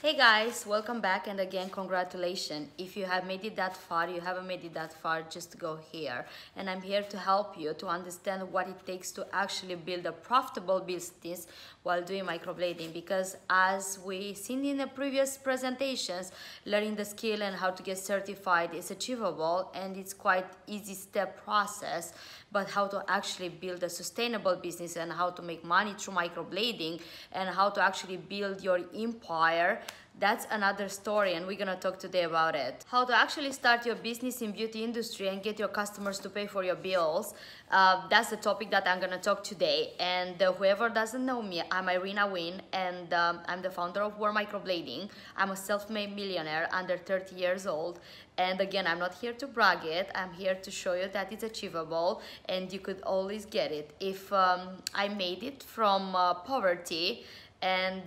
Hey guys, welcome back, and again congratulations. If you have made it that far, you haven't made it that far, just go here. And I'm here to help you to understand what it takes to actually build a profitable business while doing microblading, because as we seen in the previous presentations, learning the skill and how to get certified is achievable, and it's quite easy step process. But how to actually build a sustainable business and how to make money through microblading and how to actually build your empire, that's another story, and we're gonna talk today about it. How to actually start your business in beauty industry and get your customers to pay for your bills. That's the topic that I'm gonna talk today. And whoever doesn't know me, I'm Irina Wynn, and I'm the founder of War Microblading. I'm a self-made millionaire under 30 years old. And again, I'm not here to brag it. I'm here to show you that it's achievable and you could always get it. If I made it from poverty and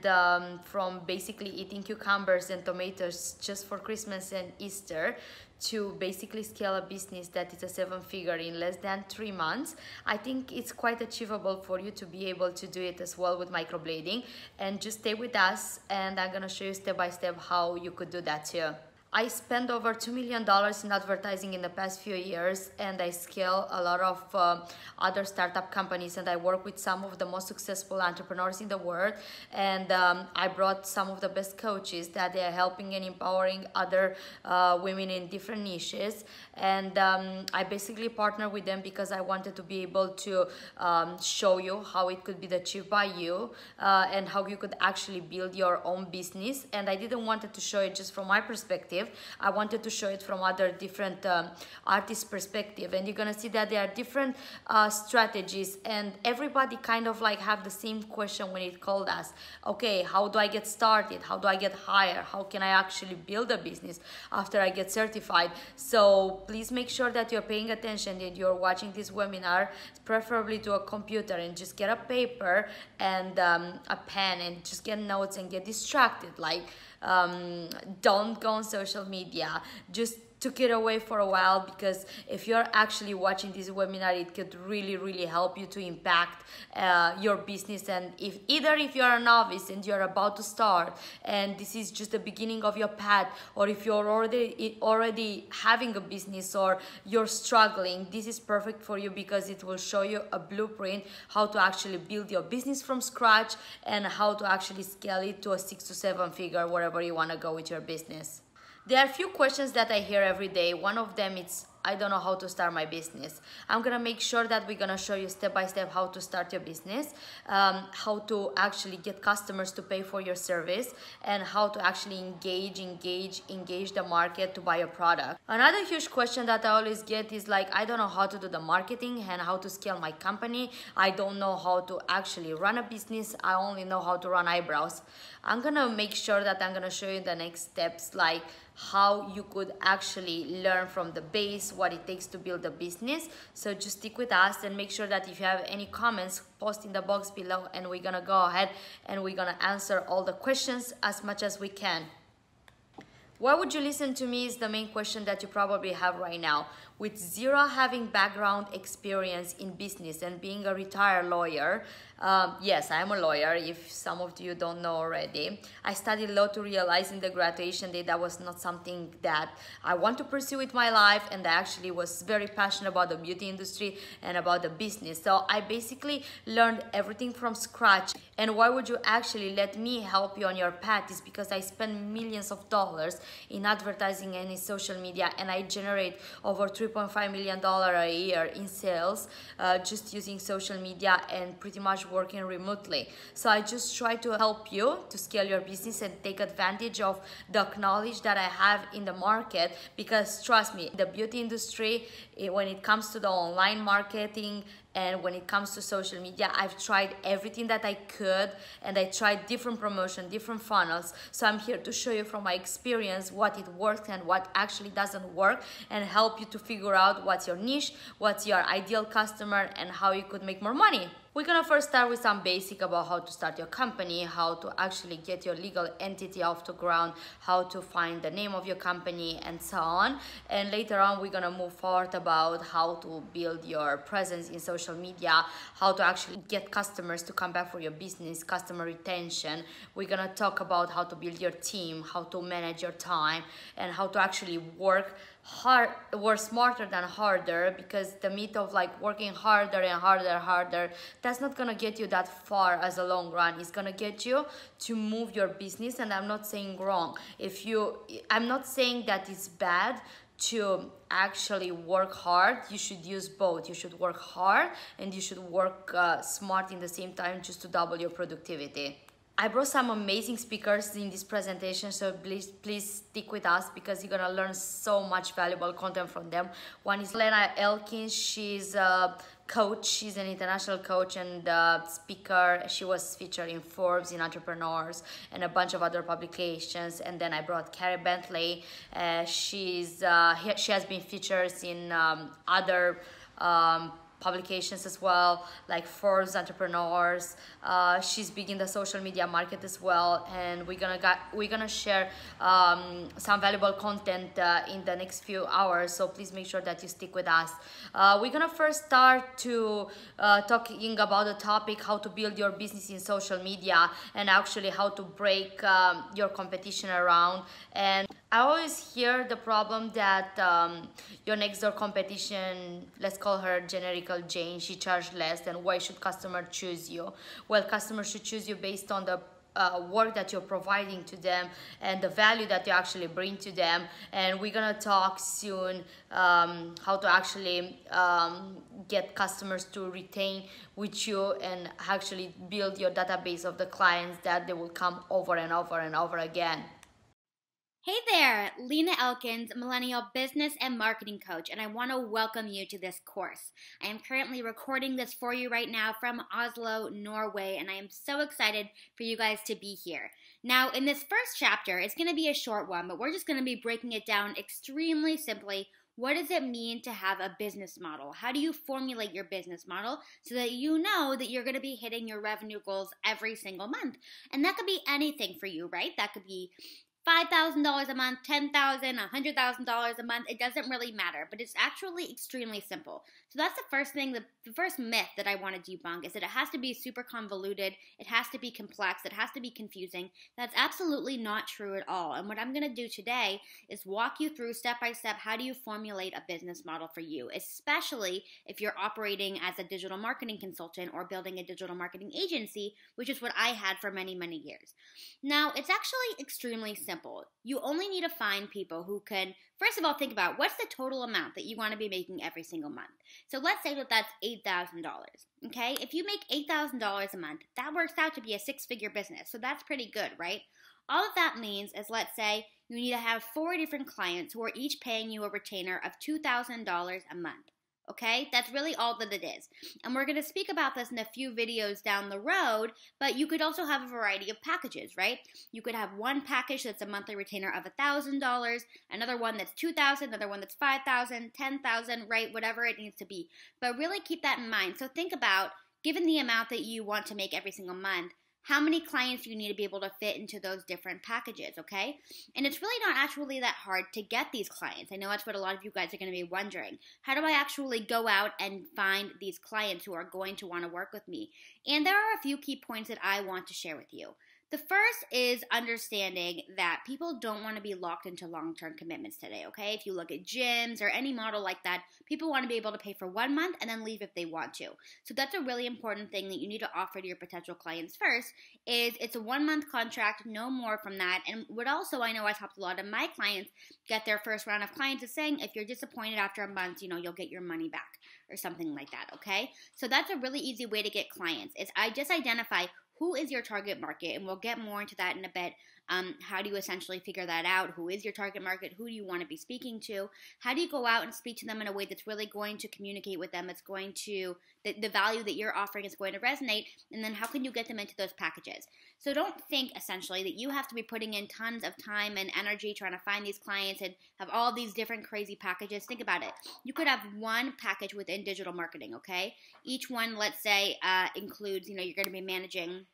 from basically eating cucumbers and tomatoes just for Christmas and Easter to basically scale a business that is a 7-figure in less than 3 months, I think it's quite achievable for you to be able to do it as well with microblading. And just stay with us, and I'm gonna show you step by step how you could do that too. I spent over $2 million in advertising in the past few years, and I scale a lot of other startup companies, and I work with some of the most successful entrepreneurs in the world, and I brought some of the best coaches that they are helping and empowering other women in different niches, and I basically partner with them because I wanted to be able to show you how it could be achieved by you and how you could actually build your own business. And I didn't want to show it just from my perspective. I wanted to show it from other different artists' perspective, and you're gonna see that there are different strategies, and everybody kind of like have the same question when it called us. Okay, how do I get started? How do I get hired? How can I actually build a business after I get certified? So please make sure that you're paying attention, that you're watching this webinar, preferably to a computer, and just get a paper and a pen and just get notes and get distracted. Like don't go on social media, just took it away for a while, because if you're actually watching this webinar, it could really help you to impact your business. And if you're a novice and you're about to start and this is just the beginning of your path, or if you're already having a business or you're struggling, this is perfect for you, because it will show you a blueprint how to actually build your business from scratch and how to actually scale it to a 6 to 7 figure wherever you want to go with your business. There are a few questions that I hear every day. One of them is, I don't know how to start my business. I'm gonna make sure that we're gonna show you step by step how to start your business, how to actually get customers to pay for your service, and how to actually engage the market to buy a product. Another huge question that I always get is like, I don't know how to do the marketing and how to scale my company. I don't know how to actually run a business. I only know how to run eyebrows. I'm gonna make sure that I'm gonna show you the next steps, like how you could actually learn from the base what it takes to build a business. So just stick with us, and make sure that if you have any comments, post in the box below, and we're gonna go ahead and we're gonna answer all the questions as much as we can. Why would you listen to me is the main question that you probably have right now. With zero having background experience in business and being a retired lawyer, yes, I'm a lawyer, if some of you don't know already. I studied law to realize in the graduation day that was not something that I want to pursue with my life, and I actually was very passionate about the beauty industry and about the business. So I basically learned everything from scratch. And why would you actually let me help you on your path is because I spend millions of dollars in advertising and in social media, and I generate over $3.5 million a year in sales just using social media and pretty much working remotely. So I just try to help you to scale your business and take advantage of the knowledge that I have in the market, because trust me, the beauty industry, when it comes to the online marketing and when it comes to social media, I've tried everything that I could, and I tried different promotion, different funnels. So I'm here to show you from my experience what it works and what actually doesn't work, and help you to figure out what's your niche, what's your ideal customer, and how you could make more money. We're gonna first start with some basic about how to start your company, how to actually get your legal entity off the ground, how to find the name of your company, and so on. And later on, we're gonna move forward about how to build your presence in social media, how to actually get customers to come back for your business, customer retention. We're gonna talk about how to build your team, how to manage your time, and how to actually work smarter than harder, because the myth of like working harder and harder, that's not gonna get you that far as a long run. It's gonna get you to move your business. And I'm not saying wrong. I'm not saying that it's bad to actually work hard. You should use both. You should work hard and you should work smart in the same time, just to double your productivity. I brought some amazing speakers in this presentation, so please stick with us, because you're gonna learn so much valuable content from them. One is Lena Elkins. She's a coach. She's an international coach and speaker. She was featured in Forbes, in Entrepreneurs, and a bunch of other publications. And then I brought Carrie Bentley. She has been featured in other publications as well, like Forbes, Entrepreneurs. She's big in the social media market as well, and we're gonna share some valuable content in the next few hours, so please make sure that you stick with us. We're gonna first start to talking about the topic how to build your business in social media, and actually how to break your competition around. And I always hear the problem that your next door competition, let's call her generical Jane, she charges less, then why should customer choose you? Well, customers should choose you based on the work that you're providing to them and the value that you actually bring to them. And we're gonna talk soon how to actually get customers to retain with you and actually build your database of the clients that they will come over and over and over again. Hey there, Lena Elkins, Millennial Business and Marketing Coach, and I want to welcome you to this course. I am currently recording this for you right now from Oslo, Norway, and I am so excited for you guys to be here. Now, in this first chapter, it's going to be a short one, but we're just going to be breaking it down extremely simply. What does it mean to have a business model? How do you formulate your business model so that you know that you're going to be hitting your revenue goals every single month? And that could be anything for you, right? That could be $5,000 a month, $10,000, $100,000 a month. It doesn't really matter, but it's actually extremely simple. So that's the first thing, the first myth that I want to debunk is that it has to be super convoluted, it has to be complex, it has to be confusing. That's absolutely not true at all. And what I'm going to do today is walk you through step by step how do you formulate a business model for you, especially if you're operating as a digital marketing consultant or building a digital marketing agency, which is what I had for many, many years. Now, it's actually extremely simple. You only need to find people who can, first of all, think about what's the total amount that you want to be making every single month. So let's say that that's $8,000, okay? If you make $8,000 a month, that works out to be a six-figure business, so that's pretty good, right? All of that means is, let's say, you need to have 4 different clients who are each paying you a retainer of $2,000 a month. Okay, that's really all that it is. And we're going to speak about this in a few videos down the road, but you could also have a variety of packages, right? You could have one package that's a monthly retainer of $1,000, another one that's $2,000, another one that's $5,000, $10,000, right? Whatever it needs to be. But really keep that in mind. So think about, given the amount that you want to make every single month, how many clients you need to be able to fit into those different packages, okay? And it's really not actually that hard to get these clients. I know that's what a lot of you guys are going to be wondering. How do I actually go out and find these clients who are going to want to work with me? And there are a few key points that I want to share with you. The first is understanding that people don't want to be locked into long-term commitments today, okay? If you look at gyms or any model like that, people want to be able to pay for 1 month and then leave if they want to. So that's a really important thing that you need to offer to your potential clients first, is it's a 1-month contract, no more from that. And what also I know has helped a lot of my clients get their first round of clients is saying, if you're disappointed after a month, you'll get your money back or something like that, okay? So that's a really easy way to get clients, is I just identify who is your target market, and we'll get more into that in a bit. How do you essentially figure that out? Who is your target market? Who do you want to be speaking to? How do you go out and speak to them in a way that's really going to communicate with them? It's going to the value that you're offering is going to resonate, and then how can you get them into those packages? So don't think essentially that you have to be putting in tons of time and energy trying to find these clients and have all these different crazy packages. Think about it. You could have one package within digital marketing, okay? Each one, let's say, includes, you're going to be managing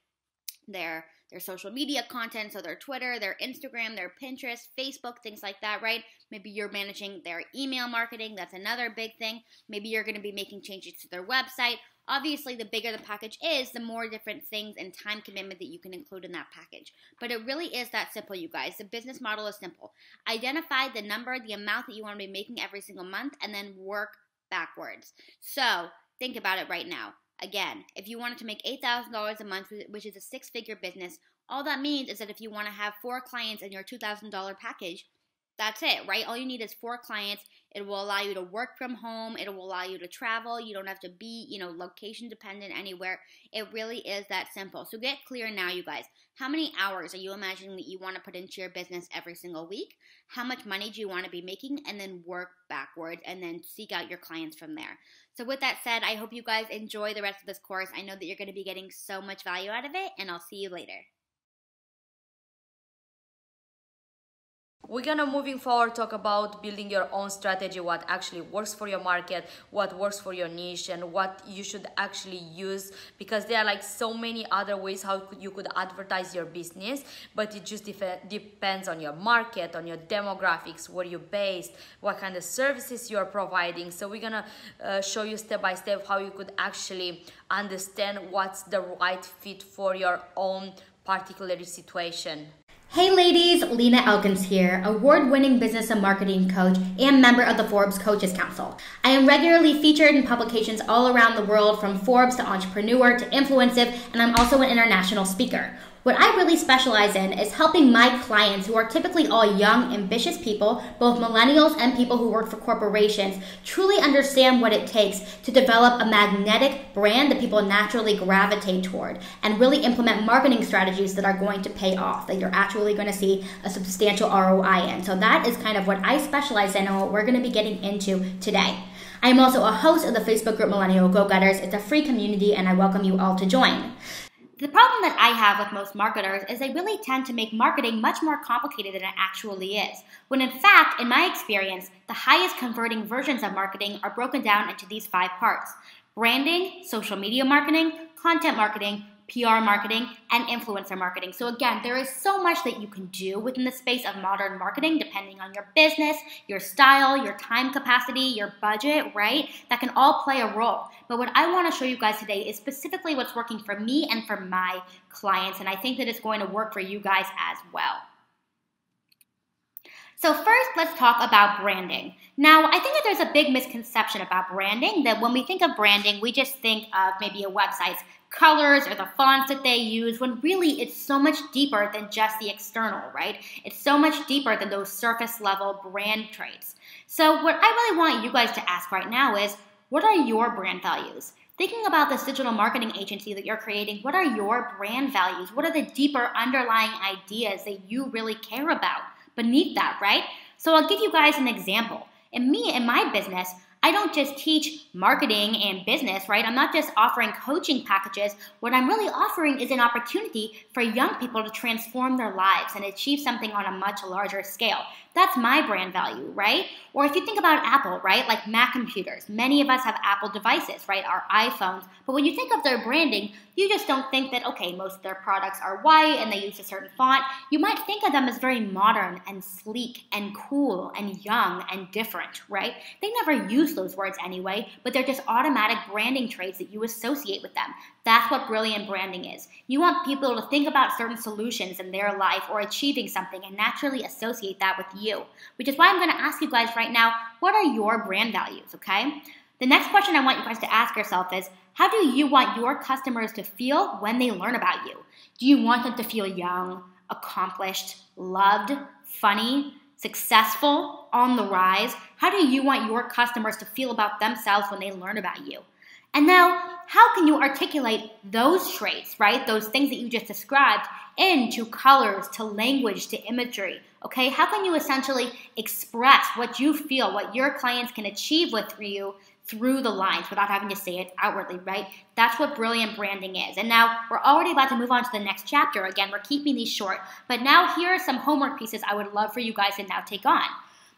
their social media content, so their Twitter, their Instagram, their Pinterest, Facebook, things like that, right? Maybe you're managing their email marketing. That's another big thing. Maybe you're going to be making changes to their website. Obviously, the bigger the package is, the more different things and time commitment that you can include in that package. But it really is that simple, you guys. The business model is simple. Identify the number, the amount that you want to be making every single month, and then work backwards. So think about it right now. Again, if you wanted to make $8,000 a month, which is a six-figure business, all that means is that if you want to have 4 clients in your $2,000 package, that's it, right? All you need is 4 clients. It will allow you to work from home. It will allow you to travel. You don't have to be, location dependent anywhere. It really is that simple. So get clear now, you guys. How many hours are you imagining that you want to put into your business every single week? How much money do you want to be making? And then work backwards and then seek out your clients from there. So with that said, I hope you guys enjoy the rest of this course. I know that you're going to be getting so much value out of it, and I'll see you later. We're gonna, moving forward, talk about building your own strategy, what actually works for your market, what works for your niche, and what you should actually use, because there are like so many other ways how you could advertise your business, but it just depends on your market, on your demographics, where you're based, what kind of services you're providing. So we're gonna show you step by step how you could actually understand what's the right fit for your own particular situation. Hey ladies, Lena Elkins here, award-winning business and marketing coach and member of the Forbes Coaches Council. I am regularly featured in publications all around the world, from Forbes to Entrepreneur to Influensive, and I'm also an international speaker. What I really specialize in is helping my clients, who are typically all young, ambitious people, both millennials and people who work for corporations, truly understand what it takes to develop a magnetic brand that people naturally gravitate toward, and really implement marketing strategies that are going to pay off, that you're actually going to see a substantial ROI in. So that is kind of what I specialize in and what we're going to be getting into today. I am also a host of the Facebook group Millennial Go-Getters. It's a free community, and I welcome you all to join. The problem that I have with most marketers is they really tend to make marketing much more complicated than it actually is. When in fact, in my experience, the highest converting versions of marketing are broken down into these 5 parts: branding, social media marketing, content marketing, PR marketing, and influencer marketing. So again, there is so much that you can do within the space of modern marketing, depending on your business, your style, your time capacity, your budget, right? That can all play a role. But what I want to show you guys today is specifically what's working for me and for my clients, and I think that it's going to work for you guys as well. So first, let's talk about branding. Now, I think that there's a big misconception about branding, that when we think of branding, we just think of maybe a website's colors or the fonts that they use, when really it's so much deeper than just the external, right? It's so much deeper than those surface level brand traits. So what I really want you guys to ask right now is, what are your brand values? Thinking about this digital marketing agency that you're creating, what are your brand values? What are the deeper underlying ideas that you really care about beneath that, right? So I'll give you guys an example. In my business, I don't just teach marketing and business, right? I'm not just offering coaching packages. What I'm really offering is an opportunity for young people to transform their lives and achieve something on a much larger scale. That's my brand value, right? Or if you think about Apple, right? Like Mac computers. Many of us have Apple devices, right? Our iPhones. But when you think of their branding, you just don't think that, okay, most of their products are white and they use a certain font. You might think of them as very modern and sleek and cool and young and different, right? They never use those words anyway, but they're just automatic branding traits that you associate with them. That's what brilliant branding is. You want people to think about certain solutions in their life or achieving something and naturally associate that with you, which is why I'm going to ask you guys right now, what are your brand values, okay? The next question I want you guys to ask yourself is, how do you want your customers to feel when they learn about you? Do you want them to feel young, accomplished, loved, funny, successful, on the rise? How do you want your customers to feel about themselves when they learn about you? And now, how can you articulate those traits, right? Those things that you just described into colors, to language, to imagery, okay? How can you essentially express what you feel, what your clients can achieve with you through the lines without having to say it outwardly, right? That's what brilliant branding is. And now we're already about to move on to the next chapter. Again, we're keeping these short, but now here are some homework pieces I would love for you guys to now take on.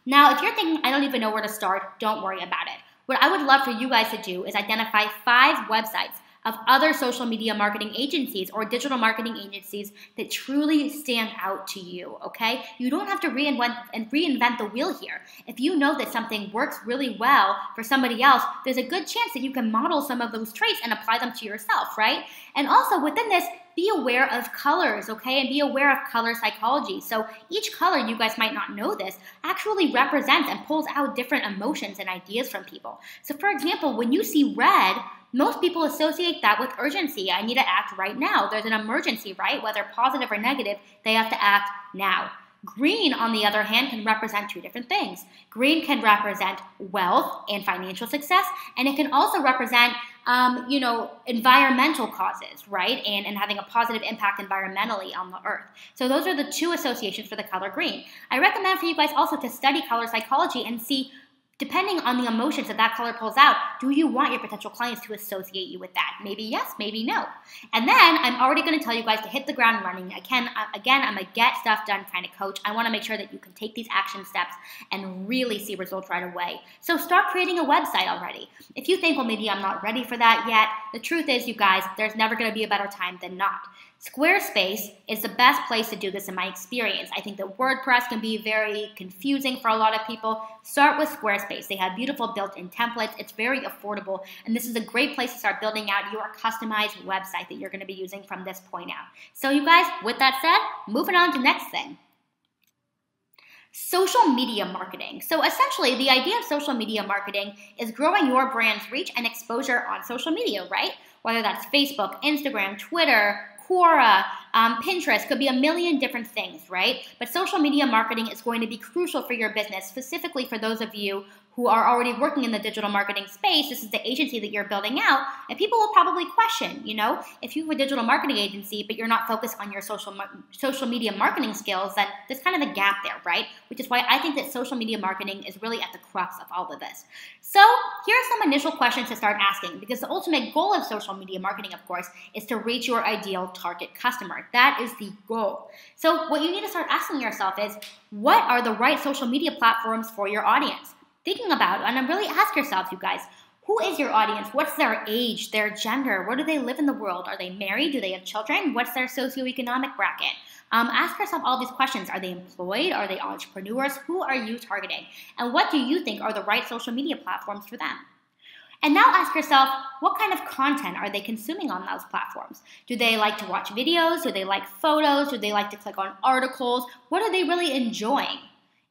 Now, if you're thinking, I don't even know where to start, don't worry about it. What I would love for you guys to do is identify 5 websites of other social media marketing agencies or digital marketing agencies that truly stand out to you, okay? You don't have to reinvent the wheel here. If you know that something works really well for somebody else, there's a good chance that you can model some of those traits and apply them to yourself, right? And also within this, be aware of colors, okay? And be aware of color psychology. So each color, you guys might not know this, actually represents and pulls out different emotions and ideas from people. So for example, when you see red, most people associate that with urgency. I need to act right now. There's an emergency, right? Whether positive or negative, they have to act now. Green, on the other hand, can represent 2 different things. Green can represent wealth and financial success, and it can also represent, environmental causes, right? And having a positive impact environmentally on the earth. So those are the 2 associations for the color green. I recommend for you guys also to study color psychology and see, depending on the emotions that color pulls out, do you want your potential clients to associate you with that? Maybe yes, maybe no. And then I'm already going to tell you guys to hit the ground running. Again, I'm a get stuff done kind of coach. I want to make sure that you can take these action steps and really see results right away. So start creating a website already. If you think, well, maybe I'm not ready for that yet, the truth is, you guys, there's never going to be a better time than not. Squarespace is the best place to do this in my experience. I think that WordPress can be very confusing for a lot of people. Start with Squarespace. They have beautiful built-in templates. It's very affordable, and this is a great place to start building out your customized website that you're going to be using from this point out. So you guys, with that said, moving on to the next thing. Social media marketing. So essentially, the idea of social media marketing is growing your brand's reach and exposure on social media, right? Whether that's Facebook, Instagram, Twitter, Quora, Pinterest, could be a million different things, right? But social media marketing is going to be crucial for your business, specifically for those of you who are already working in the digital marketing space. This is the agency that you're building out, and people will probably question, if you have a digital marketing agency, but you're not focused on your social media marketing skills, then there's kind of a gap there, right? Which is why I think that social media marketing is really at the crux of all of this. So here are some initial questions to start asking, because the ultimate goal of social media marketing, of course, is to reach your ideal target customer. That is the goal. So what you need to start asking yourself is, what are the right social media platforms for your audience? Thinking about, and really ask yourselves, you guys, who is your audience? What's their age, their gender? Where do they live in the world? Are they married? Do they have children? What's their socioeconomic bracket? Ask yourself all these questions. Are they employed? Are they entrepreneurs? Who are you targeting? And what do you think are the right social media platforms for them? And now ask yourself, what kind of content are they consuming on those platforms? Do they like to watch videos? Do they like photos? Do they like to click on articles? What are they really enjoying?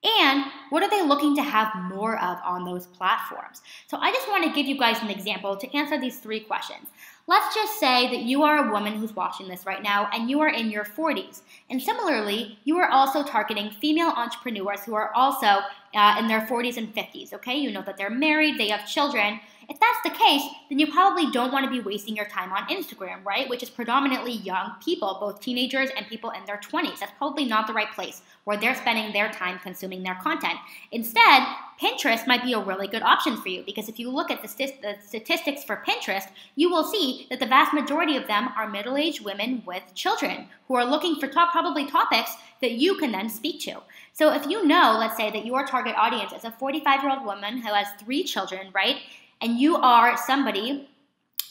And what are they looking to have more of on those platforms? So I just want to give you guys an example to answer these 3 questions. Let's just say that you are a woman who's watching this right now and you are in your 40s. And similarly, you are also targeting female entrepreneurs who are also in their 40s and 50s, okay? You know that they're married, they have children. If that's the case, then you probably don't want to be wasting your time on Instagram, right? Which is predominantly young people, both teenagers and people in their 20s. That's probably not the right place where they're spending their time consuming their content. Instead, Pinterest might be a really good option for you, because if you look at the statistics for Pinterest, you will see that the vast majority of them are middle-aged women with children who are looking for probably topics that you can then speak to. So if you know, let's say that your target audience is a 45-year-old woman who has 3 children, right? And you are somebody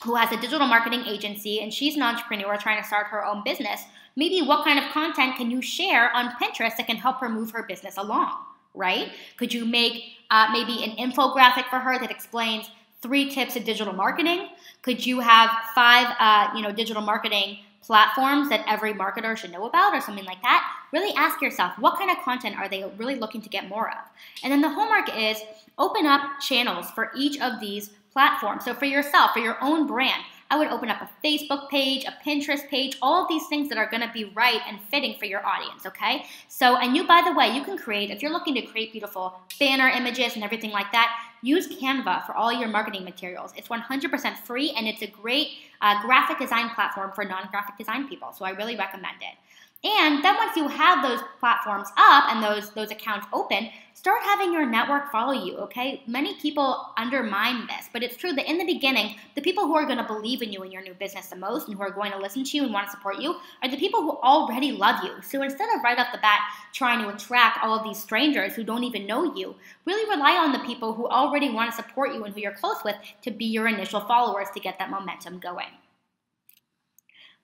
who has a digital marketing agency and she's an entrepreneur trying to start her own business, maybe what kind of content can you share on Pinterest that can help her move her business along, right? Could you make maybe an infographic for her that explains 3 tips of digital marketing? Could you have 5 digital marketing platforms that every marketer should know about, or something like that? Really ask yourself, what kind of content are they really looking to get more of? And then the homework is open up channels for each of these platforms. So for yourself, for your own brand, I would open up a Facebook page, a Pinterest page, all of these things that are going to be right and fitting for your audience, okay? So, and you, by the way, you can create, if you're looking to create beautiful banner images and everything like that, use Canva for all your marketing materials. It's 100% free, and it's a great graphic design platform for non-graphic design people, so I really recommend it. And then once you have those platforms up and those accounts open, start having your network follow you, okay? Many people undermine this, but it's true that in the beginning, the people who are going to believe in you and your new business the most and who are going to listen to you and want to support you are the people who already love you. So instead of right off the bat trying to attract all of these strangers who don't even know you, really rely on the people who already want to support you and who you're close with to be your initial followers to get that momentum going.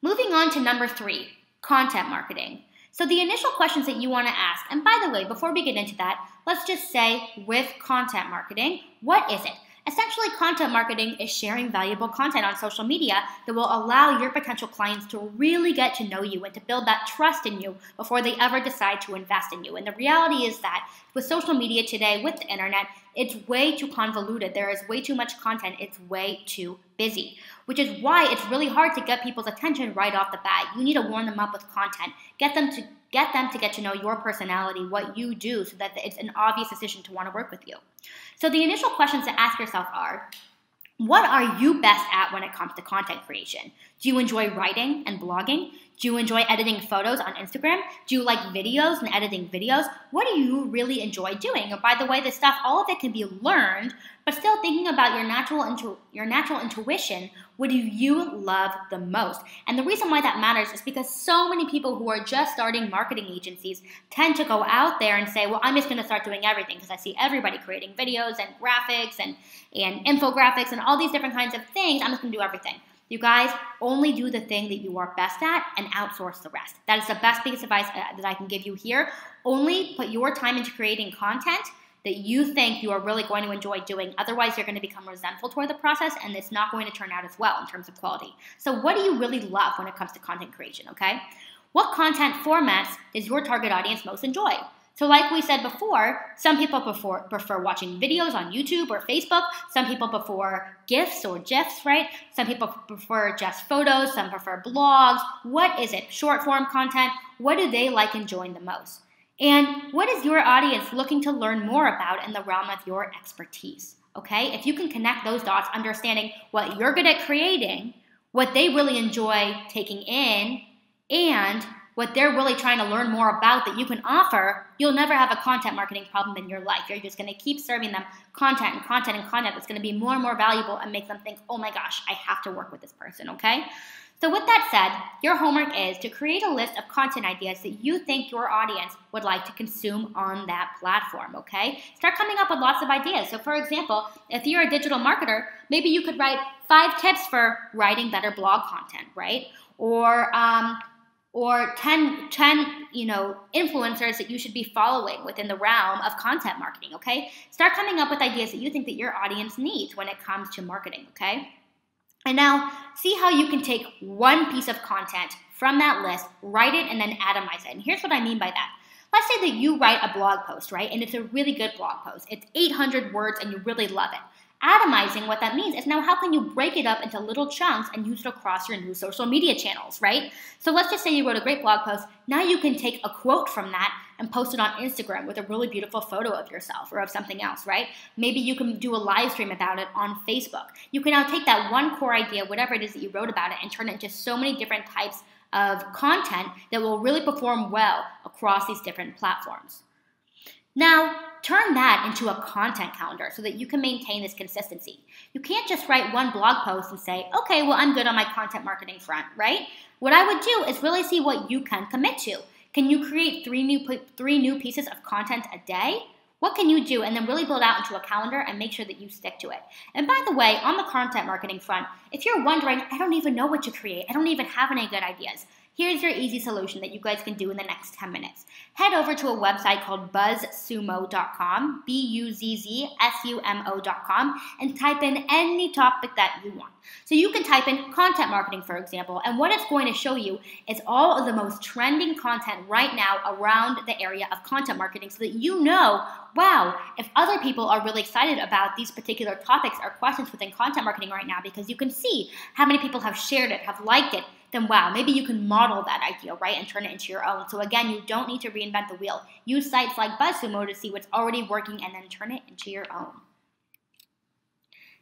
Moving on to number 3. Content marketing. So the initial questions that you want to ask, and by the way, before we get into that, let's just say with content marketing, what is it? Essentially, content marketing is sharing valuable content on social media that will allow your potential clients to really get to know you and to build that trust in you before they ever decide to invest in you. And the reality is that with social media today, with the internet, it's way too convoluted. There is way too much content. It's way too busy, which is why it's really hard to get people's attention right off the bat. You need to warm them up with content. Get them to get to know your personality, what you do, so that it's an obvious decision to want to work with you. So the initial questions to ask yourself are, what are you best at when it comes to content creation? Do you enjoy writing and blogging? Do you enjoy editing photos on Instagram? Do you like videos and editing videos? What do you really enjoy doing? And by the way, this stuff, all of it can be learned, but still thinking about your natural intuition, what do you love the most? And the reason why that matters is because so many people who are just starting marketing agencies tend to go out there and say, well, I'm just going to start doing everything because I see everybody creating videos and graphics and infographics and all these different kinds of things. I'm just going to do everything. You guys, only do the thing that you are best at and outsource the rest. That is the best piece of advice that I can give you here. Only put your time into creating content that you think you are really going to enjoy doing. Otherwise, you're going to become resentful toward the process, and it's not going to turn out as well in terms of quality. So what do you really love when it comes to content creation, okay? What content formats does your target audience most enjoy? So like we said before, some people prefer watching videos on YouTube or Facebook. Some people prefer GIFs or GIFs, right? Some people prefer just photos. Some prefer blogs. What is it? Short form content. What do they like enjoying the most? And what is your audience looking to learn more about in the realm of your expertise? Okay? If you can connect those dots, understanding what you're good at creating, what they really enjoy taking in, and what they're really trying to learn more about that you can offer, you'll never have a content marketing problem in your life. You're just going to keep serving them content and content and content that's going to be more and more valuable and make them think, oh my gosh, I have to work with this person, okay? So with that said, your homework is to create a list of content ideas that you think your audience would like to consume on that platform, okay? Start coming up with lots of ideas. So for example, if you're a digital marketer, maybe you could write 5 tips for writing better blog content, right? Or 10 influencers that you should be following within the realm of content marketing, okay? Start coming up with ideas that you think that your audience needs when it comes to marketing, okay? And now, see how you can take one piece of content from that list, write it, and then atomize it. And here's what I mean by that. Let's say that you write a blog post, right? And it's a really good blog post. It's 800 words and you really love it. Atomizing, what that means is now how can you break it up into little chunks and use it across your new social media channels, right? So let's just say you wrote a great blog post. Now you can take a quote from that and post it on Instagram with a really beautiful photo of yourself or of something else, right? Maybe you can do a live stream about it on Facebook. You can now take that one core idea, whatever it is that you wrote about it, and turn it into so many different types of content that will really perform well across these different platforms. Now, turn that into a content calendar so that you can maintain this consistency. You can't just write one blog post and say, okay, well, I'm good on my content marketing front, right? What I would do is really see what you can commit to. Can you create three new pieces of content a day? What can you do? And then really build out into a calendar and make sure that you stick to it. And by the way, on the content marketing front, if you're wondering, I don't even know what to create, I don't even have any good ideas, here's your easy solution that you guys can do in the next 10 minutes. Head over to a website called buzzsumo.com, buzzsumo.com, and type in any topic that you want. So you can type in content marketing, for example, and what it's going to show you is all of the most trending content right now around the area of content marketing so that you know, wow, if other people are really excited about these particular topics or questions within content marketing right now, because you can see how many people have shared it, have liked it, then wow, maybe you can model that idea, right, and turn it into your own. So again, you don't need to reinvent the wheel. Use sites like BuzzSumo to see what's already working and then turn it into your own.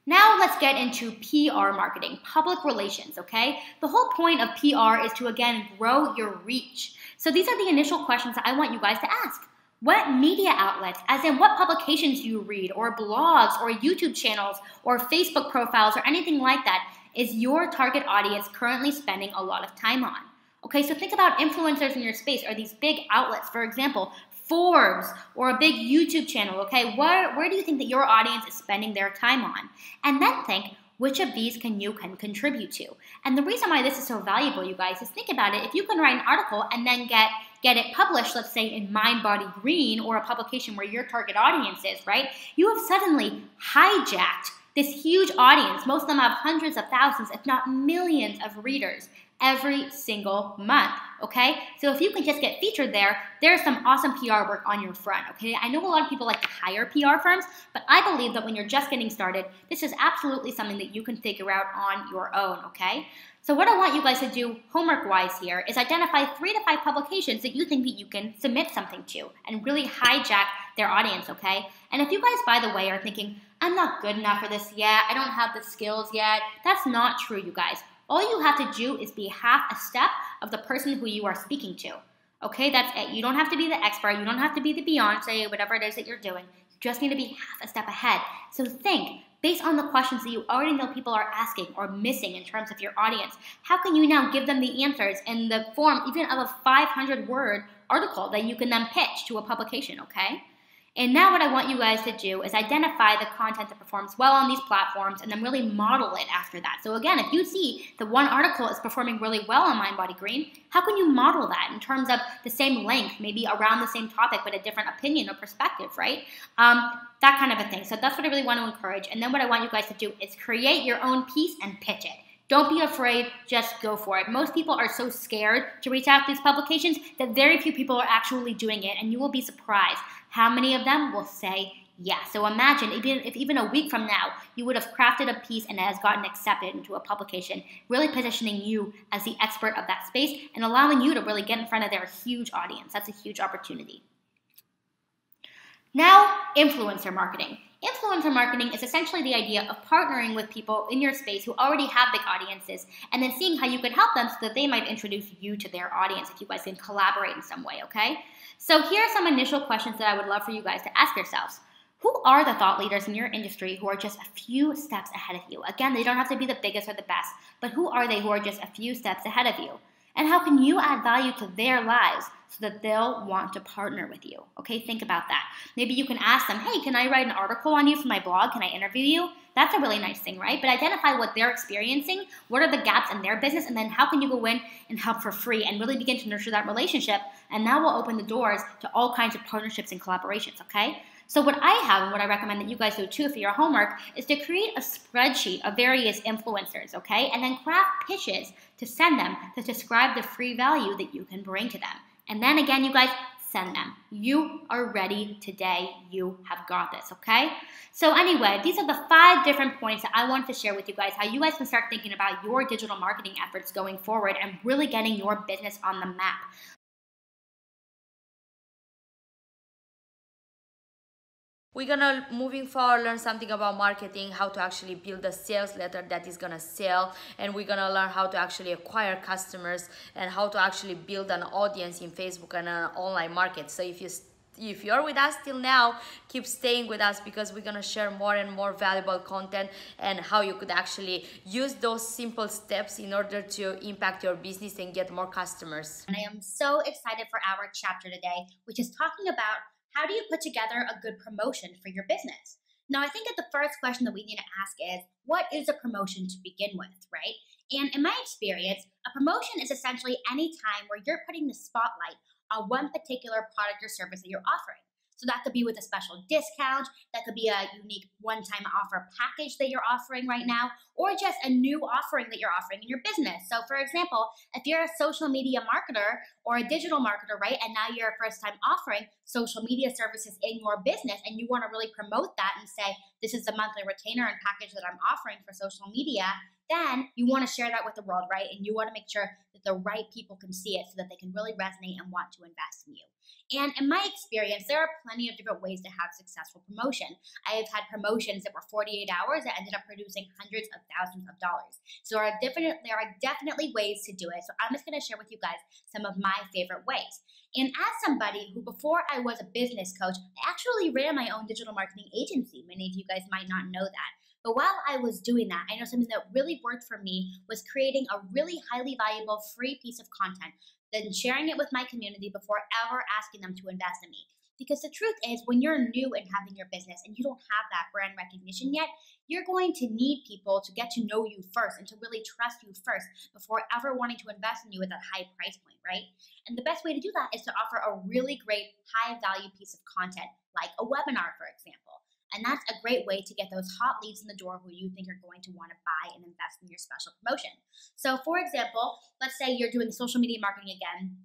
Now let's get into PR marketing, public relations, okay? The whole point of PR is to, again, grow your reach. So these are the initial questions that I want you guys to ask. What media outlets, as in what publications do you read, or blogs, or YouTube channels, or Facebook profiles, or anything like that, is your target audience currently spending a lot of time on? Okay, so think about influencers in your space, or these big outlets, for example, Forbes, or a big YouTube channel, okay? Where do you think that your audience is spending their time on? And then think, which of these can contribute to? And the reason why this is so valuable, you guys, is think about it. If you can write an article and then get it published, let's say in Mind Body Green, or a publication where your target audience is, right? You have suddenly hijacked this huge audience. Most of them have hundreds of thousands, if not millions of readers every single month, okay? So if you can just get featured there, there's some awesome PR work on your front, okay? I know a lot of people like to hire PR firms, but I believe that when you're just getting started, this is absolutely something that you can figure out on your own, okay? So what I want you guys to do homework-wise here is identify 3 to 5 publications that you think that you can submit something to and really hijack their audience, okay? And if you guys, by the way, are thinking, I'm not good enough for this yet, I don't have the skills yet, that's not true, you guys. All you have to do is be half a step of the person who you are speaking to. Okay, that's it. You don't have to be the expert. You don't have to be the Beyonce, whatever it is that you're doing. You just need to be half a step ahead. So think, based on the questions that you already know people are asking or missing in terms of your audience, how can you now give them the answers in the form even of a 500-word article that you can then pitch to a publication, okay? And now what I want you guys to do is identify the content that performs well on these platforms and then really model it after that. So again, if you see that one article is performing really well on Mind Body Green, how can you model that in terms of the same length, maybe around the same topic, but a different opinion or perspective, right? That kind of a thing. So that's what I really want to encourage. And then what I want you guys to do is create your own piece and pitch it. Don't be afraid, just go for it. Most people are so scared to reach out to these publications that very few people are actually doing it, and you will be surprised how many of them will say yes. So imagine if even a week from now, you would have crafted a piece and it has gotten accepted into a publication, really positioning you as the expert of that space and allowing you to really get in front of their huge audience. That's a huge opportunity. Now, influencer marketing. Influencer marketing is essentially the idea of partnering with people in your space who already have big audiences and then seeing how you can help them so that they might introduce you to their audience if you guys can collaborate in some way, okay? So here are some initial questions that I would love for you guys to ask yourselves. Who are the thought leaders in your industry who are just a few steps ahead of you? Again, they don't have to be the biggest or the best, but who are they who are just a few steps ahead of you? And how can you add value to their lives so that they'll want to partner with you? Okay, think about that. Maybe you can ask them, hey, can I write an article on you for my blog? Can I interview you? That's a really nice thing, right? But identify what they're experiencing, what are the gaps in their business, and then how can you go in and help for free and really begin to nurture that relationship, and that will open the doors to all kinds of partnerships and collaborations, okay? So what I have and what I recommend that you guys do too for your homework is to create a spreadsheet of various influencers, okay? And then craft pitches to send them to describe the free value that you can bring to them. And then again, you guys, send them. You are ready today. You have got this, okay? So anyway, these are the 5 different points that I wanted to share with you guys, how you guys can start thinking about your digital marketing efforts going forward and really getting your business on the map. We're gonna, moving forward, learn something about marketing, how to actually build a sales letter that is gonna sell, and we're gonna learn how to actually acquire customers and how to actually build an audience in Facebook and an online market. So if you're with us till now, keep staying with us because we're gonna share more and more valuable content and how you could actually use those simple steps in order to impact your business and get more customers. And I am so excited for our chapter today, which is talking about how do you put together a good promotion for your business? Now, I think that the first question that we need to ask is, what is a promotion to begin with, right? And in my experience, a promotion is essentially any time where you're putting the spotlight on one particular product or service that you're offering. So that could be with a special discount, that could be a unique one-time offer package that you're offering right now, or just a new offering that you're offering in your business. So for example, if you're a social media marketer or a digital marketer, right, and now you're a first-time offering social media services in your business and you want to really promote that and say, this is the monthly retainer and package that I'm offering for social media, then you want to share that with the world, right? And you want to make sure that the right people can see it so that they can really resonate and want to invest in you. And in my experience, there are plenty of different ways to have successful promotion. I have had promotions that were 48 hours that ended up producing hundreds of thousands of dollars. So there are definitely ways to do it. So I'm just going to share with you guys some of my favorite ways. And as somebody who, before I was a business coach, I actually ran my own digital marketing agency. Many of you guys might not know that. But while I was doing that, I know something that really worked for me was creating a really highly valuable free piece of content, then sharing it with my community before ever asking them to invest in me. Because the truth is, when you're new in having your business and you don't have that brand recognition yet, you're going to need people to get to know you first and to really trust you first before ever wanting to invest in you at that high price point, right? And the best way to do that is to offer a really great high value piece of content, like a webinar, for example. And that's a great way to get those hot leads in the door who you think are going to want to buy and invest in your special promotion. So for example, let's say you're doing social media marketing again,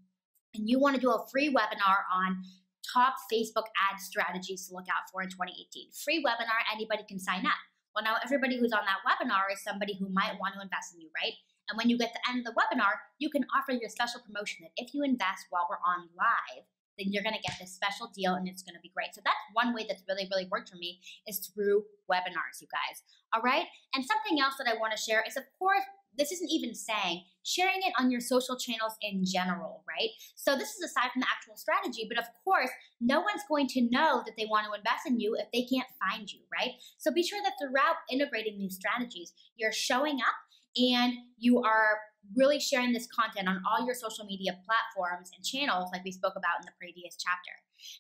and you want to do a free webinar on top Facebook ad strategies to look out for in 2018. Free webinar, anybody can sign up. Well, now everybody who's on that webinar is somebody who might want to invest in you, right? And when you get to the end of the webinar, you can offer your special promotion that if you invest while we're on live, then you're going to get this special deal and it's going to be great. So that's one way that's really, really worked for me is through webinars, you guys. All right. And something else that I want to share is, of course, this isn't even saying sharing it on your social channels in general, right? So this is aside from the actual strategy, but of course, no one's going to know that they want to invest in you if they can't find you, right? So be sure that throughout integrating these strategies, you're showing up and you are really sharing this content on all your social media platforms and channels like we spoke about in the previous chapter.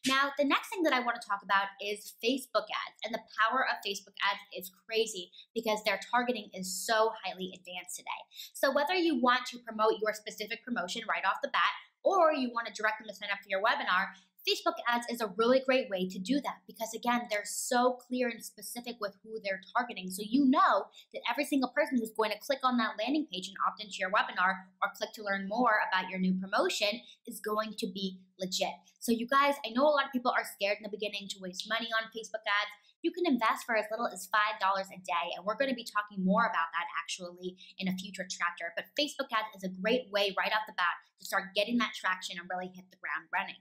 Now, the next thing that I want to talk about is Facebook ads. And the power of Facebook ads is crazy because their targeting is so highly advanced today. So whether you want to promote your specific promotion right off the bat, or you want to direct them to sign up for your webinar, Facebook ads is a really great way to do that because, again, they're so clear and specific with who they're targeting. So you know that every single person who's going to click on that landing page and opt into your webinar or click to learn more about your new promotion is going to be legit. So you guys, I know a lot of people are scared in the beginning to waste money on Facebook ads. You can invest for as little as $5 a day, and we're going to be talking more about that actually in a future chapter. But Facebook ads is a great way right off the bat to start getting that traction and really hit the ground running.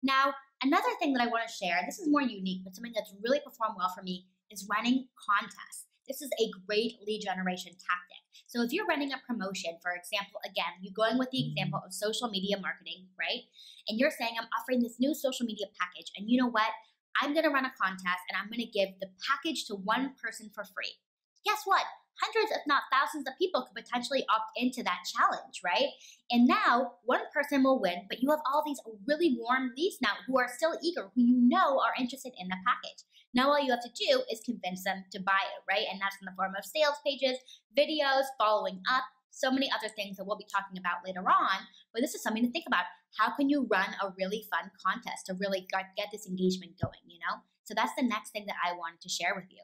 Now, another thing that I want to share, this is more unique, but something that's really performed well for me, is running contests. This is a great lead generation tactic. So if you're running a promotion, for example, again, you're going with the example of social media marketing, right? And you're saying, I'm offering this new social media package, and you know what? I'm going to run a contest, and I'm going to give the package to one person for free. Guess what? Hundreds, if not thousands of people could potentially opt into that challenge, right? And now one person will win, but you have all these really warm leads now who are still eager, who you know are interested in the package. Now all you have to do is convince them to buy it, right? And that's in the form of sales pages, videos, following up, so many other things that we'll be talking about later on. But this is something to think about. How can you run a really fun contest to really get this engagement going, you know? So that's the next thing that I wanted to share with you.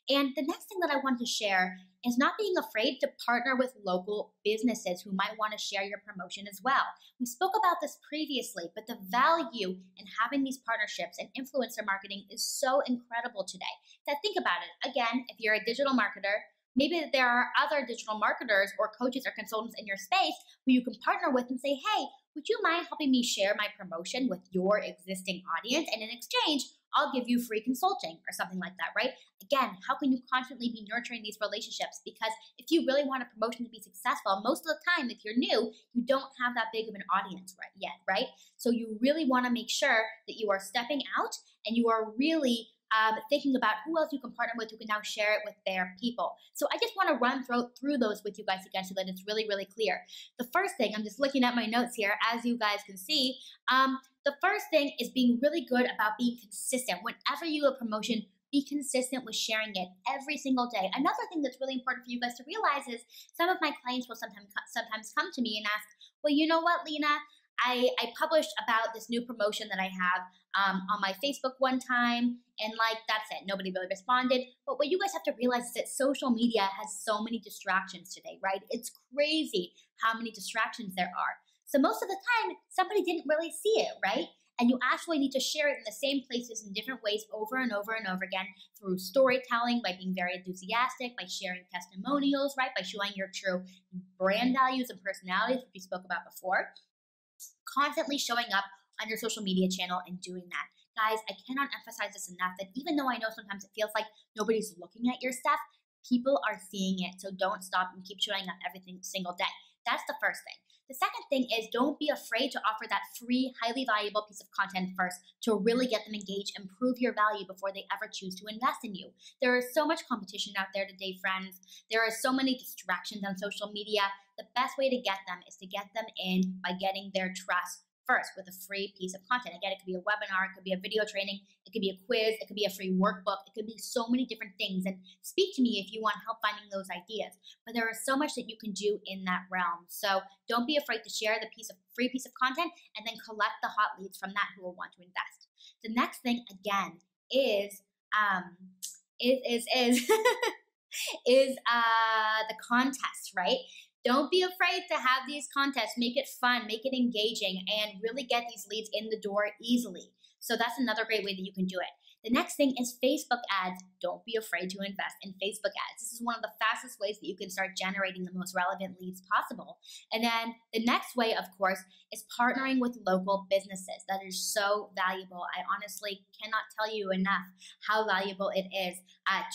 And the next thing that I want to share is not being afraid to partner with local businesses who might want to share your promotion as well. We spoke about this previously, but the value in having these partnerships and influencer marketing is so incredible today. Now think about it. Again, if you're a digital marketer, maybe there are other digital marketers or coaches or consultants in your space who you can partner with and say, hey, would you mind helping me share my promotion with your existing audience? And in exchange, I'll give you free consulting or something like that, right? Again, how can you constantly be nurturing these relationships? Because if you really want a promotion to be successful, most of the time, if you're new, you don't have that big of an audience yet, right? So you really want to make sure that you are stepping out and you are really thinking about who else you can partner with who can now share it with their people. So I just want to run through those with you guys again so that it's really, really clear. The first thing, I'm just looking at my notes here, as you guys can see, the first thing is being really good about being consistent. Whenever you have a promotion, be consistent with sharing it every single day. Another thing that's really important for you guys to realize is some of my clients will sometimes come to me and ask, well, you know what, Lena, I published about this new promotion that I have on my Facebook one time, and that's it. Nobody really responded. But what you guys have to realize is that social media has so many distractions today, right? It's crazy how many distractions there are. So most of the time, somebody didn't really see it, right? And you actually need to share it in the same places in different ways over and over and over again through storytelling, by being very enthusiastic, by sharing testimonials, right? By showing your true brand values and personalities, which we spoke about before. Constantly showing up on your social media channel and doing that. Guys, I cannot emphasize this enough that even though I know sometimes it feels like nobody's looking at your stuff, people are seeing it. So don't stop and keep showing up every single day. That's the first thing. The second thing is don't be afraid to offer that free, highly valuable piece of content first to really get them engaged and prove your value before they ever choose to invest in you. There is so much competition out there today, friends. There are so many distractions on social media. The best way to get them is to get them in by getting their trust first with a free piece of content. Again, it could be a webinar, it could be a video training, it could be a quiz, it could be a free workbook, it could be so many different things. And speak to me if you want help finding those ideas. But there is so much that you can do in that realm. So don't be afraid to share the free piece of content and then collect the hot leads from that who will want to invest. The next thing again is the contest, right? Don't be afraid to have these contests. Make it fun, make it engaging, and really get these leads in the door easily. So that's another great way that you can do it. The next thing is Facebook ads. Don't be afraid to invest in Facebook ads. This is one of the fastest ways that you can start generating the most relevant leads possible. And then the next way, of course, is partnering with local businesses. That is so valuable. I honestly cannot tell you enough how valuable it is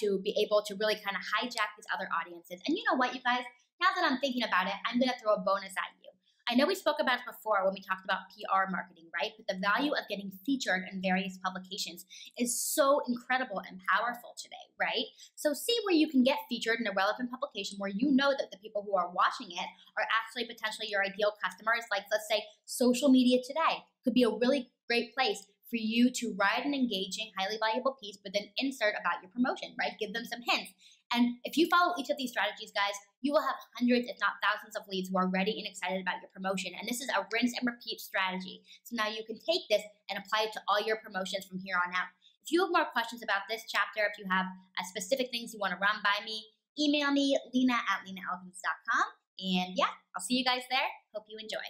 to be able to really kind of hijack these other audiences. And you know what, you guys? Now that I'm thinking about it, I'm going to throw a bonus at you. I know we spoke about it before when we talked about PR marketing, right? But the value of getting featured in various publications is so incredible and powerful today, right? So see where you can get featured in a relevant publication where you know that the people who are watching it are actually potentially your ideal customers. Like, let's say Social Media Today could be a really great place for you to write an engaging, highly valuable piece, but then insert about your promotion, right? Give them some hints. And if you follow each of these strategies, guys, you will have hundreds, if not thousands of leads who are ready and excited about your promotion. And this is a rinse and repeat strategy. So now you can take this and apply it to all your promotions from here on out. If you have more questions about this chapter, if you have specific things you want to run by me, email me, lena@lenaelkins.com. And yeah, I'll see you guys there. Hope you enjoy.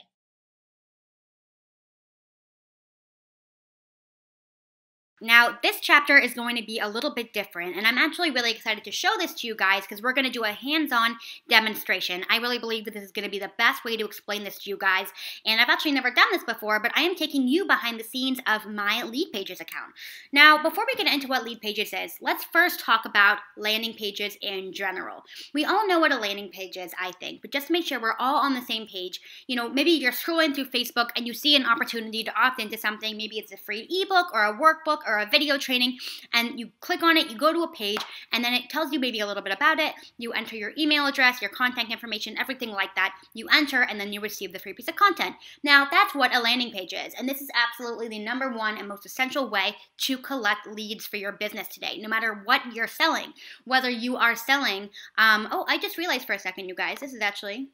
Now, this chapter is going to be a little bit different, and I'm actually really excited to show this to you guys because we're going to do a hands-on demonstration. I really believe that this is going to be the best way to explain this to you guys, and I've actually never done this before, but I am taking you behind the scenes of my Lead Pages account. Now, before we get into what Lead Pages is, let's first talk about landing pages in general. We all know what a landing page is, I think, but just to make sure we're all on the same page, you know, maybe you're scrolling through Facebook and you see an opportunity to opt into something. Maybe it's a free ebook or a workbook or a video training, and you click on it, you go to a page, and then it tells you maybe a little bit about it. You enter your email address, your contact information, everything like that. You enter, and then you receive the free piece of content. Now, that's what a landing page is, and this is absolutely the #1 and most essential way to collect leads for your business today, no matter what you're selling. Whether you are selling, oh, I just realized for a second, you guys, this is actually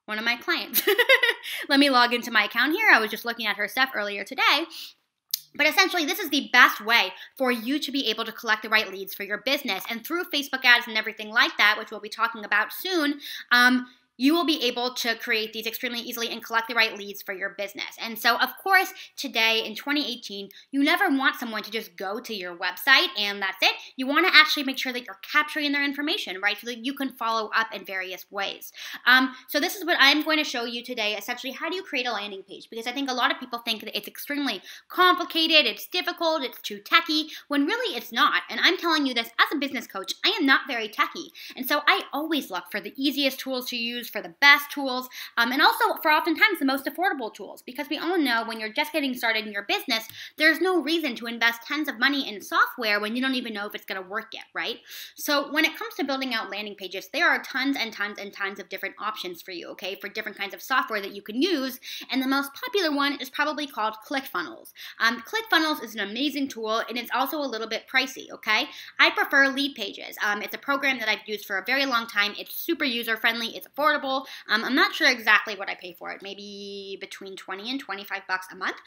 one of my clients. Let me log into my account here. I was just looking at her stuff earlier today. But essentially, this is the best way for you to be able to collect the right leads for your business. And through Facebook ads and everything like that, which we'll be talking about soon, you will be able to create these extremely easily and collect the right leads for your business. And so, of course, today in 2018, you never want someone to just go to your website and that's it. You want to actually make sure that you're capturing their information, right, so that you can follow up in various ways. So this is what I'm going to show you today, essentially, how do you create a landing page? Because I think a lot of people think that it's extremely complicated, it's difficult, it's too techy, when really it's not. And I'm telling you this as a business coach, I am not very techy. And so I always look for the easiest tools to use, for the best tools, and also for oftentimes the most affordable tools, because we all know when you're just getting started in your business, there's no reason to invest tons of money in software when you don't even know if it's going to work yet, right? So when it comes to building out landing pages, there are tons and tons and tons of different options for you, okay, for different kinds of software that you can use, and the most popular one is probably called ClickFunnels. ClickFunnels is an amazing tool, and it's also a little bit pricey, okay? I prefer Lead Pages. It's a program that I've used for a very long time. It's super user-friendly, it's affordable. I'm not sure exactly what I pay for it, maybe between $20 and $25 a month.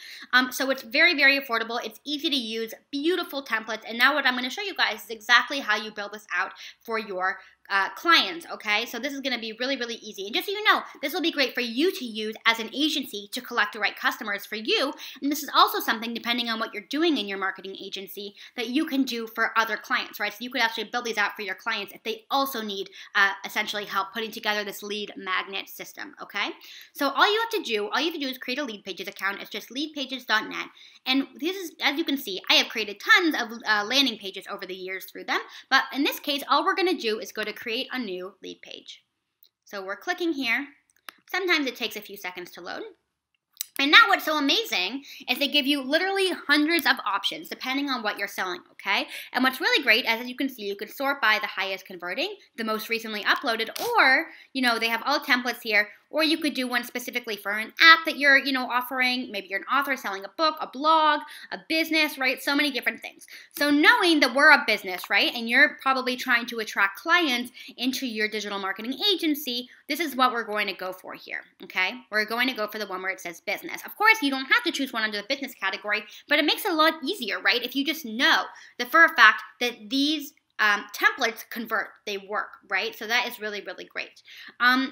So it's very, very affordable. It's easy to use, beautiful templates. And now what I'm going to show you guys is exactly how you build this out for your clients, okay? So this is going to be really, really easy. And just so you know, this will be great for you to use as an agency to collect the right customers for you. And this is also something, depending on what you're doing in your marketing agency, that you can do for other clients, right? So you could actually build these out for your clients if they also need essentially help putting together this lead magnet system, okay? So all you have to do is create a Lead Pages account. It's just leadpages.net. And this is, as you can see, I have created tons of landing pages over the years through them. But in this case, all we're going to do is go to create a new lead page. So we're clicking here. Sometimes it takes a few seconds to load. And now what's so amazing is they give you literally hundreds of options depending on what you're selling, okay? And what's really great, as you can see, you can sort by the highest converting, the most recently uploaded, or, you know, they have all templates here, or you could do one specifically for an app that you're, you know, offering. Maybe you're an author selling a book, a blog, a business, right? So many different things. So knowing that we're a business, right, and you're probably trying to attract clients into your digital marketing agency, this is what we're going to go for here, okay? We're going to go for the one where it says business. Of course, you don't have to choose one under the business category, but it makes it a lot easier, right? If you just know that for a fact that these templates convert, they work, right? So that is really, really great.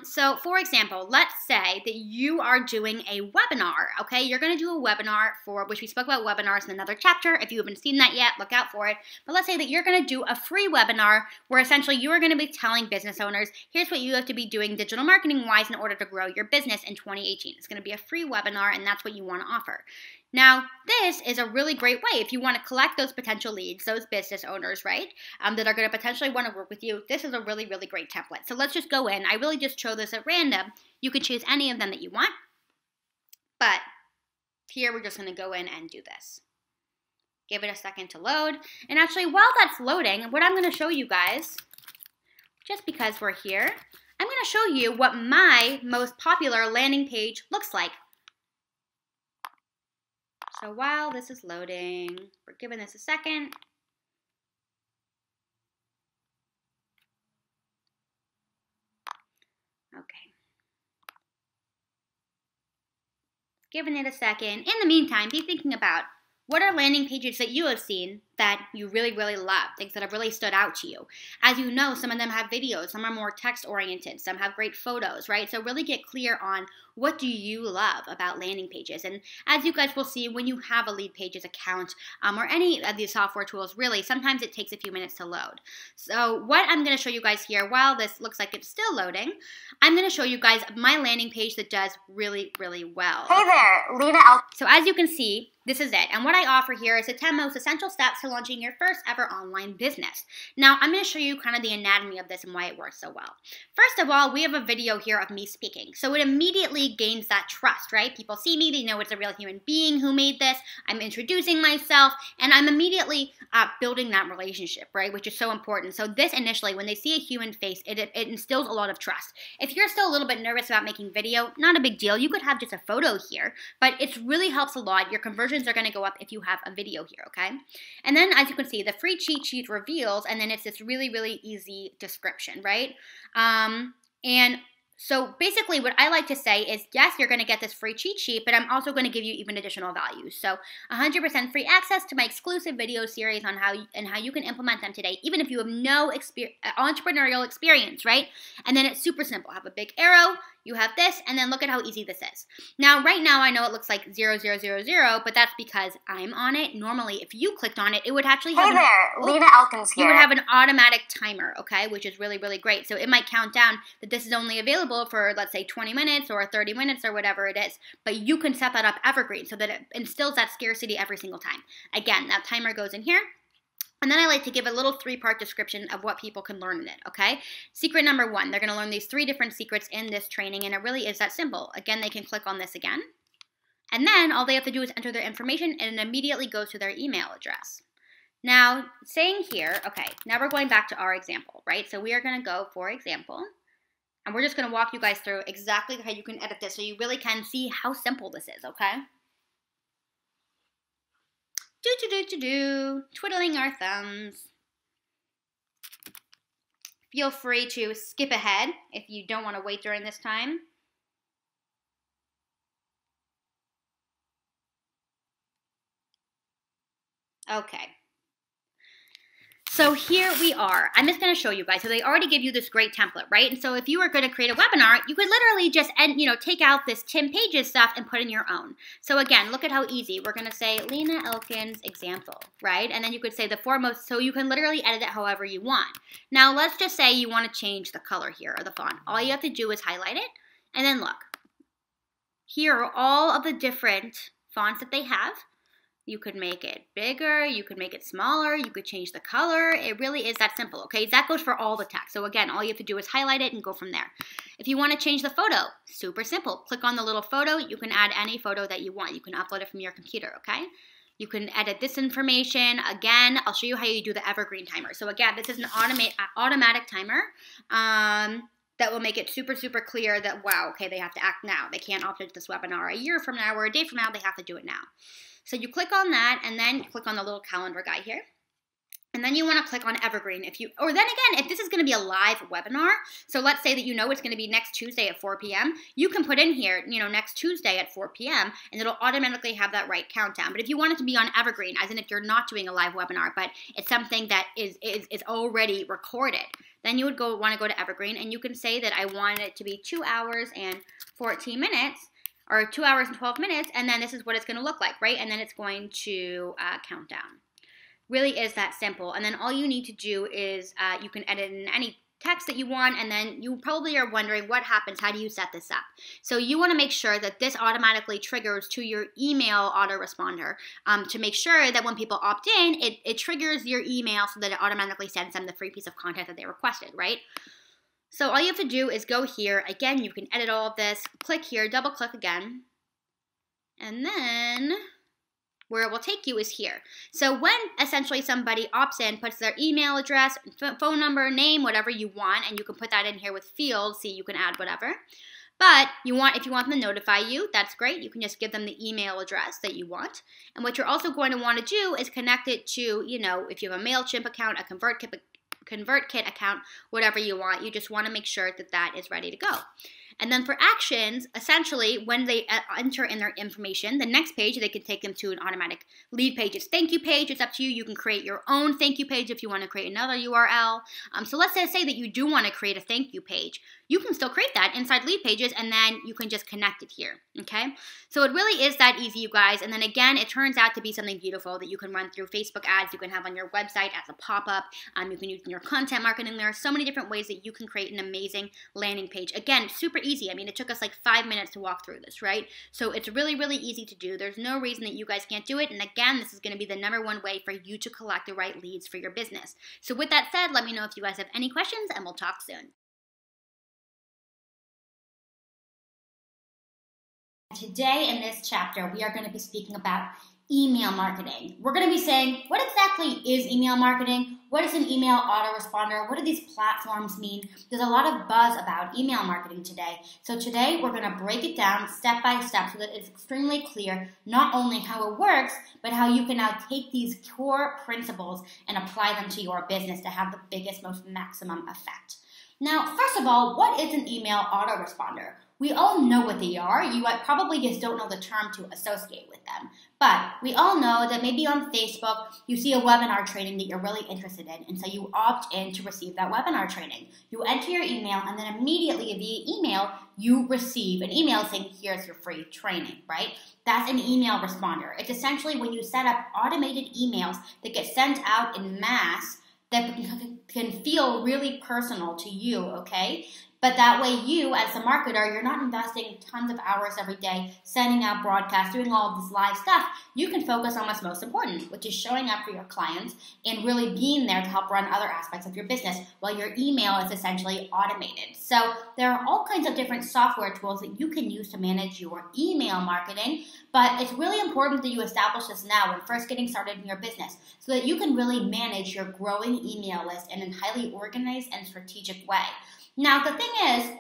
So for example, let's say that you are doing a webinar, okay? You're going to do a webinar for, which we spoke about webinars in another chapter. If you haven't seen that yet, look out for it. But let's say that you're going to do a free webinar where essentially you are going to be telling business owners, here's what you have to be doing digital marketing wise in order to grow your business in 2018. It's going to be a free webinar, and that's what you want to offer. Now, this is a really great way if you want to collect those potential leads, those business owners, right, that are going to potentially want to work with you. This is a really, really great template. So let's just go in. I really just chose this at random. You could choose any of them that you want. But here we're just going to go in and do this. Give it a second to load. And actually, while that's loading, what I'm going to show you guys, just because we're here, I'm going to show you what my most popular landing page looks like. So while this is loading, we're giving this a second. Okay. Giving it a second. In the meantime, be thinking about what are landing pages that you have seen that you really, really love, things that have really stood out to you. As you know, some of them have videos, some are more text-oriented, some have great photos, right? So really get clear on what do you love about landing pages. And as you guys will see, when you have a Lead Pages account or any of these software tools, really, sometimes it takes a few minutes to load. So what I'm going to show you guys here, while this looks like it's still loading, I'm going to show you guys my landing page that does really, really well. Hey there, Lena. So as you can see, this is it. And what I offer here is the 10 most essential steps to launching your first ever online business. Now, I'm going to show you kind of the anatomy of this and why it works so well. First of all, we have a video here of me speaking. So it immediately gains that trust, right? People see me, they know it's a real human being who made this. I'm introducing myself, and I'm immediately building that relationship, right? Which is so important. So this initially, when they see a human face, it instills a lot of trust. If you're still a little bit nervous about making video, not a big deal. You could have just a photo here, but it really helps a lot. Your conversions are going to go up if you have a video here, okay? And then as you can see, the free cheat sheet reveals, and then it's this really, really easy description, right? And so basically what I like to say is, yes, you're going to get this free cheat sheet, but I'm also going to give you even additional value. So 100% free access to my exclusive video series on how you can implement them today, even if you have no entrepreneurial experience, right? And then it's super simple. Have a big arrow. You have this, and then look at how easy this is. Now, right now, I know it looks like 0, 0, 0, 0, but that's because I'm on it. Normally, if you clicked on it, it would actually have Lena Elkins here. You would have an automatic timer, okay, which is really, really great. So it might count down that this is only available for, let's say, 20 minutes or 30 minutes or whatever it is. But you can set that up evergreen so that it instills that scarcity every single time. Again, that timer goes in here. And then I like to give a little 3-part description of what people can learn in it, okay? Secret number 1, they're going to learn these 3 different secrets in this training, and it really is that simple. Again, they can click on this again. And then all they have to do is enter their information, and it immediately goes to their email address. Now, saying here, okay, now we're going back to our example, right? So we are going to go, for example, and we're just going to walk you guys through exactly how you can edit this so you really can see how simple this is, okay? Twiddling our thumbs. Feel free to skip ahead if you don't want to wait during this time. Okay. So here we are. I'm just going to show you guys. So they already give you this great template, right? And so if you were going to create a webinar, you could literally just take out this Tim Page's stuff and put in your own. So again, look at how easy. We're going to say Lena Elkins example, right? And then you could say the foremost, so you can literally edit it however you want. Now let's just say you want to change the color here or the font. All you have to do is highlight it and then look. Here are all of the different fonts that they have. You could make it bigger, you could make it smaller, you could change the color. It really is that simple, okay? That goes for all the text. So again, all you have to do is highlight it and go from there. If you want to change the photo, super simple. Click on the little photo. You can add any photo that you want. You can upload it from your computer, okay? You can edit this information. Again, I'll show you how you do the evergreen timer. So again, this is an automatic timer. That will make it super, super clear that, wow, okay, they have to act now. They can't opt into this webinar a year from now or a day from now. They have to do it now. So you click on that, and then you click on the little calendar guy here. And then you want to click on Evergreen. If this is going to be a live webinar, so let's say that you know it's going to be next Tuesday at 4 p.m., you can put in here, next Tuesday at 4 p.m., and it'll automatically have that right countdown. But if you want it to be on Evergreen, as in if you're not doing a live webinar, but it's something that is already recorded, then you would want to go to Evergreen, and you can say that I want it to be 2 hours and 14 minutes, or 2 hours and 12 minutes, and then this is what it's going to look like, right? And then it's going to count down. Really is that simple. And then all you need to do is you can edit in any text that you want, and then you probably are wondering what happens, how do you set this up? So you want to make sure that this automatically triggers to your email autoresponder to make sure that when people opt in, it triggers your email so that it automatically sends them the free piece of content that they requested, right? So all you have to do is go here. Again, you can edit all of this. Click here, double click again. And then where it will take you is here. So when essentially somebody opts in, puts their email address, phone number, name, whatever you want, and you can put that in here with fields, see, you can add whatever. But if you want them to notify you, that's great. You can just give them the email address that you want. And what you're also going to want to do is connect it to, if you have a MailChimp account, a ConvertKit account, whatever you want. You just want to make sure that that is ready to go. And then for actions, essentially, when they enter in their information, the next page, they can take them to an automatic lead page. It's thank you page. It's up to you. You can create your own thank you page if you want to create another URL. So let's say that you do want to create a thank you page. You can still create that inside lead pages, and then you can just connect it here, okay? So it really is that easy, you guys. And then again, it turns out to be something beautiful that you can run through Facebook ads. You can have on your website as a pop-up. You can use in your content marketing. There are so many different ways that you can create an amazing landing page. Again, super easy. I mean, it took us like 5 minutes to walk through this, right? So it's really, really easy to do. There's no reason that you guys can't do it. And again, this is going to be the #1 way for you to collect the right leads for your business. So with that said, let me know if you guys have any questions, and we'll talk soon. Today in this chapter, we are going to be speaking about email marketing. We're going to be saying, what exactly is email marketing? What is an email autoresponder? What do these platforms mean? There's a lot of buzz about email marketing today. So today we're going to break it down step by step so that it's extremely clear not only how it works, but how you can now take these core principles and apply them to your business to have the biggest, most maximum effect. Now, first of all, what is an email autoresponder? We all know what they are. You probably just don't know the term to associate with them. But we all know that maybe on Facebook, you see a webinar training that you're really interested in, and so you opt in to receive that webinar training. You enter your email, and then immediately via email, you receive an email saying, here's your free training, right? That's an email responder. It's essentially when you set up automated emails that get sent out in mass that can feel really personal to you, okay? But that way you, as a marketer, you're not investing tons of hours every day, sending out broadcasts, doing all of this live stuff. You can focus on what's most important, which is showing up for your clients and really being there to help run other aspects of your business while your email is essentially automated. So there are all kinds of different software tools that you can use to manage your email marketing, but it's really important that you establish this now when first getting started in your business so that you can really manage your growing email list in a highly organized and strategic way. Now, the thing is,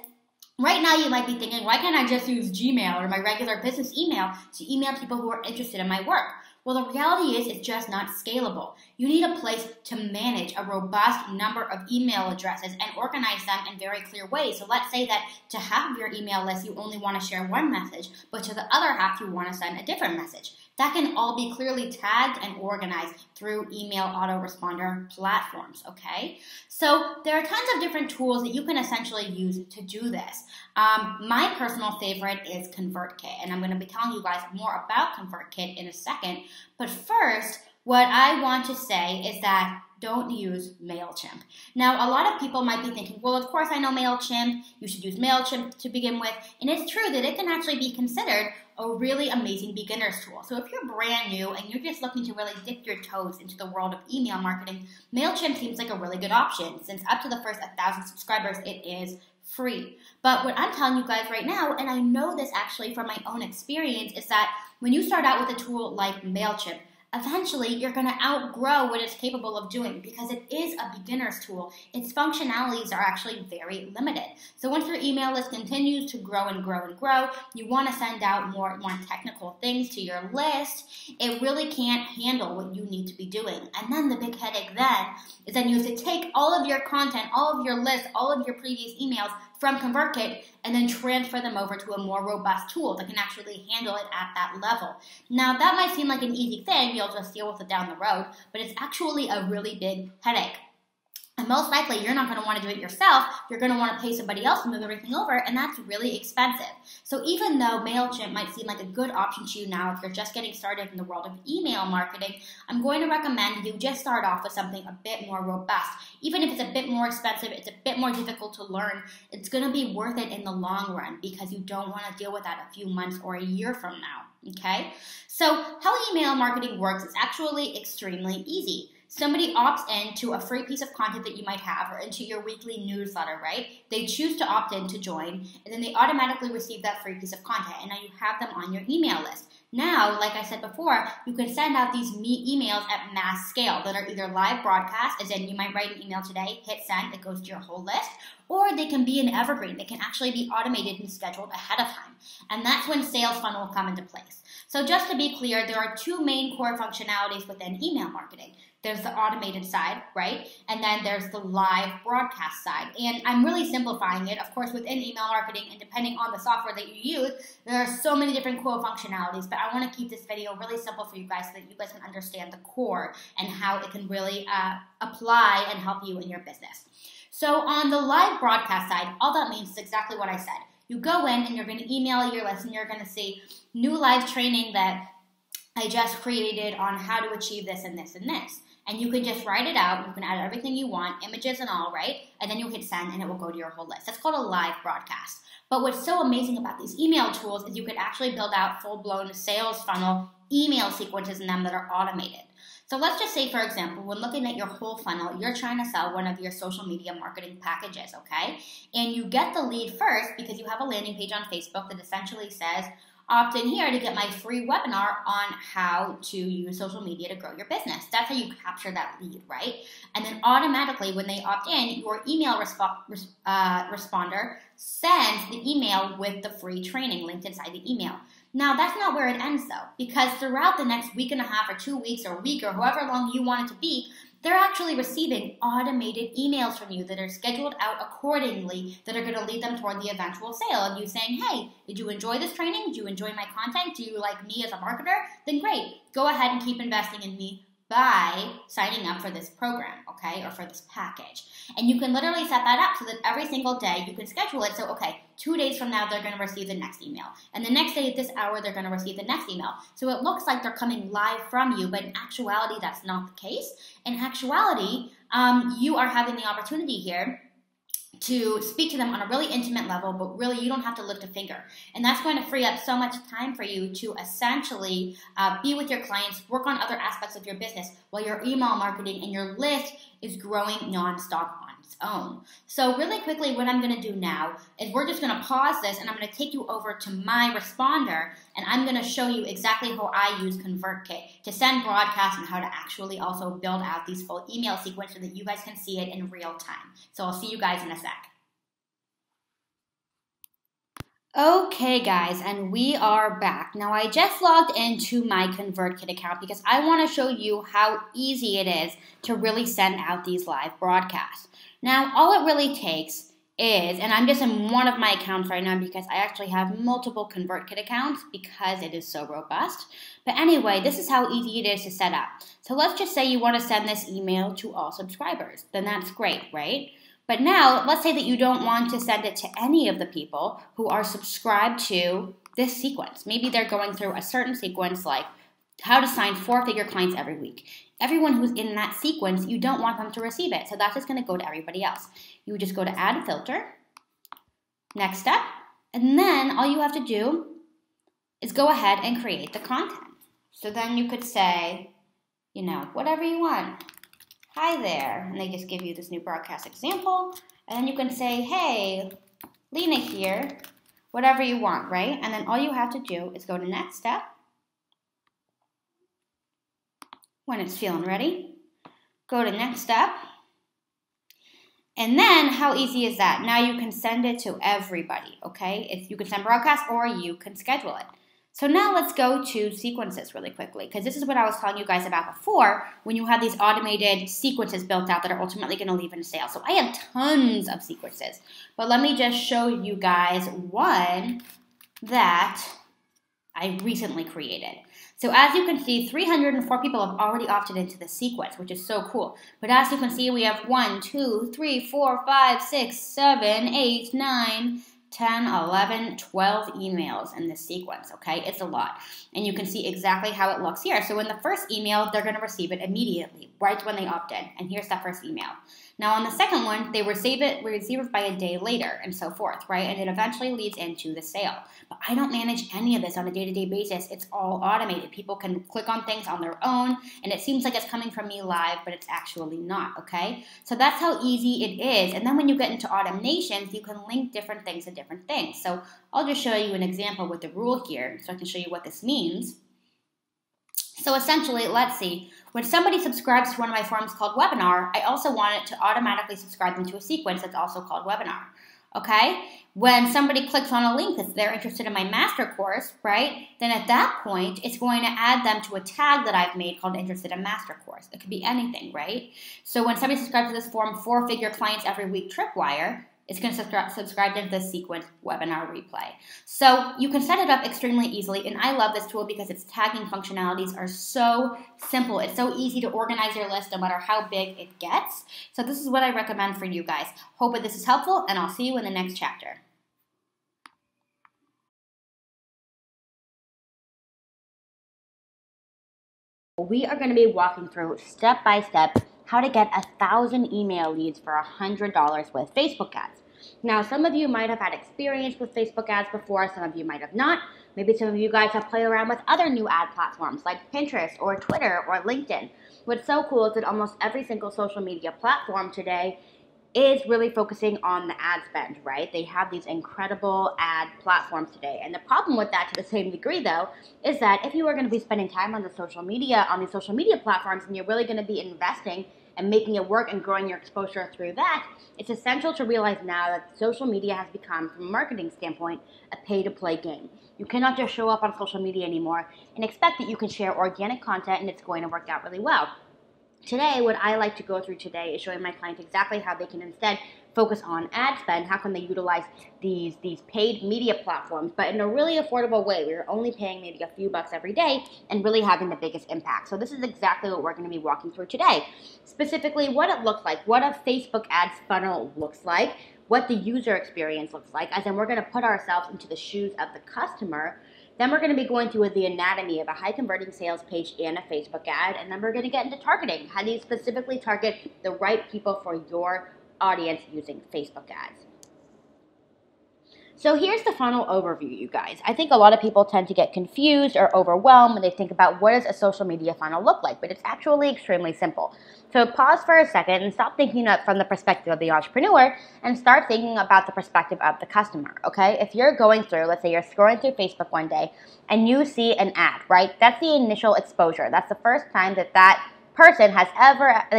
right now you might be thinking, why can't I just use Gmail or my regular business email to email people who are interested in my work? Well, the reality is it's just not scalable. You need a place to manage a robust number of email addresses and organize them in very clear ways. So let's say that to half of your email list, you only want to share one message, but to the other half, you want to send a different message. That can all be clearly tagged and organized through email autoresponder platforms, okay? So there are tons of different tools that you can essentially use to do this. My personal favorite is ConvertKit, and I'm going to be telling you guys more about ConvertKit in a second. But first, what I want to say is that don't use MailChimp. Now, a lot of people might be thinking, well, of course I know MailChimp. You should use MailChimp to begin with. And it's true that it can actually be considered a really amazing beginner's tool. So if you're brand new and you're just looking to really dip your toes into the world of email marketing, MailChimp seems like a really good option, since up to the first 1,000 subscribers, it is free. But what I'm telling you guys right now, and I know this actually from my own experience, is that when you start out with a tool like MailChimp, eventually you're going to outgrow what it's capable of doing because it is a beginner's tool. Its functionalities are actually very limited. So once your email list continues to grow and grow and grow, you want to send out more technical things to your list. It really can't handle what you need to be doing. And then the big headache then is then you have to take all of your content, all of your lists, all of your previous emails from ConvertKit and then transfer them over to a more robust tool that can actually handle it at that level. Now, that might seem like an easy thing. You'll just deal with it down the road, but it's actually a really big headache. And most likely, you're not going to want to do it yourself. You're going to want to pay somebody else to move everything over, and that's really expensive. So even though MailChimp might seem like a good option to you now if you're just getting started in the world of email marketing, I'm going to recommend you just start off with something a bit more robust. Even if it's a bit more expensive, it's a bit more difficult to learn, it's going to be worth it in the long run because you don't want to deal with that a few months or a year from now, okay? So how email marketing works is actually extremely easy. Somebody opts into a free piece of content that you might have or into your weekly newsletter, right? They choose to opt in to join, and then they automatically receive that free piece of content, and now you have them on your email list. Now, like I said before, you can send out these emails at mass scale that are either live broadcasts, as in you might write an email today, hit send, it goes to your whole list, or they can be an evergreen. They can actually be automated and scheduled ahead of time. And that's when sales funnel will come into place. So just to be clear, there are two main core functionalities within email marketing. There's the automated side, right? And then there's the live broadcast side. And I'm really simplifying it. Of course, within email marketing and depending on the software that you use, there are so many different core functionalities, but I want to keep this video really simple for you guys so that you guys can understand the core and how it can really apply and help you in your business. So on the live broadcast side, all that means is exactly what I said. You go in and you're going to email your list and you're going to see new live training that I just created on how to achieve this and this and this. And you can just write it out. You can add everything you want, images and all, right? And then you hit send and it will go to your whole list. That's called a live broadcast. But what's so amazing about these email tools is you could actually build out full-blown sales funnel email sequences in them that are automated. So let's just say, for example, when looking at your whole funnel, you're trying to sell one of your social media marketing packages, okay? And you get the lead first because you have a landing page on Facebook that essentially says, opt in here to get my free webinar on how to use social media to grow your business. That's how you capture that lead, right? And then automatically when they opt in, your email responder sends the email with the free training linked inside the email. Now, that's not where it ends though, because throughout the next week and a half or 2 weeks or a week or however long you want it to be, they're actually receiving automated emails from you that are scheduled out accordingly that are going to lead them toward the eventual sale. And you saying, hey, did you enjoy this training? Did you enjoy my content? Do you like me as a marketer? Then great. Go ahead and keep investing in me by signing up for this program, okay, or for this package. And you can literally set that up so that every single day you can schedule it. So, okay, 2 days from now, they're going to receive the next email. And the next day at this hour, they're going to receive the next email. So it looks like they're coming live from you, but in actuality, that's not the case. In actuality, you are having the opportunity here to speak to them on a really intimate level, but really you don't have to lift a finger. And that's going to free up so much time for you to essentially be with your clients, work on other aspects of your business while your email marketing and your list is growing nonstop on its own. So really quickly, what I'm going to do now is we're just going to pause this and I'm going to take you over to my responder and I'm going to show you exactly how I use ConvertKit to send broadcasts and how to actually also build out these full email sequences so that you guys can see it in real time. So I'll see you guys in a sec. Okay guys, and we are back. Now I just logged into my ConvertKit account because I want to show you how easy it is to really send out these live broadcasts. Now all it really takes is, and I'm just in one of my accounts right now because I actually have multiple ConvertKit accounts because it is so robust. But anyway, this is how easy it is to set up. So let's just say you want to send this email to all subscribers. Then that's great, right? But now, let's say that you don't want to send it to any of the people who are subscribed to this sequence. Maybe they're going through a certain sequence like how to sign 4-figure clients every week. Everyone who's in that sequence, you don't want them to receive it. So that's just going to go to everybody else. You would just go to Add Filter, Next Step, and then all you have to do is go ahead and create the content. So then you could say, you know, whatever you want. Hi there. And they just give you this new broadcast example. And then you can say, hey, Lena here, whatever you want, right? And then all you have to do is go to Next Step. When it's feeling ready, go to Next Step. And then how easy is that? Now you can send it to everybody, okay? If you can send broadcast or you can schedule it. So now let's go to sequences really quickly because this is what I was telling you guys about before when you have these automated sequences built out that are ultimately going to lead in sales. So I have tons of sequences, but let me just show you guys one that I recently created. So as you can see, 304 people have already opted into the sequence, which is so cool. But as you can see, we have 1, 2, 3, 4, 5, 6, 7, 8, 9, 10, 11, 12 emails in this sequence, okay? It's a lot. And you can see exactly how it looks here. So in the first email, they're going to receive it immediately, right when they opt in. And here's that first email. Now on the second one, they receive it by a day later and so forth, right? And it eventually leads into the sale. But I don't manage any of this on a day-to-day basis. It's all automated. People can click on things on their own, and it seems like it's coming from me live, but it's actually not, okay? So that's how easy it is. And then when you get into automations, you can link different things to different things. So I'll just show you an example with the rule here so I can show you what this means. So essentially, let's see, when somebody subscribes to one of my forums called Webinar, I also want it to automatically subscribe them to a sequence that's also called Webinar, okay? When somebody clicks on a link that they're interested in my master course, right, then at that point, it's going to add them to a tag that I've made called Interested in Master Course. It could be anything, right? So when somebody subscribes to this forum, 4-figure clients every week tripwire, it's going to subscribe to this sequence webinar replay. So you can set it up extremely easily, and I love this tool because its tagging functionalities are so simple. It's so easy to organize your list no matter how big it gets. So this is what I recommend for you guys. Hope that this is helpful, and I'll see you in the next chapter. We are going to be walking through step by step how to get 1,000 email leads for $100 with Facebook ads. Now, some of you might have had experience with Facebook ads before, some of you might have not. Maybe some of you guys have played around with other new ad platforms like Pinterest or Twitter or LinkedIn. What's so cool is that almost every single social media platform today is really focusing on the ad spend, right? They have these incredible ad platforms today. And the problem with that to the same degree, though, is that if you are going to be spending time on these social media platforms, and you're really going to be investing and making it work and growing your exposure through that, it's essential to realize now that social media has become, from a marketing standpoint, a pay-to-play game. You cannot just show up on social media anymore and expect that you can share organic content and it's going to work out really well. Today, what I like to go through today is showing my clients exactly how they can instead focus on ad spend. How can they utilize these paid media platforms, but in a really affordable way. We're only paying maybe a few bucks every day and really having the biggest impact. So this is exactly what we're going to be walking through today. Specifically, what it looks like, what a Facebook ads funnel looks like, what the user experience looks like, as in we're going to put ourselves into the shoes of the customer. Then we're going to be going through the anatomy of a high-converting sales page and a Facebook ad, and then we're going to get into targeting. How do you specifically target the right people for your audience using Facebook ads? So here's the funnel overview, you guys. I think a lot of people tend to get confused or overwhelmed when they think about what does a social media funnel look like, but it's actually extremely simple. So pause for a second and stop thinking from the perspective of the entrepreneur and start thinking about the perspective of the customer, okay? If you're going through, let's say you're scrolling through Facebook one day and you see an ad, right? That's the initial exposure. That's the first time that person has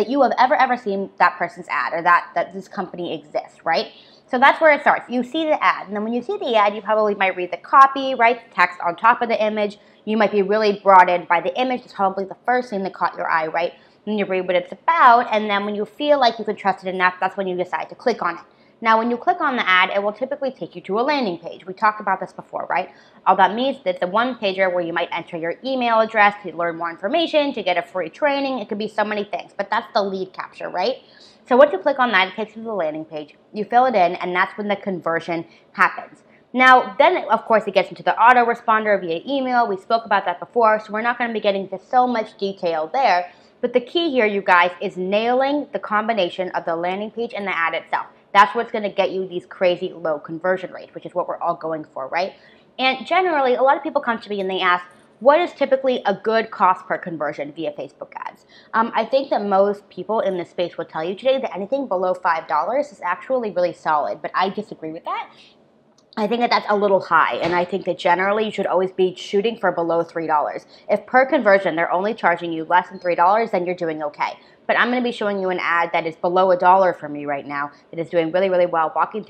you have ever seen that person's ad or that this company exists, right? So that's where it starts. You see the ad, and then when you see the ad, you probably might read the copy, right? Text on top of the image. You might be really brought in by the image. It's probably the first thing that caught your eye, right? Then you read what it's about, and then when you feel like you can trust it enough, that's when you decide to click on it. Now, when you click on the ad, it will typically take you to a landing page. We talked about this before, right? All that means that the one pager where you might enter your email address to learn more information, to get a free training. It could be so many things, but that's the lead capture, right? So once you click on that, it takes you to the landing page. You fill it in, and that's when the conversion happens. Now, then, of course, it gets into the autoresponder via email. We spoke about that before, so we're not going to be getting into so much detail there. But the key here, you guys, is nailing the combination of the landing page and the ad itself. That's what's going to get you these crazy low conversion rates, which is what we're all going for, right? And generally, a lot of people come to me and they ask, what is typically a good cost per conversion via Facebook ads? I think that most people in this space will tell you today that anything below $5 is actually really solid, but I disagree with that. I think that that's a little high, and I think that generally you should always be shooting for below $3. If per conversion they're only charging you less than $3, then you're doing okay. But I'm going to be showing you an ad that is below $1 for me right now that is doing really, really well, walking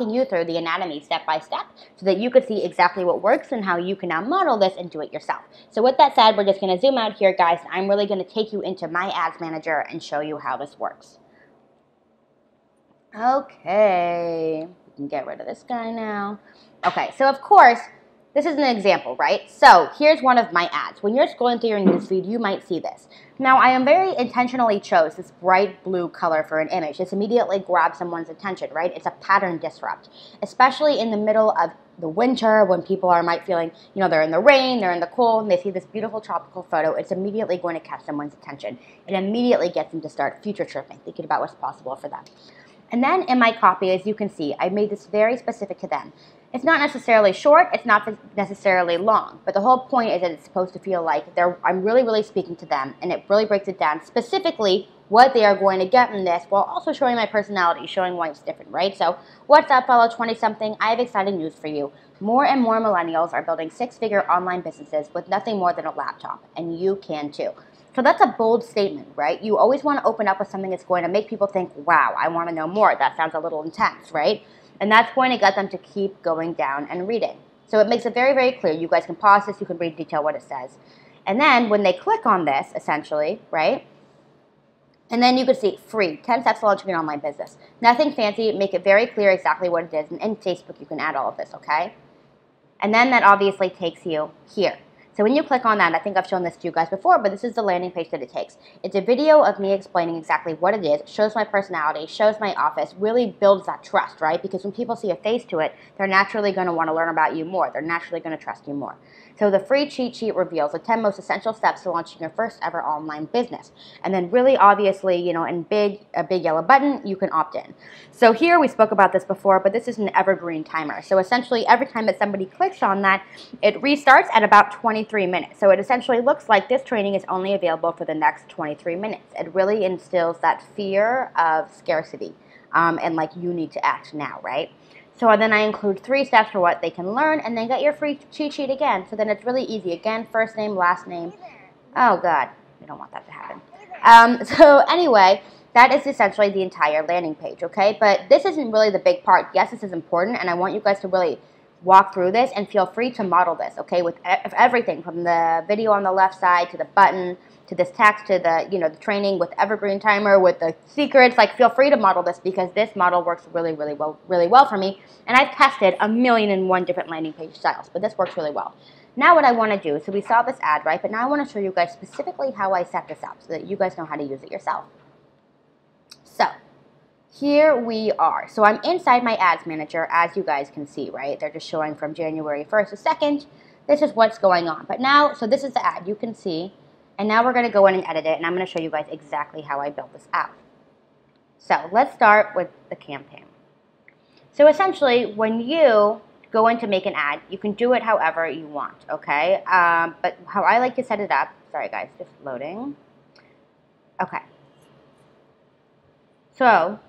you through the anatomy step by step so that you could see exactly what works and how you can now model this and do it yourself. So with that said, we're just going to zoom out here, guys, and I'm really going to take you into my ads manager and show you how this works. Okay. Get rid of this guy now. Okay, so of course, this is an example, right? So here's one of my ads. When you're scrolling through your newsfeed, you might see this. Now, I am very intentionally chose this bright blue color for an image. This immediately grabs someone's attention, right? It's a pattern disrupt, especially in the middle of the winter when people might feeling, you know, they're in the rain, they're in the cold, and they see this beautiful tropical photo. It's immediately going to catch someone's attention. It immediately gets them to start future tripping, thinking about what's possible for them. And then in my copy, as you can see, I made this very specific to them. It's not necessarily short, it's not necessarily long, but the whole point is that it's supposed to feel like I'm really, really speaking to them, and it really breaks it down specifically what they are going to get from this, while also showing my personality, showing why it's different, right? So, what's up, fellow 20-something? I have exciting news for you. More and more millennials are building six-figure online businesses with nothing more than a laptop, and you can too. So that's a bold statement, right? You always want to open up with something that's going to make people think, wow, I want to know more. That sounds a little intense, right? And that's going to get them to keep going down and reading. So it makes it very, very clear. You guys can pause this. You can read in detail what it says. And then when they click on this, essentially, right? And then you can see free, 10 steps to launching an online business. Nothing fancy. Make it very clear exactly what it is. And in Facebook, you can add all of this, okay? And then that obviously takes you here. So when you click on that, I think I've shown this to you guys before, but this is the landing page that it takes. It's a video of me explaining exactly what it is, shows my personality, shows my office, really builds that trust, right? Because when people see a face to it, they're naturally going to want to learn about you more. They're naturally going to trust you more. So the free cheat sheet reveals the 10 most essential steps to launching your first ever online business. And then really obviously, you know, in a big yellow button, you can opt in. So here we spoke about this before, but this is an evergreen timer. So essentially every time that somebody clicks on that, it restarts at about 23 minutes. So it essentially looks like this training is only available for the next 23 minutes. It really instills that fear of scarcity and like you need to act now, right? So then I include 3 steps for what they can learn, and then get your free cheat sheet again. So then it's really easy. Again, first name, last name. Oh, God. We don't want that to happen. So anyway, that is essentially the entire landing page, okay? But this isn't really the big part. Yes, this is important, and I want you guys to really walk through this and feel free to model this, okay? With everything from the video on the left side to the button to this text to the, you know, the training with evergreen timer, with the secrets. Like, feel free to model this because this model works really, really well for me. And I've tested 1,000,001 different landing page styles, but this works really well. Now what I want to do, so we saw this ad, right? But now I want to show you guys specifically how I set this up so that you guys know how to use it yourself. So here we are. So I'm inside my ads manager, as you guys can see, right? They're just showing from January 1st to 2nd. This is what's going on. But now, so this is the ad, you can see. And now we're going to go in and edit it, and I'm going to show you guys exactly how I built this out. So let's start with the campaign. So essentially, when you go in to make an ad, you can do it however you want, okay? But how I like to set it up, sorry guys, just loading. Okay. So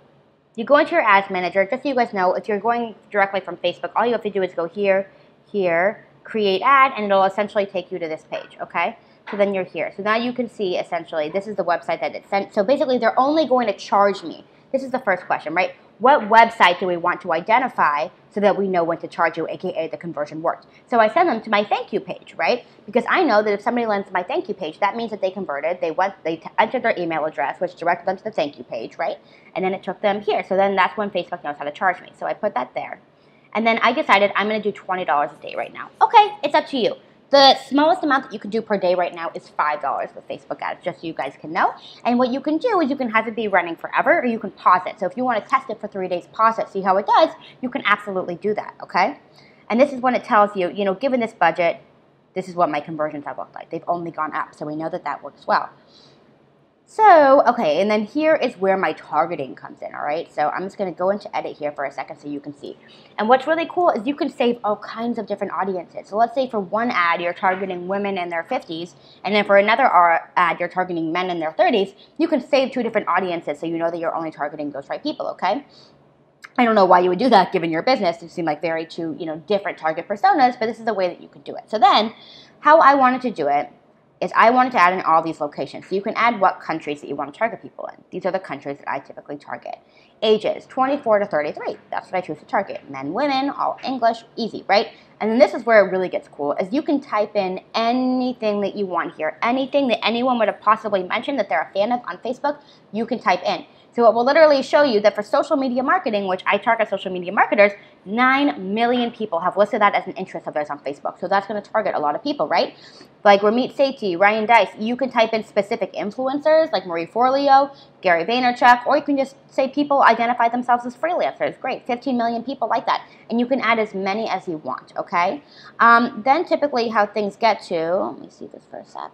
you go into your ads manager. Just so you guys know, if you're going directly from Facebook, all you have to do is go here, here, create ad, and it'll essentially take you to this page, okay? So then you're here. So now you can see, essentially, this is the website that it sent. So basically, they're only going to charge me. This is the first question, right? what website do we want to identify so that we know when to charge you, aka the conversion worked. So I send them to my thank you page, right? Because I know that if somebody lands to my thank you page, that means that they converted, they entered their email address, which directed them to the thank you page, right? And then it took them here. So then that's when Facebook knows how to charge me. So I put that there. And then I decided I'm going to do $20 a day right now. Okay, it's up to you. The smallest amount that you can do per day right now is $5 with Facebook ads, just so you guys can know. And what you can do is you can have it be running forever, or you can pause it. So if you want to test it for 3 days, pause it, see how it does, you can absolutely do that, okay? And this is when it tells you, you know, given this budget, this is what my conversions have looked like. They've only gone up, so we know that that works well. So, okay, and then here is where my targeting comes in, all right? So I'm just going to go into edit here for a second so you can see. And what's really cool is you can save all kinds of different audiences. So let's say for one ad, you're targeting women in their 50s, and then for another ad, you're targeting men in their 30s. You can save 2 different audiences so you know that you're only targeting those right people, okay? I don't know why you would do that given your business. It seem like very 2, you know, different target personas, but this is the way that you could do it. So then, how I wanted to do it is I wanted to add in all these locations. So you can add what countries that you want to target people in. These are the countries that I typically target. Ages, 24 to 33. That's what I choose to target. Men, women, all English, easy, right? And then this is where it really gets cool, is you can type in anything that you want here. Anything that anyone would have possibly mentioned that they're a fan of on Facebook, you can type in. So it will literally show you that for social media marketing, which I target social media marketers, 9 million people have listed that as an interest of theirs on Facebook. So that's going to target a lot of people, right? Like Ramit Sethi, Ryan Dice, you can type in specific influencers like Marie Forleo, Gary Vaynerchuk, or you can just say people identify themselves as freelancers. Great, 15 million people like that. And you can add as many as you want, okay? Then typically how things get to, let me see this for a sec.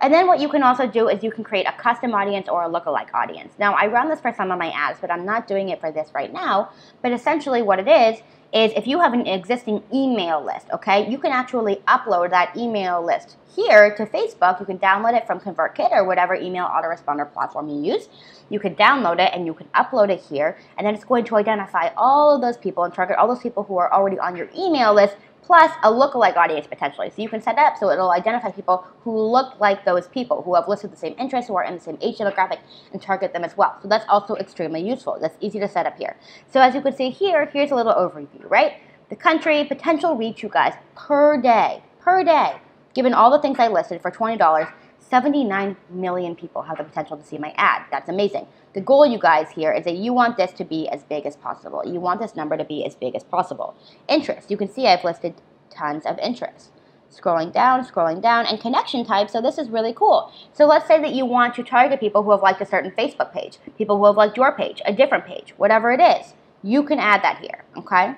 And then what you can also do is you can create a custom audience or a lookalike audience. Now, I run this for some of my ads, but I'm not doing it for this right now. But essentially what it is if you have an existing email list, okay, you can actually upload that email list here to Facebook. You can download it from ConvertKit or whatever email autoresponder platform you use. You can download it and you can upload it here, and then it's going to identify all of those people and target all those people who are already on your email list, plus a lookalike audience potentially. So you can set it up so it'll identify people who look like those people, who have listed the same interests, who are in the same age demographic, and target them as well. So that's also extremely useful. That's easy to set up here. So as you can see here, here's a little overview, right? The country, potential reach, you guys, per day, given all the things I listed for $20, 79 million people have the potential to see my ad. That's amazing. The goal, you guys, here is that you want this to be as big as possible. You want this number to be as big as possible. Interest. You can see I've listed tons of interests. Scrolling down, and connection type. So this is really cool. So let's say that you want to target people who have liked a certain Facebook page, people who have liked your page, a different page, whatever it is. You can add that here, okay?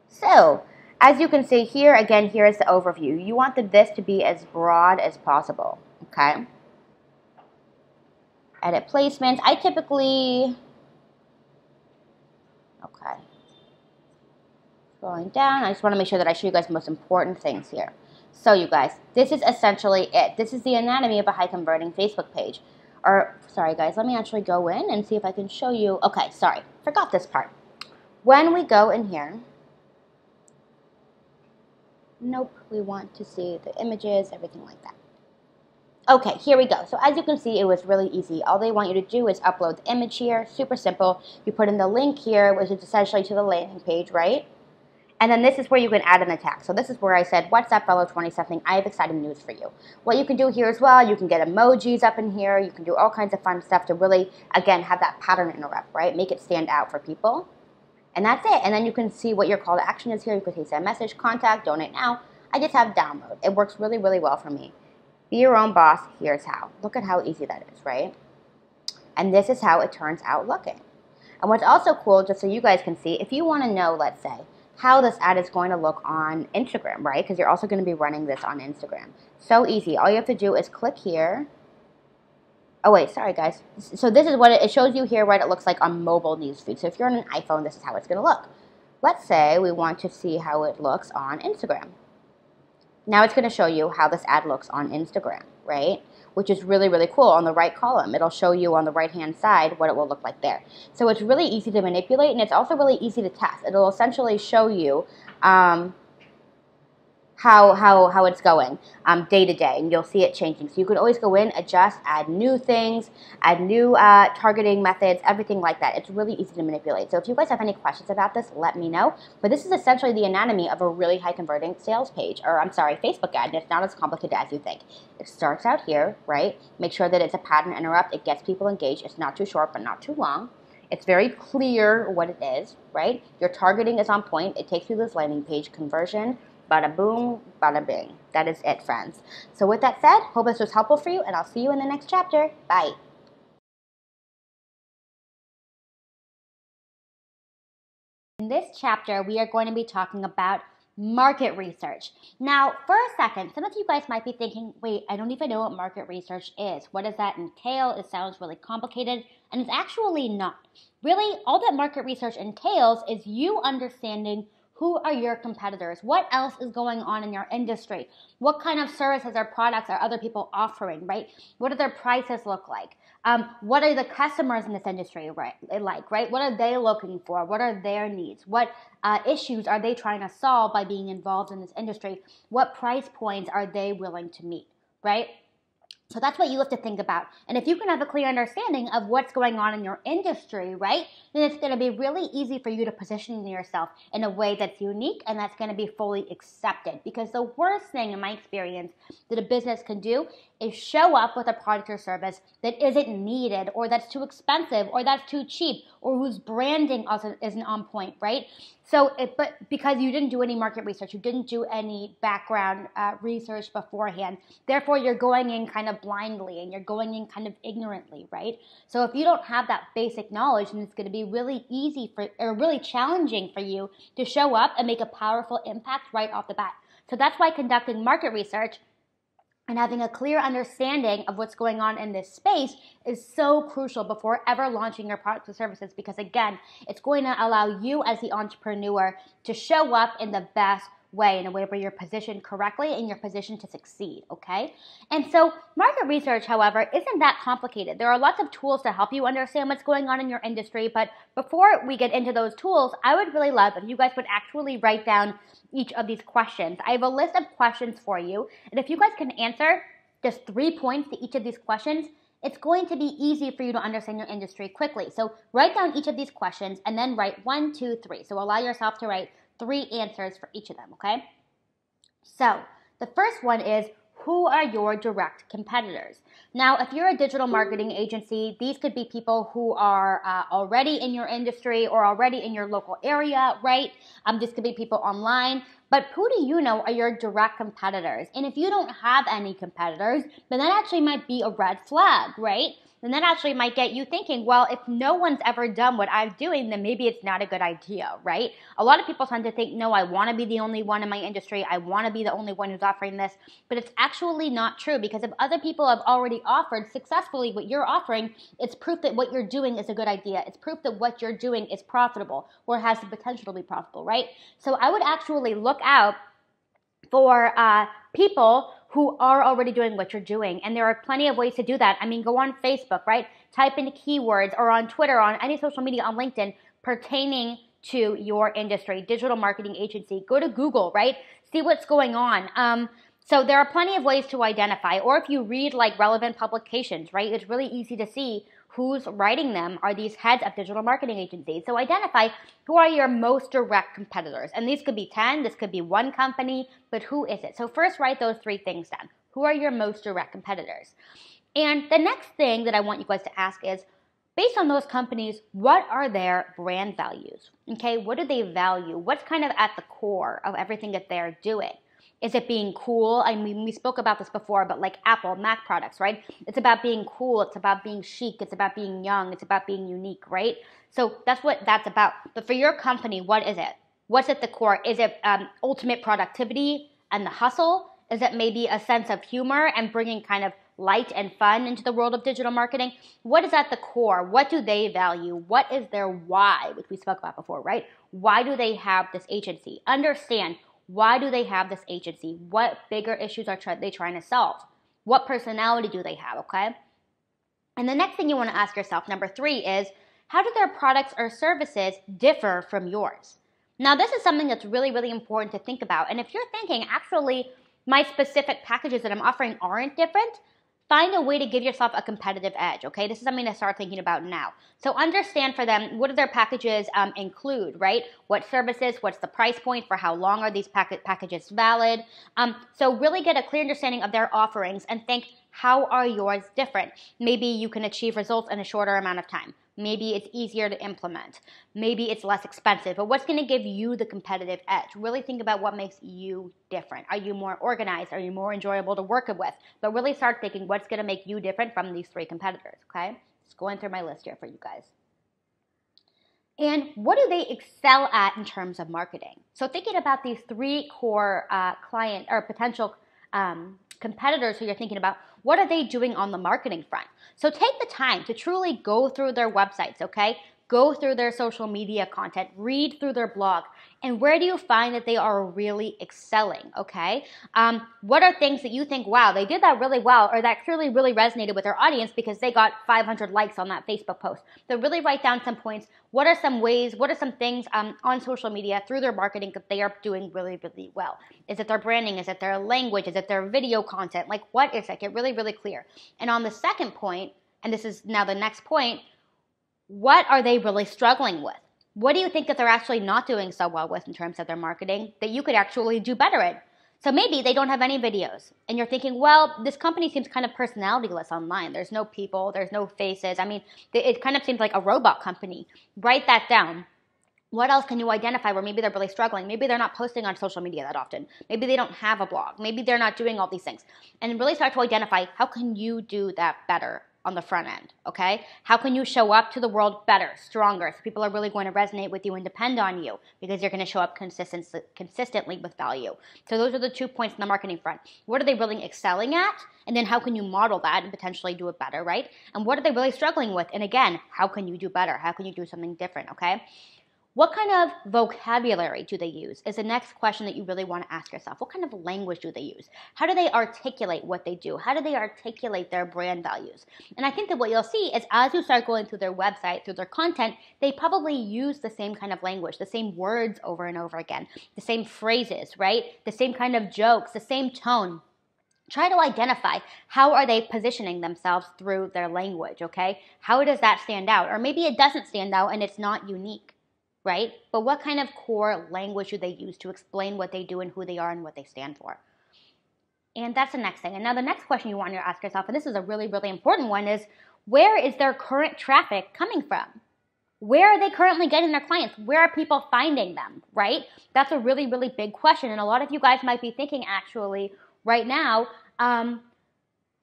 So, as you can see here, again, here is the overview. You want this to be as broad as possible, okay? Edit placements. I typically, okay. Scrolling down, I just want to make sure that I show you guys the most important things here. So you guys, this is essentially it. This is the anatomy of a high converting Facebook page. Or, sorry guys, let me actually go in and see if I can show you. Okay, sorry, forgot this part. When we go in here, nope, we want to see the images, everything like that. Okay, here we go. So as you can see, it was really easy. All they want you to do is upload the image here, super simple. You put in the link here, which is essentially to the landing page, right? And then this is where you can add an tag. So this is where I said, what's up, fellow 20-something? I have exciting news for you. What you can do here as well, you can get emojis up in here. You can do all kinds of fun stuff to really, again, have that pattern interrupt, right? Make it stand out for people. And that's it. And then you can see what your call to action is here. You can say send message, contact, donate now. I just have download. It works really, really well for me. Be your own boss. Here's how. Look at how easy that is, right? And this is how it turns out looking. And what's also cool, just so you guys can see, if you want to know, let's say, how this ad is going to look on Instagram, right? Because you're also going to be running this on Instagram. So easy. All you have to do is click here. Oh, wait, sorry, guys. So this is what it shows you here, what it looks like on mobile newsfeed. So if you're on an iPhone, this is how it's going to look. Let's say we want to see how it looks on Instagram. Now it's going to show you how this ad looks on Instagram, right? Which is really, really cool. On the right column, it'll show you on the right-hand side what it will look like there. So it's really easy to manipulate, and it's also really easy to test. It'll essentially show you how how it's going day to day, and you'll see it changing. So you can always go in, adjust, add new things, add new targeting methods, everything like that. It's really easy to manipulate. So if you guys have any questions about this, let me know. But this is essentially the anatomy of a really high converting sales page, or I'm sorry, Facebook ad, and it's not as complicated as you think. It starts out here, right? Make sure that it's a pattern interrupt. It gets people engaged. It's not too short, but not too long. It's very clear what it is, right? Your targeting is on point. It takes you to this landing page. Conversion, bada boom, bada bing. That is it, friends. So with that said, hope this was helpful for you, and I'll see you in the next chapter. Bye. In this chapter, we are going to be talking about market research. Now, for a second, some of you guys might be thinking, wait, I don't even know what market research is. What does that entail? It sounds really complicated, and it's actually not. Really, all that market research entails is you understanding who are your competitors, what else is going on in your industry, what kind of services or products are other people offering, right? What do their prices look like? What are the customers in this industry like, right? What are they looking for? What are their needs? What issues are they trying to solve by being involved in this industry? What price points are they willing to meet, right? So that's what you have to think about. And if you can have a clear understanding of what's going on in your industry, right, then it's going to be really easy for you to position yourself in a way that's unique and that's going to be fully accepted. Because the worst thing, in my experience, that a business can do is show up with a product or service that isn't needed, or that's too expensive, or that's too cheap, or whose branding also isn't on point, right? So, but because you didn't do any market research, you didn't do any background research beforehand, therefore you're going in kind of blindly and you're going in kind of ignorantly, right? So if you don't have that basic knowledge, then it's going to be really easy or really challenging for you to show up and make a powerful impact right off the bat. So that's why conducting market research and having a clear understanding of what's going on in this space is so crucial before ever launching your products or services, because again, it's going to allow you as the entrepreneur to show up in the best way, in a way where you're positioned correctly and you're positioned to succeed, okay? And so market research, however, isn't that complicated. There are lots of tools to help you understand what's going on in your industry, but before we get into those tools, I would really love if you guys would actually write down each of these questions. I have a list of questions for you, and if you guys can answer just 3 points to each of these questions, it's going to be easy for you to understand your industry quickly. So write down each of these questions and then write 1, 2, 3. So allow yourself to write 3 answers for each of them, okay? So the first one is, who are your direct competitors? Now, if you're a digital marketing agency, these could be people who are already in your industry or already in your local area, right? This could be people online. But who do you know are your direct competitors? And if you don't have any competitors, then that actually might be a red flag, right? Then that actually might get you thinking, well, if no one's ever done what I'm doing, then maybe it's not a good idea, right? A lot of people tend to think, no, I want to be the only one in my industry. I want to be the only one who's offering this. But it's actually not true, because if other people have already offered successfully what you're offering, it's proof that what you're doing is a good idea. It's proof that what you're doing is profitable, or has the potential to be profitable, right? So I would actually look out for people who are already doing what you're doing. And there are plenty of ways to do that. I mean, go on Facebook, right? Type in keywords, or on Twitter, on any social media, on LinkedIn, pertaining to your industry, digital marketing agency. Go to Google, right? See what's going on. So there are plenty of ways to identify, or if you read like relevant publications, right? It's really easy to see who's writing them are these heads of digital marketing agencies. So identify who are your most direct competitors. And these could be 10, this could be 1 company, but who is it? So first write those 3 things down. Who are your most direct competitors? And the next thing that I want you guys to ask is, based on those companies, what are their brand values? Okay, what do they value? What's kind of at the core of everything that they're doing? Is it being cool? I mean, we spoke about this before, but like Apple, Mac products, right? It's about being cool. It's about being chic. It's about being young. It's about being unique, right? So that's what that's about. But for your company, what is it? What's at the core? Is it ultimate productivity and the hustle? Is it maybe a sense of humor and bringing kind of light and fun into the world of digital marketing? What is at the core? What do they value? What is their why, which we spoke about before, right? Why do they have this agency? Understand, why do they have this agency? What bigger issues are they trying to solve? What personality do they have, okay? And the next thing you want to ask yourself, number 3, is how do their products or services differ from yours? Now, this is something that's really, really important to think about. And if you're thinking, actually, my specific packages that I'm offering aren't different, find a way to give yourself a competitive edge, okay? This is something to start thinking about now. So understand for them, what do their packages include, right? What services, what's the price point, for how long are these packages valid? So really get a clear understanding of their offerings and think, how are yours different? Maybe you can achieve results in a shorter amount of time. Maybe it's easier to implement. Maybe it's less expensive. But what's going to give you the competitive edge? Really think about what makes you different. Are you more organized? Are you more enjoyable to work with? But really start thinking what's going to make you different from these 3 competitors, okay? Just going through my list here for you guys. And what do they excel at in terms of marketing? So thinking about these 3 core client or potential competitors who you're thinking about, what are they doing on the marketing front? So take the time to truly go through their websites, okay? Go through their social media content, read through their blog, and where do you find that they are really excelling, okay? What are things that you think, wow, they did that really well, or that clearly really resonated with their audience because they got 500 likes on that Facebook post? So really write down some points. What are some ways, what are some things on social media through their marketing that they are doing really, really well? Is it their branding? Is it their language? Is it their video content? Like, what is it? Get really, really clear. And on the second point, and this is now the next point, what are they really struggling with? What do you think that they're actually not doing so well with in terms of their marketing that you could actually do better in? So maybe they don't have any videos and you're thinking, well, this company seems kind of personalityless online. There's no people, there's no faces. I mean, it kind of seems like a robot company. Write that down. What else can you identify where maybe they're really struggling? Maybe they're not posting on social media that often. Maybe they don't have a blog. Maybe they're not doing all these things. And really start to identify, how can you do that better on the front end, okay? How can you show up to the world better, stronger, so people are really going to resonate with you and depend on you because you're going to show up consistently with value. So those are the 2 points in the marketing front. What are they really excelling at? And then how can you model that and potentially do it better, right? And what are they really struggling with? And again, how can you do better? How can you do something different, okay? What kind of vocabulary do they use is the next question that you really want to ask yourself. What kind of language do they use? How do they articulate what they do? How do they articulate their brand values? And I think that what you'll see is as you start going through their website, through their content, they probably use the same kind of language, the same words over and over again, the same phrases, right? The same kind of jokes, the same tone. Try to identify how are they positioning themselves through their language, okay? How does that stand out? Or maybe it doesn't stand out and it's not unique. Right? But what kind of core language do they use to explain what they do and who they are and what they stand for? And that's the next thing. And now the next question you want to ask yourself, and this is a really, really important one, is where is their current traffic coming from? Where are they currently getting their clients? Where are people finding them, right? That's a really, really big question. And a lot of you guys might be thinking actually right now,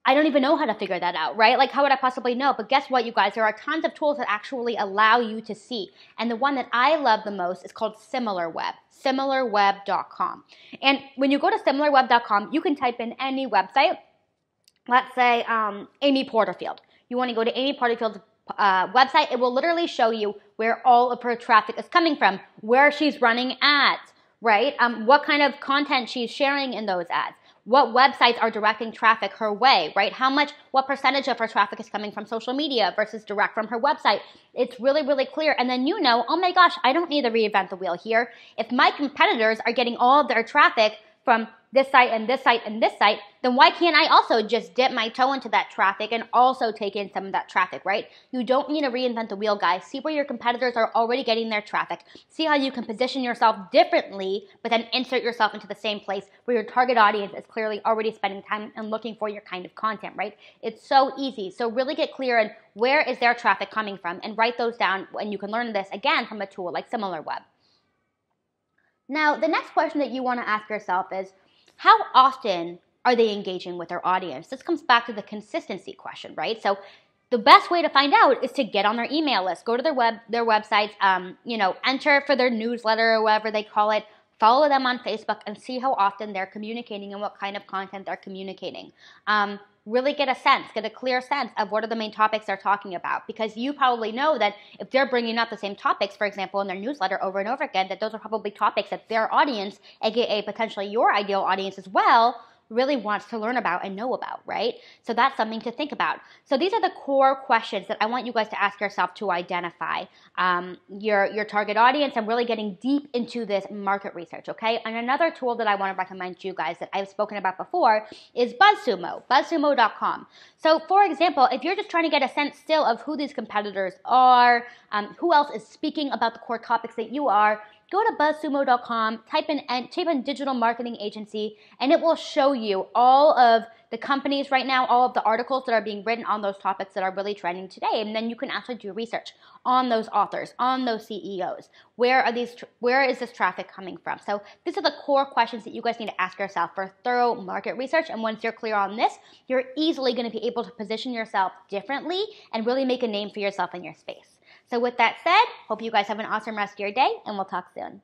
I don't even know how to figure that out, right? Like, how would I possibly know? But guess what, you guys? There are tons of tools that actually allow you to see. And the one that I love the most is called SimilarWeb, similarweb.com. And when you go to similarweb.com, you can type in any website. Let's say Amy Porterfield. You want to go to Amy Porterfield's website. It will literally show you where all of her traffic is coming from, where she's running ads, right? What kind of content she's sharing in those ads. What websites are directing traffic her way, right? What percentage of her traffic is coming from social media versus direct from her website? It's really, really clear. And then you know, oh my gosh, I don't need to reinvent the wheel here. If my competitors are getting all of their traffic from this site and this site and this site, then why can't I also just dip my toe into that traffic and also take in some of that traffic, right? You don't need to reinvent the wheel, guys. See where your competitors are already getting their traffic. See how you can position yourself differently, but then insert yourself into the same place where your target audience is clearly already spending time and looking for your kind of content, right? It's so easy. So really get clear on where is their traffic coming from and write those down, and you can learn this, again, from a tool like SimilarWeb. Now, the next question that you want to ask yourself is, how often are they engaging with their audience? This comes back to the consistency question, right? So the best way to find out is to get on their email list, go to their websites, enter for their newsletter or whatever they call it, follow them on Facebook and see how often they're communicating and what kind of content they're communicating. Really get a clear sense of what are the main topics they're talking about, because you probably know that if they're bringing up the same topics, for example, in their newsletter over and over again, that those are probably topics that their audience, aka potentially your ideal audience as well, really wants to learn about and know about, right? So that's something to think about. So these are the core questions that I want you guys to ask yourself to identify your target audience and really getting deep into this market research, okay? And another tool that I want to recommend to you guys that I've spoken about before is BuzzSumo, buzzsumo.com. So for example, if you're just trying to get a sense still of who these competitors are, who else is speaking about the core topics that you are, go to buzzsumo.com, type in digital marketing agency, and it will show you all of the companies right now, all of the articles that are being written on those topics that are really trending today. And then you can actually do research on those authors, on those CEOs. Where is this traffic coming from? So these are the core questions that you guys need to ask yourself for thorough market research. And once you're clear on this, you're easily going to be able to position yourself differently and really make a name for yourself in your space. So with that said, hope you guys have an awesome rest of your day, and we'll talk soon.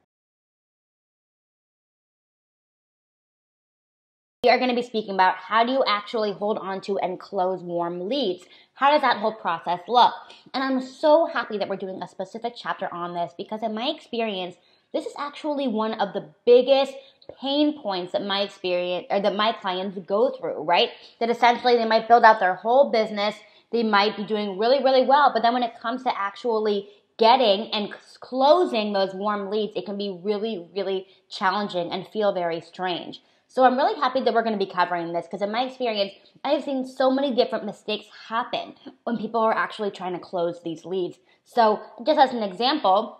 We are going to be speaking about how do you actually hold on to and close warm leads. How does that whole process look? And I'm so happy that we're doing a specific chapter on this because in my experience, this is actually one of the biggest pain points that my clients go through, right? That essentially they might build out their whole business. They might be doing really, really well, but then when it comes to actually getting and closing those warm leads, it can be really, really challenging and feel very strange. So I'm really happy that we're going to be covering this because in my experience, I've seen so many different mistakes happen when people are actually trying to close these leads. So just as an example,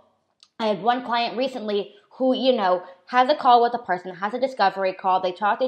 I had one client recently who, has a call with a person, has a discovery call, they talk,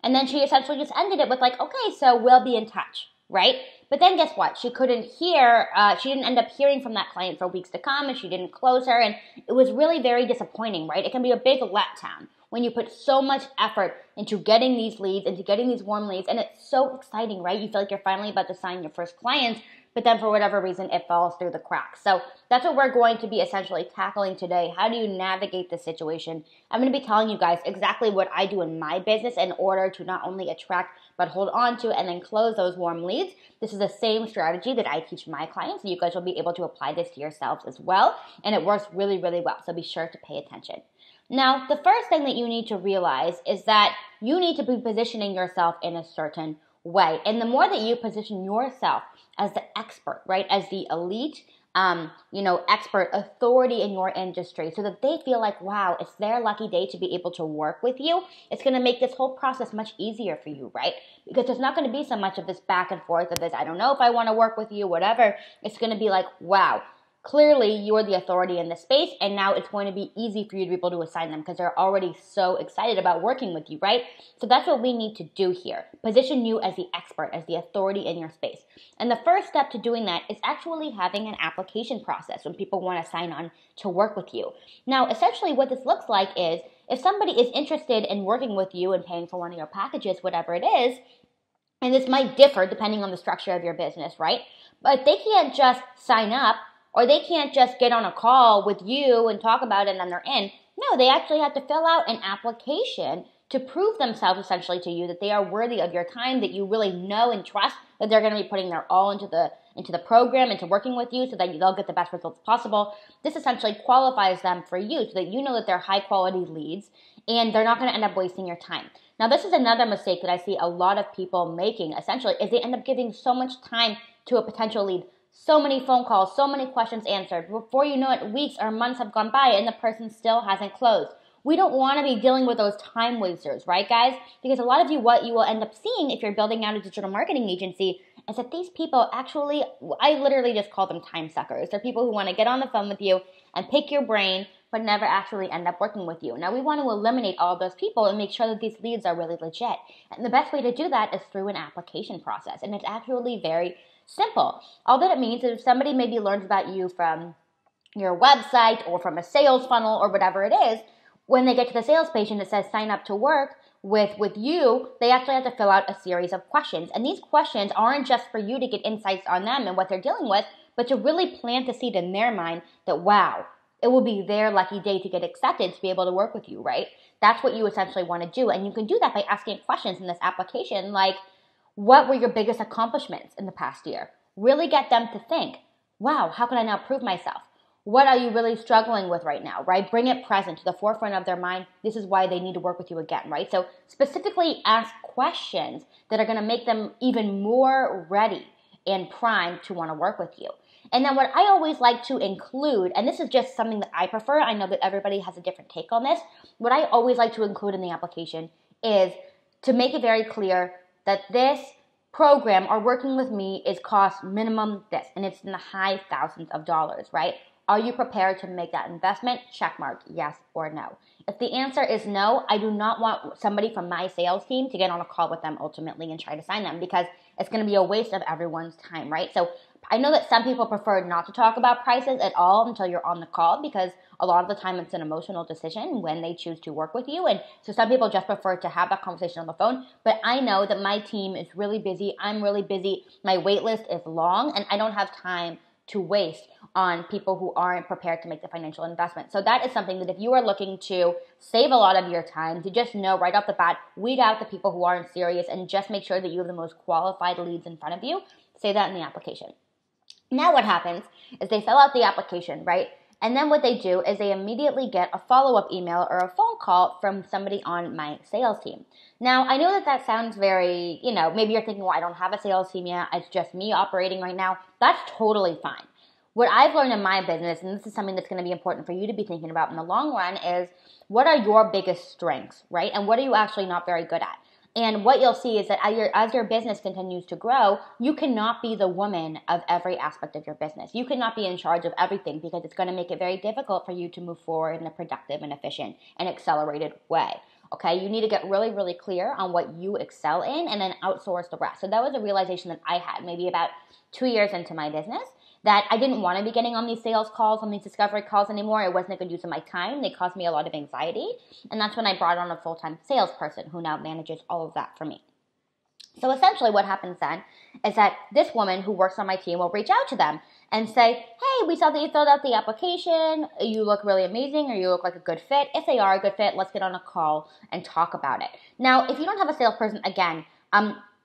and then she essentially just ended it with like, okay, so we'll be in touch, right? But then guess what? She didn't end up hearing from that client for weeks to come, and she didn't close her, and it was really very disappointing, right? It can be a big letdown when you put so much effort into getting these leads, into getting these warm leads, and it's so exciting, right? You feel like you're finally about to sign your first clients, but then for whatever reason, it falls through the cracks. So that's what we're going to be essentially tackling today. How do you navigate this situation? I'm going to be telling you guys exactly what I do in my business in order to not only attract, but hold on to and then close those warm leads. This is the same strategy that I teach my clients, so you guys will be able to apply this to yourselves as well, and it works really, really well, so be sure to pay attention. Now, the first thing that you need to realize is that you need to be positioning yourself in a certain way. And the more that you position yourself as the expert, right, as the elite, expert authority in your industry so that they feel like, wow, it's their lucky day to be able to work with you, it's going to make this whole process much easier for you, right? Because there's not going to be so much of this back and forth of this, I don't know if I want to work with you, whatever. It's going to be like, wow, clearly you're the authority in this space, and now it's going to be easy for you to be able to assign them because they're already so excited about working with you, right? So that's what we need to do here. Position you as the expert, as the authority in your space. And the first step to doing that is actually having an application process when people want to sign on to work with you. Now, essentially what this looks like is if somebody is interested in working with you and paying for one of your packages, whatever it is, and this might differ depending on the structure of your business, right? But they can't just sign up, or they can't just get on a call with you and talk about it and then they're in. No, they actually have to fill out an application to prove themselves essentially to you that they are worthy of your time, that you really know and trust that they're going to be putting their all into the program, into working with you so that they'll get the best results possible. This essentially qualifies them for you so that you know that they're high quality leads and they're not going to end up wasting your time. Now, this is another mistake that I see a lot of people making essentially is they end up giving so much time to a potential lead. So many phone calls, so many questions answered. Before you know it, weeks or months have gone by and the person still hasn't closed. We don't want to be dealing with those time wasters, right, guys? Because a lot of you, what you will end up seeing if you're building out a digital marketing agency is that these people actually, I literally just call them time suckers. They're people who want to get on the phone with you and pick your brain, but never actually end up working with you. Now, we want to eliminate all of those people and make sure that these leads are really legit. And the best way to do that is through an application process. And it's actually very simple. All that it means is if somebody maybe learns about you from your website or from a sales funnel or whatever it is, when they get to the sales page and it says sign up to work with you, they actually have to fill out a series of questions. And these questions aren't just for you to get insights on them and what they're dealing with, but to really plant the seed in their mind that, wow, it will be their lucky day to get accepted to be able to work with you, right? That's what you essentially want to do. And you can do that by asking questions in this application like, what were your biggest accomplishments in the past year? Really get them to think, wow, how can I now prove myself? What are you really struggling with right now, right? Bring it present to the forefront of their mind. This is why they need to work with you again, right? So specifically ask questions that are going to make them even more ready and primed to want to work with you. And then what I always like to include, and this is just something that I prefer, I know that everybody has a different take on this, what I always like to include in the application is to make it very clear that this program or working with me is cost minimum this, and it's in the high thousands of dollars, right? Are you prepared to make that investment? Check mark, yes or no. If the answer is no, I do not want somebody from my sales team to get on a call with them ultimately and try to sign them, because it's going to be a waste of everyone's time, right? So I know that some people prefer not to talk about prices at all until you're on the call, because a lot of the time it's an emotional decision when they choose to work with you. And so some people just prefer to have that conversation on the phone. But I know that my team is really busy. I'm really busy. My wait list is long, and I don't have time to waste on people who aren't prepared to make the financial investment. So that is something that if you are looking to save a lot of your time, to just know right off the bat, weed out the people who aren't serious and just make sure that you have the most qualified leads in front of you, say that in the application. Now what happens is they fill out the application, right? And then what they do is they immediately get a follow-up email or a phone call from somebody on my sales team. Now, I know that that sounds very, maybe you're thinking, well, I don't have a sales team yet. It's just me operating right now. That's totally fine. What I've learned in my business, and this is something that's going to be important for you to be thinking about in the long run, is what are your biggest strengths, right? And what are you actually not very good at? And what you'll see is that as your business continues to grow, you cannot be the woman of every aspect of your business. You cannot be in charge of everything, because it's going to make it very difficult for you to move forward in a productive and efficient and accelerated way. Okay, you need to get really, really clear on what you excel in and then outsource the rest. So that was a realization that I had maybe about 2 years into my business, that I didn't want to be getting on these sales calls, on these discovery calls anymore. It wasn't a good use of my time. They caused me a lot of anxiety. And that's when I brought on a full-time salesperson who now manages all of that for me. So essentially what happens then is that this woman who works on my team will reach out to them and say, hey, we saw that you filled out the application. You look really amazing, or you look like a good fit. If they are a good fit, let's get on a call and talk about it. Now, if you don't have a salesperson, again,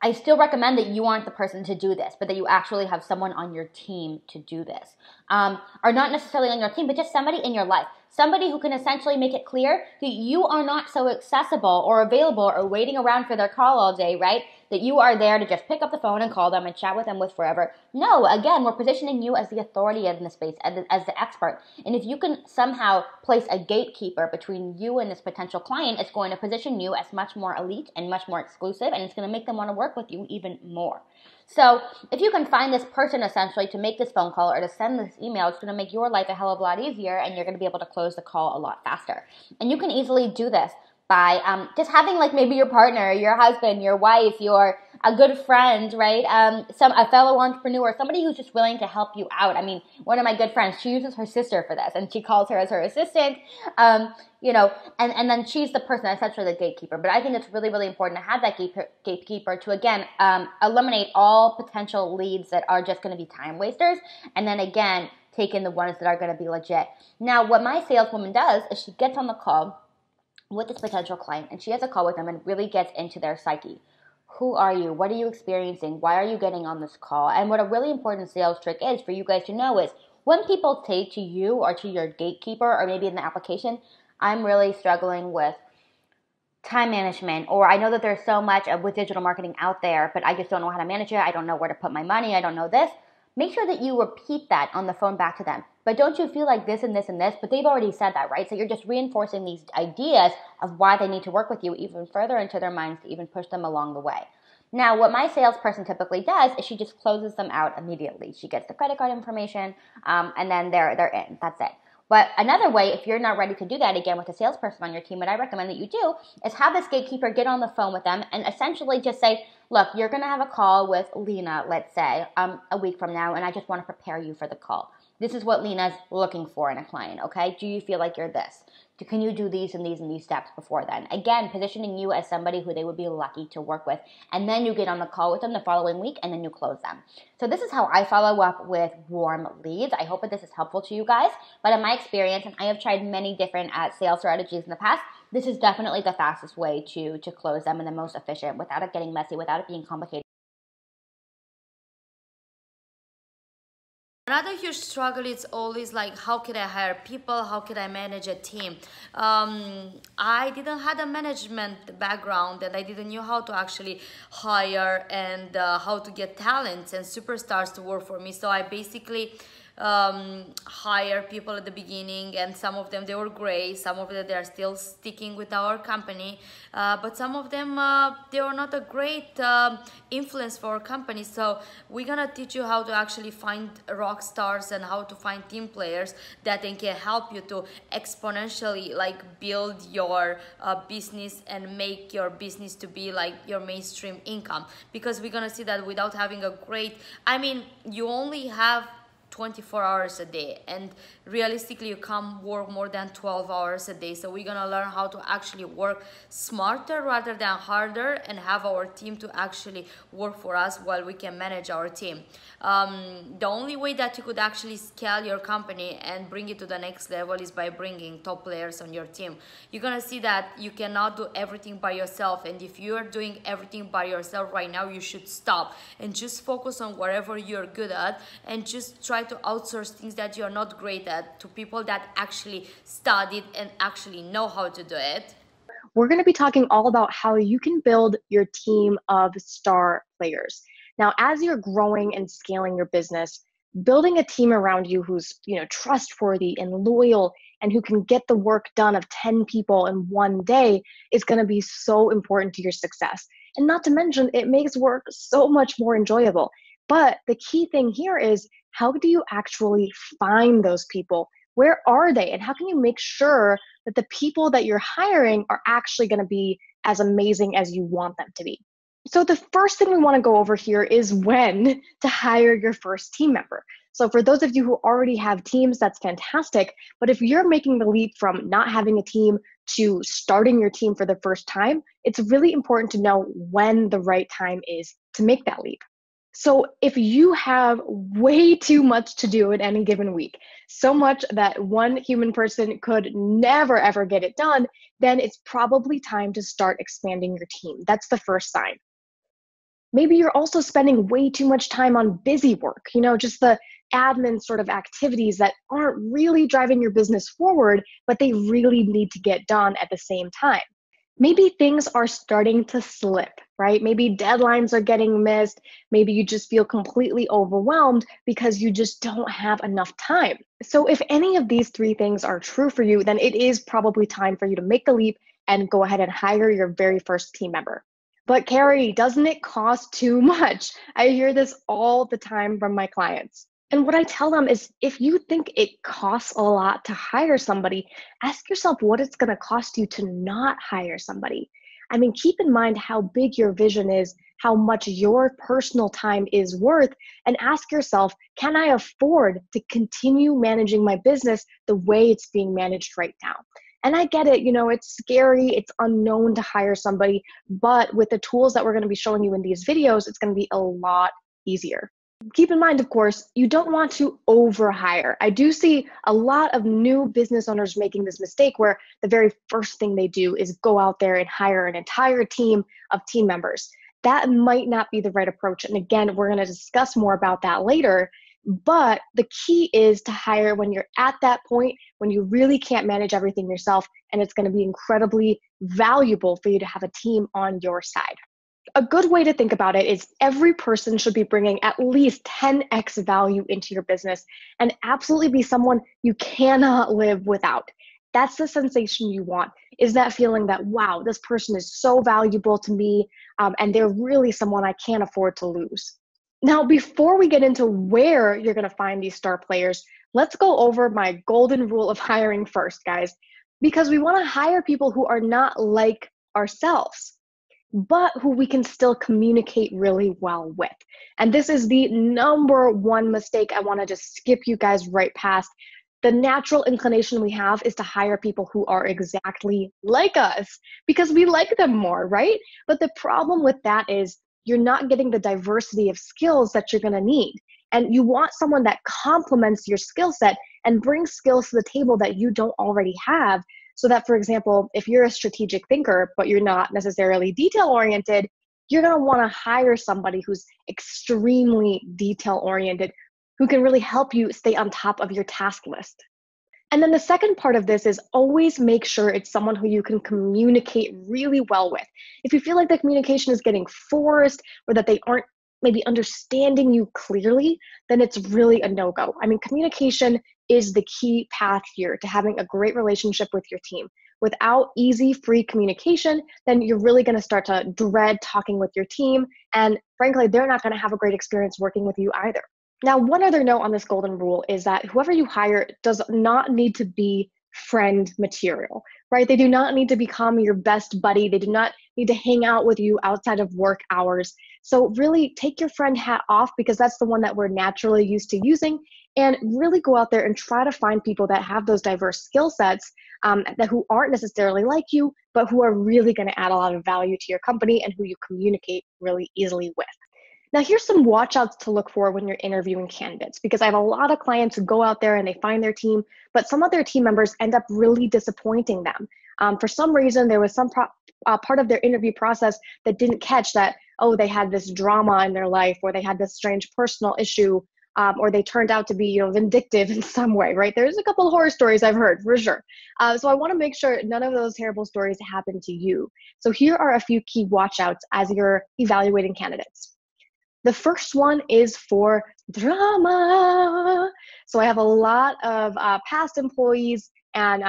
I still recommend that you aren't the person to do this, but that you actually have someone on your team to do this. Or not necessarily on your team, but just somebody in your life. Somebody who can essentially make it clear that you are not so accessible or available or waiting around for their call all day, right? That you are there to just pick up the phone and call them and chat with them with forever. No, again, we're positioning you as the authority in the space, as the expert. And if you can somehow place a gatekeeper between you and this potential client, it's going to position you as much more elite and much more exclusive, and it's going to make them want to work with you even more. So if you can find this person essentially to make this phone call or to send this email, it's going to make your life a hell of a lot easier, and you're going to be able to close the call a lot faster. And you can easily do this by just having like maybe your partner, your husband, your wife, your a good friend, right? A fellow entrepreneur, somebody who's just willing to help you out. I mean, one of my good friends, she uses her sister for this, and she calls her as her assistant, and then she's the person, essentially the gatekeeper. But I think it's really, really important to have that gatekeeper to, again, eliminate all potential leads that are just going to be time wasters, and then, again, take in the ones that are going to be legit. Now, what my saleswoman does is she gets on the call with this potential client, and she has a call with them and really gets into their psyche. Who are you? What are you experiencing? Why are you getting on this call? And what a really important sales trick is for you guys to know is when people say to you or to your gatekeeper, or maybe in the application, I'm really struggling with time management, or I know that there's so much with digital marketing out there, but I just don't know how to manage it. I don't know where to put my money. I don't know this. Make sure that you repeat that on the phone back to them. But don't you feel like this and this and this? But they've already said that, right? So you're just reinforcing these ideas of why they need to work with you even further into their minds to even push them along the way. Now, what my salesperson typically does is she just closes them out immediately. She gets the credit card information, and then they're in. That's it. But another way, if you're not ready to do that, again, with a salesperson on your team, what I recommend that you do is have this gatekeeper get on the phone with them and essentially just say, look, you're going to have a call with Lena, let's say, a week from now, and I just want to prepare you for the call. This is what Lena's looking for in a client, okay? Do you feel like you're this? Can you do these and these and these steps before then? Again, positioning you as somebody who they would be lucky to work with. And then you get on the call with them the following week, and then you close them. So this is how I follow up with warm leads. I hope that this is helpful to you guys. But in my experience, and I have tried many different sales strategies in the past, this is definitely the fastest way to close them and the most efficient without it getting messy, without it being complicated. Another huge struggle is always like, how can I hire people? How can I manage a team? I didn't have a management background, and I didn't know how to actually hire and how to get talents and superstars to work for me. So I basically hire people at the beginning, and some of them, they were great, some of them, they are still sticking with our company, but some of them, they were not a great influence for our company. So we're gonna teach you how to actually find rock stars and how to find team players that they can help you to exponentially like build your business and make your business to be like your mainstream income. Because we're gonna see that without having a great, I mean, you only have 24 hours a day, and realistically you can't work more than 12 hours a day. So we're gonna learn how to actually work smarter rather than harder, and have our team to actually work for us while we can manage our team. The only way that you could actually scale your company and bring it to the next level is by bringing top players on your team. You're gonna see that you cannot do everything by yourself, and if you are doing everything by yourself right now, you should stop and just focus on whatever you're good at, and just try to outsource things that you're not great at to people that actually studied and actually know how to do it. We're going to be talking all about how you can build your team of star players. Now, as you're growing and scaling your business, building a team around you who's, trustworthy and loyal and who can get the work done of 10 people in one day is going to be so important to your success. And not to mention, it makes work so much more enjoyable. But the key thing here is, how do you actually find those people? Where are they? And how can you make sure that the people that you're hiring are actually going to be as amazing as you want them to be? So the first thing we want to go over here is when to hire your first team member. So for those of you who already have teams, that's fantastic. But if you're making the leap from not having a team to starting your team for the first time, it's really important to know when the right time is to make that leap. So if you have way too much to do in any given week, so much that one human person could never ever get it done, then it's probably time to start expanding your team. That's the first sign. Maybe you're also spending way too much time on busy work, just the admin sort of activities that aren't really driving your business forward, but they really need to get done at the same time. Maybe things are starting to slip, right? Maybe deadlines are getting missed. Maybe you just feel completely overwhelmed because you just don't have enough time. So if any of these three things are true for you, then it is probably time for you to make the leap and go ahead and hire your very first team member. But Carrie, doesn't it cost too much? I hear this all the time from my clients. And what I tell them is, if you think it costs a lot to hire somebody, ask yourself what it's going to cost you to not hire somebody. I mean, keep in mind how big your vision is, how much your personal time is worth, and ask yourself, can I afford to continue managing my business the way it's being managed right now? And I get it, it's scary, it's unknown to hire somebody, but with the tools that we're going to be showing you in these videos, it's going to be a lot easier. Keep in mind, of course, you don't want to overhire. I do see a lot of new business owners making this mistake where the very first thing they do is go out there and hire an entire team of team members. That might not be the right approach. And again, we're going to discuss more about that later. But the key is to hire when you're at that point, when you really can't manage everything yourself, and it's going to be incredibly valuable for you to have a team on your side. A good way to think about it is every person should be bringing at least 10x value into your business and absolutely be someone you cannot live without. That's the sensation you want, is that feeling that, wow, this person is so valuable to me, and they're really someone I can't afford to lose. Now, before we get into where you're going to find these star players, let's go over my golden rule of hiring first, guys, because we want to hire people who are not like ourselves, but who we can still communicate really well with. And this is the number one mistake I want to just skip you guys right past. The natural inclination we have is to hire people who are exactly like us because we like them more, right? But the problem with that is you're not getting the diversity of skills that you're going to need. And you want someone that complements your skill set and brings skills to the table that you don't already have. So that, for example, if you're a strategic thinker, but you're not necessarily detail-oriented, you're going to want to hire somebody who's extremely detail-oriented, who can really help you stay on top of your task list. And then the second part of this is always make sure it's someone who you can communicate really well with. If you feel like the communication is getting forced or that they aren't maybe understanding you clearly, then it's really a no-go. I mean, communication is the key path here to having a great relationship with your team. Without easy, free communication, then you're really going to start to dread talking with your team. And frankly, they're not going to have a great experience working with you either. Now, one other note on this golden rule is that whoever you hire does not need to be friend material, right? They do not need to become your best buddy. They do not need to hang out with you outside of work hours. So really take your friend hat off, because that's the one that we're naturally used to using, and really go out there and try to find people that have those diverse skill sets that who aren't necessarily like you, but who are really going to add a lot of value to your company and who you communicate really easily with. Now, here's some watch outs to look for when you're interviewing candidates, because I have a lot of clients who go out there and they find their team, but some of their team members end up really disappointing them. For some reason, there was some part of their interview process that didn't catch that, oh, they had this drama in their life, or they had this strange personal issue, or they turned out to be, vindictive in some way, right? There's a couple of horror stories I've heard, for sure. So I want to make sure none of those terrible stories happen to you. So here are a few key watch outs as you're evaluating candidates. The first one is for drama. So I have a lot of past employees and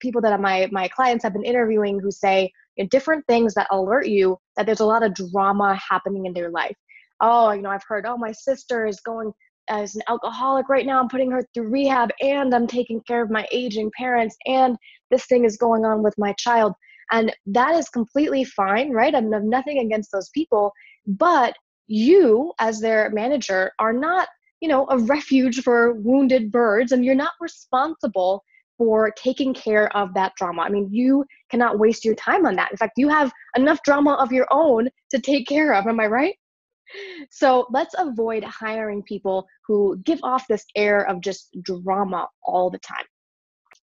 people that my clients have been interviewing who say different things that alert you that there's a lot of drama happening in their life. Oh, I've heard, my sister is going as an alcoholic right now. I'm putting her through rehab, and I'm taking care of my aging parents, and this thing is going on with my child. And that is completely fine, right? I have nothing against those people, but you as their manager are not, a refuge for wounded birds, and you're not responsible for taking care of that drama. I mean, you cannot waste your time on that. In fact, you have enough drama of your own to take care of. Am I right? So let's avoid hiring people who give off this air of just drama all the time.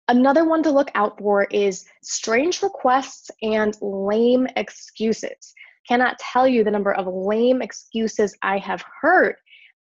Another one to look out for is strange requests and lame excuses. Cannot tell you the number of lame excuses I have heard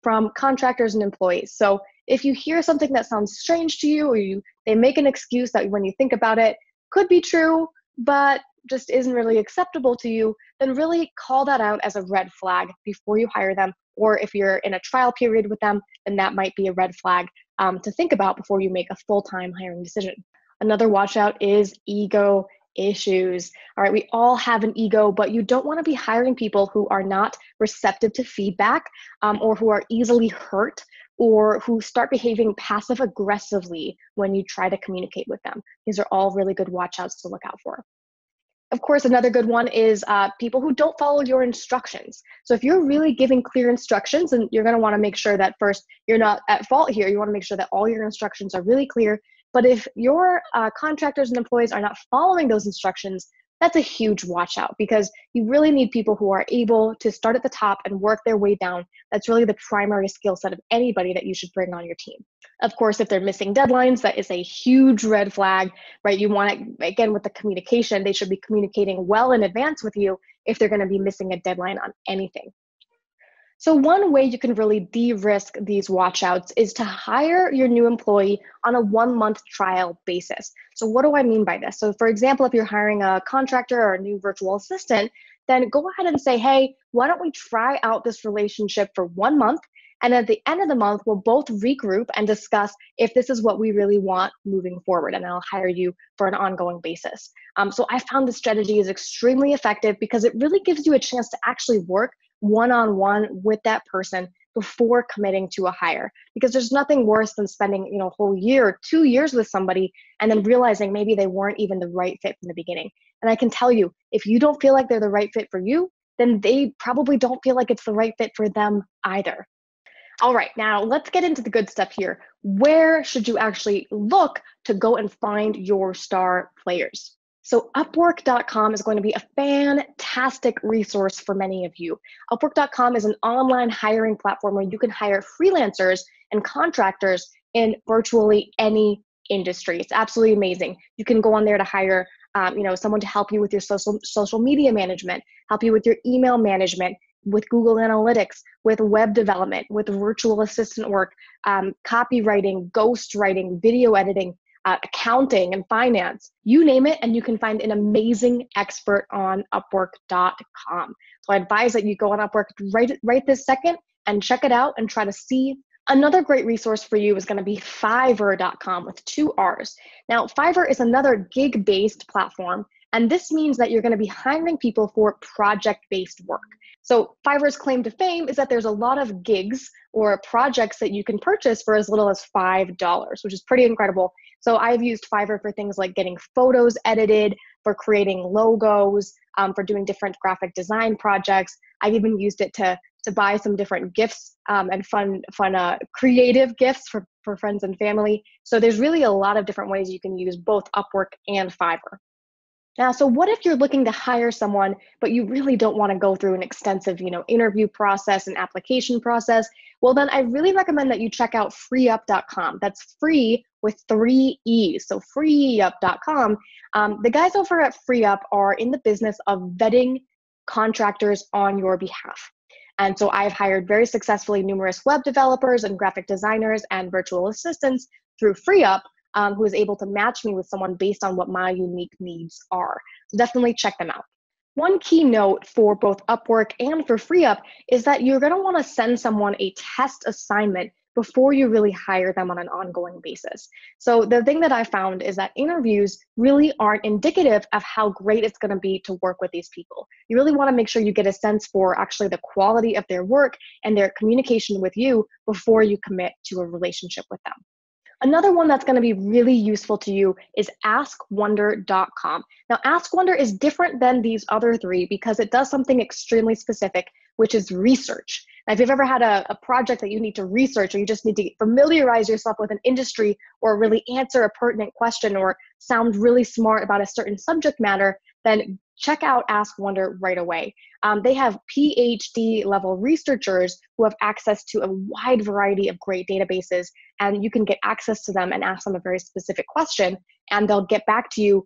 from contractors and employees. So if you hear something that sounds strange to you, or they make an excuse that when you think about it could be true, but just isn't really acceptable to you, then really call that out as a red flag before you hire them. Or if you're in a trial period with them, then that might be a red flag to think about before you make a full-time hiring decision. Another watch out is ego issues. All right, we all have an ego, but you don't want to be hiring people who are not receptive to feedback, or who are easily hurt, or who start behaving passive aggressively when you try to communicate with them. These are all really good watch outs to look out for. Of course, another good one is people who don't follow your instructions. So if you're really giving clear instructions, and you're going to want to make sure that first, you're not at fault here. You want to make sure that all your instructions are really clear. But if your contractors and employees are not following those instructions, that's a huge watch out, because you really need people who are able to start at the top and work their way down. That's really the primary skill set of anybody that you should bring on your team. Of course, if they're missing deadlines, that is a huge red flag, right? You want to, again, with the communication, they should be communicating well in advance with you if they're going to be missing a deadline on anything. So one way you can really de-risk these watch-outs is to hire your new employee on a 1-month trial basis. So what do I mean by this? So for example, if you're hiring a contractor or a new virtual assistant, then go ahead and say, hey, why don't we try out this relationship for 1 month? And at the end of the month, we'll both regroup and discuss if this is what we really want moving forward. And I'll hire you for an ongoing basis. So I found this strategy is extremely effective because it really gives you a chance to actually work one-on-one with that person before committing to a hire. Because there's nothing worse than spending, a whole year or 2 years with somebody and then realizing maybe they weren't even the right fit from the beginning. And I can tell you, if you don't feel like they're the right fit for you, then they probably don't feel like it's the right fit for them either. All right, now let's get into the good stuff here. Where should you actually look to go and find your star players? So Upwork.com is going to be a fantastic resource for many of you. Upwork.com is an online hiring platform where you can hire freelancers and contractors in virtually any industry. It's absolutely amazing. You can go on there to hire someone to help you with your social media management, help you with your email management, with Google Analytics, with web development, with virtual assistant work, copywriting, ghostwriting, video editing, accounting and finance, you name it, and you can find an amazing expert on Upwork.com. So I advise that you go on Upwork right this second and check it out and try to see. Another great resource for you is going to be Fiverr.com with 2 R's. Now, Fiverr is another gig-based platform, and this means that you're going to be hiring people for project-based work. So Fiverr's claim to fame is that there's a lot of gigs or projects that you can purchase for as little as $5, which is pretty incredible. So I've used Fiverr for things like getting photos edited, for creating logos, for doing different graphic design projects. I've even used it to buy some different gifts and fun creative gifts for friends and family. So there's really a lot of different ways you can use both Upwork and Fiverr. Now, so what if you're looking to hire someone, but you really don't want to go through an extensive, interview process and application process? Well, then I really recommend that you check out freeup.com. That's free with 3 E's. So freeup.com. The guys over at FreeUp are in the business of vetting contractors on your behalf. And so I've hired very successfully numerous web developers and graphic designers and virtual assistants through FreeUp, who is able to match me with someone based on what my unique needs are. So definitely check them out. One key note for both Upwork and for FreeUp is that you're going to want to send someone a test assignment before you really hire them on an ongoing basis. So the thing that I found is that interviews really aren't indicative of how great it's going to be to work with these people. You really want to make sure you get a sense for actually the quality of their work and their communication with you before you commit to a relationship with them. Another one that's going to be really useful to you is askwonder.com. Now, AskWonder is different than these other 3 because it does something extremely specific, which is research. Now, if you've ever had a project that you need to research, or you just need to familiarize yourself with an industry, or really answer a pertinent question, or sound really smart about a certain subject matter, then check out AskWonder right away. They have PhD level researchers who have access to a wide variety of great databases, and you can get access to them and ask them a very specific question, and they'll get back to you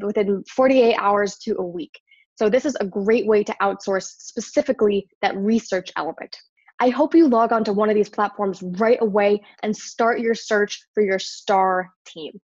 within 48 hours to a week. So this is a great way to outsource specifically that research element. I hope you log onto one of these platforms right away and start your search for your star team.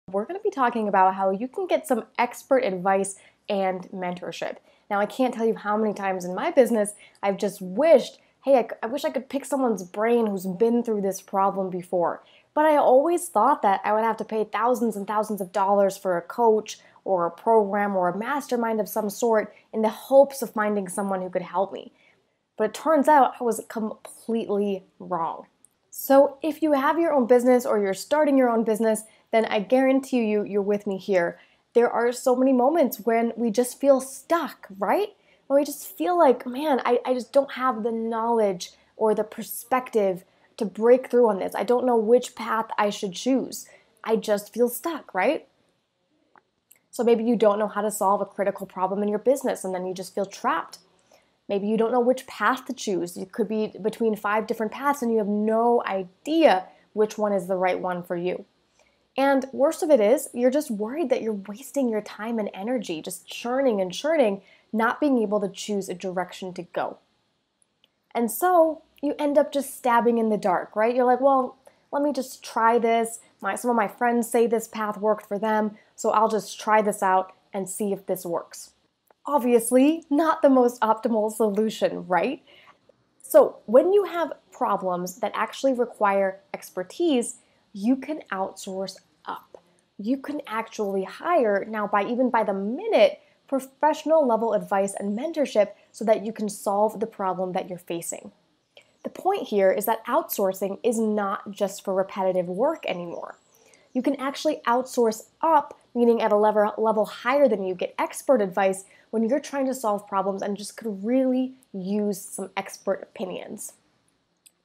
We're going to be talking about how you can get some expert advice and mentorship. Now, I can't tell you how many times in my business I've just wished, hey, I wish I could pick someone's brain who's been through this problem before. But I always thought that I would have to pay thousands and thousands of dollars for a coach or a program or a mastermind of some sort in the hopes of finding someone who could help me. But it turns out I was completely wrong. So if you have your own business or you're starting your own business, then I guarantee you're with me here. There are so many moments when we just feel stuck, right? When we just feel like, man, I just don't have the knowledge or the perspective to break through on this. I don't know which path I should choose. I just feel stuck, right? So maybe you don't know how to solve a critical problem in your business and then you just feel trapped. Maybe you don't know which path to choose. You could be between 5 different paths and you have no idea which one is the right one for you. And worst of it is, you're just worried that you're wasting your time and energy, just churning and churning, not being able to choose a direction to go. And so you end up just stabbing in the dark, right? You're like, well, let me just try this. Some of my friends say this path worked for them, so I'll just try this out and see if this works. Obviously, not the most optimal solution, right? So when you have problems that actually require expertise, you can outsource up. You can actually hire, now even by the minute, professional level advice and mentorship so that you can solve the problem that you're facing. The point here is that outsourcing is not just for repetitive work anymore. You can actually outsource up, meaning at a level higher than you, get expert advice when you're trying to solve problems and just could really use some expert opinions.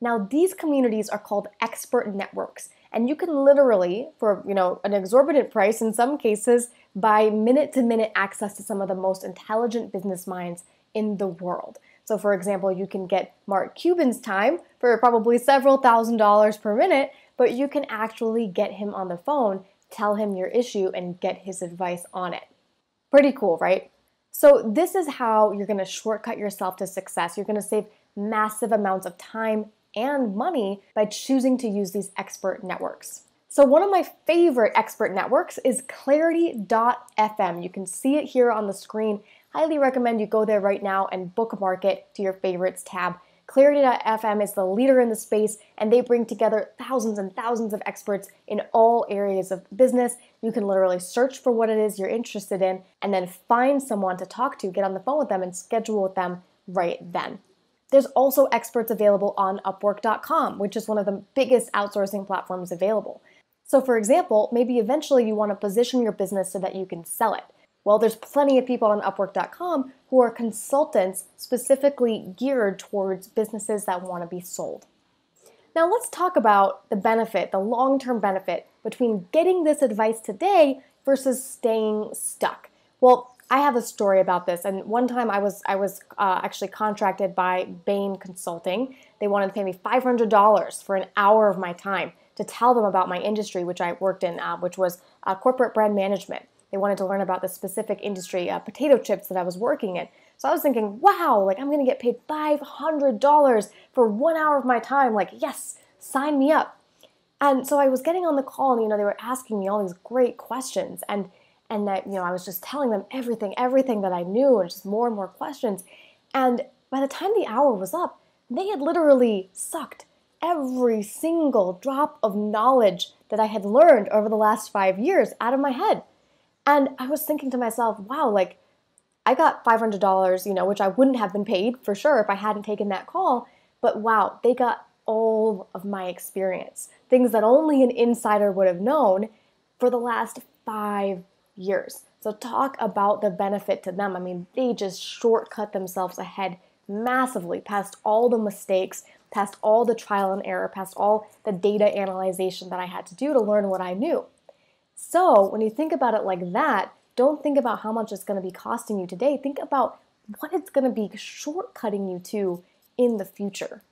Now, these communities are called expert networks, and you can literally, for an exorbitant price in some cases, buy minute-to-minute access to some of the most intelligent business minds in the world. So for example, you can get Mark Cuban's time for probably several $1,000s per minute, but you can actually get him on the phone, tell him your issue, and get his advice on it. Pretty cool, right? So this is how you're going to shortcut yourself to success. You're going to save massive amounts of time and money by choosing to use these expert networks. So one of my favorite expert networks is clarity.fm. You can see it here on the screen. Highly recommend you go there right now and bookmark it to your favorites tab. Clarity.fm is the leader in the space, and they bring together thousands and thousands of experts in all areas of business. You can literally search for what it is you're interested in and then find someone to talk to, get on the phone with them, and schedule with them right then. There's also experts available on Upwork.com, which is one of the biggest outsourcing platforms available. So for example, maybe eventually you want to position your business so that you can sell it. Well, there's plenty of people on Upwork.com who are consultants specifically geared towards businesses that want to be sold. Now let's talk about the benefit, the long-term benefit between getting this advice today versus staying stuck. Well, I have a story about this, and one time I was actually contracted by Bain Consulting. They wanted to pay me $500 for an hour of my time to tell them about my industry, which I worked in, which was corporate brand management. They wanted to learn about the specific industry, potato chips that I was working in. So I was thinking, wow, like I'm going to get paid $500 for 1 hour of my time. Like, yes, sign me up. And so I was getting on the call, and they were asking me all these great questions, and that I was just telling them everything that I knew, and just more and more questions. And by the time the hour was up, they had literally sucked every single drop of knowledge that I had learned over the last 5 years out of my head. And I was thinking to myself, wow, like I got $500, which I wouldn't have been paid for sure if I hadn't taken that call. But wow, they got all of my experience, things that only an insider would have known for the last 5 years. So talk about the benefit to them. I mean, they just shortcut themselves ahead massively, past all the mistakes, past all the trial and error, past all the data analyzation that I had to do to learn what I knew. So when you think about it like that, don't think about how much it's going to be costing you today. Think about what it's going to be shortcutting you to in the future.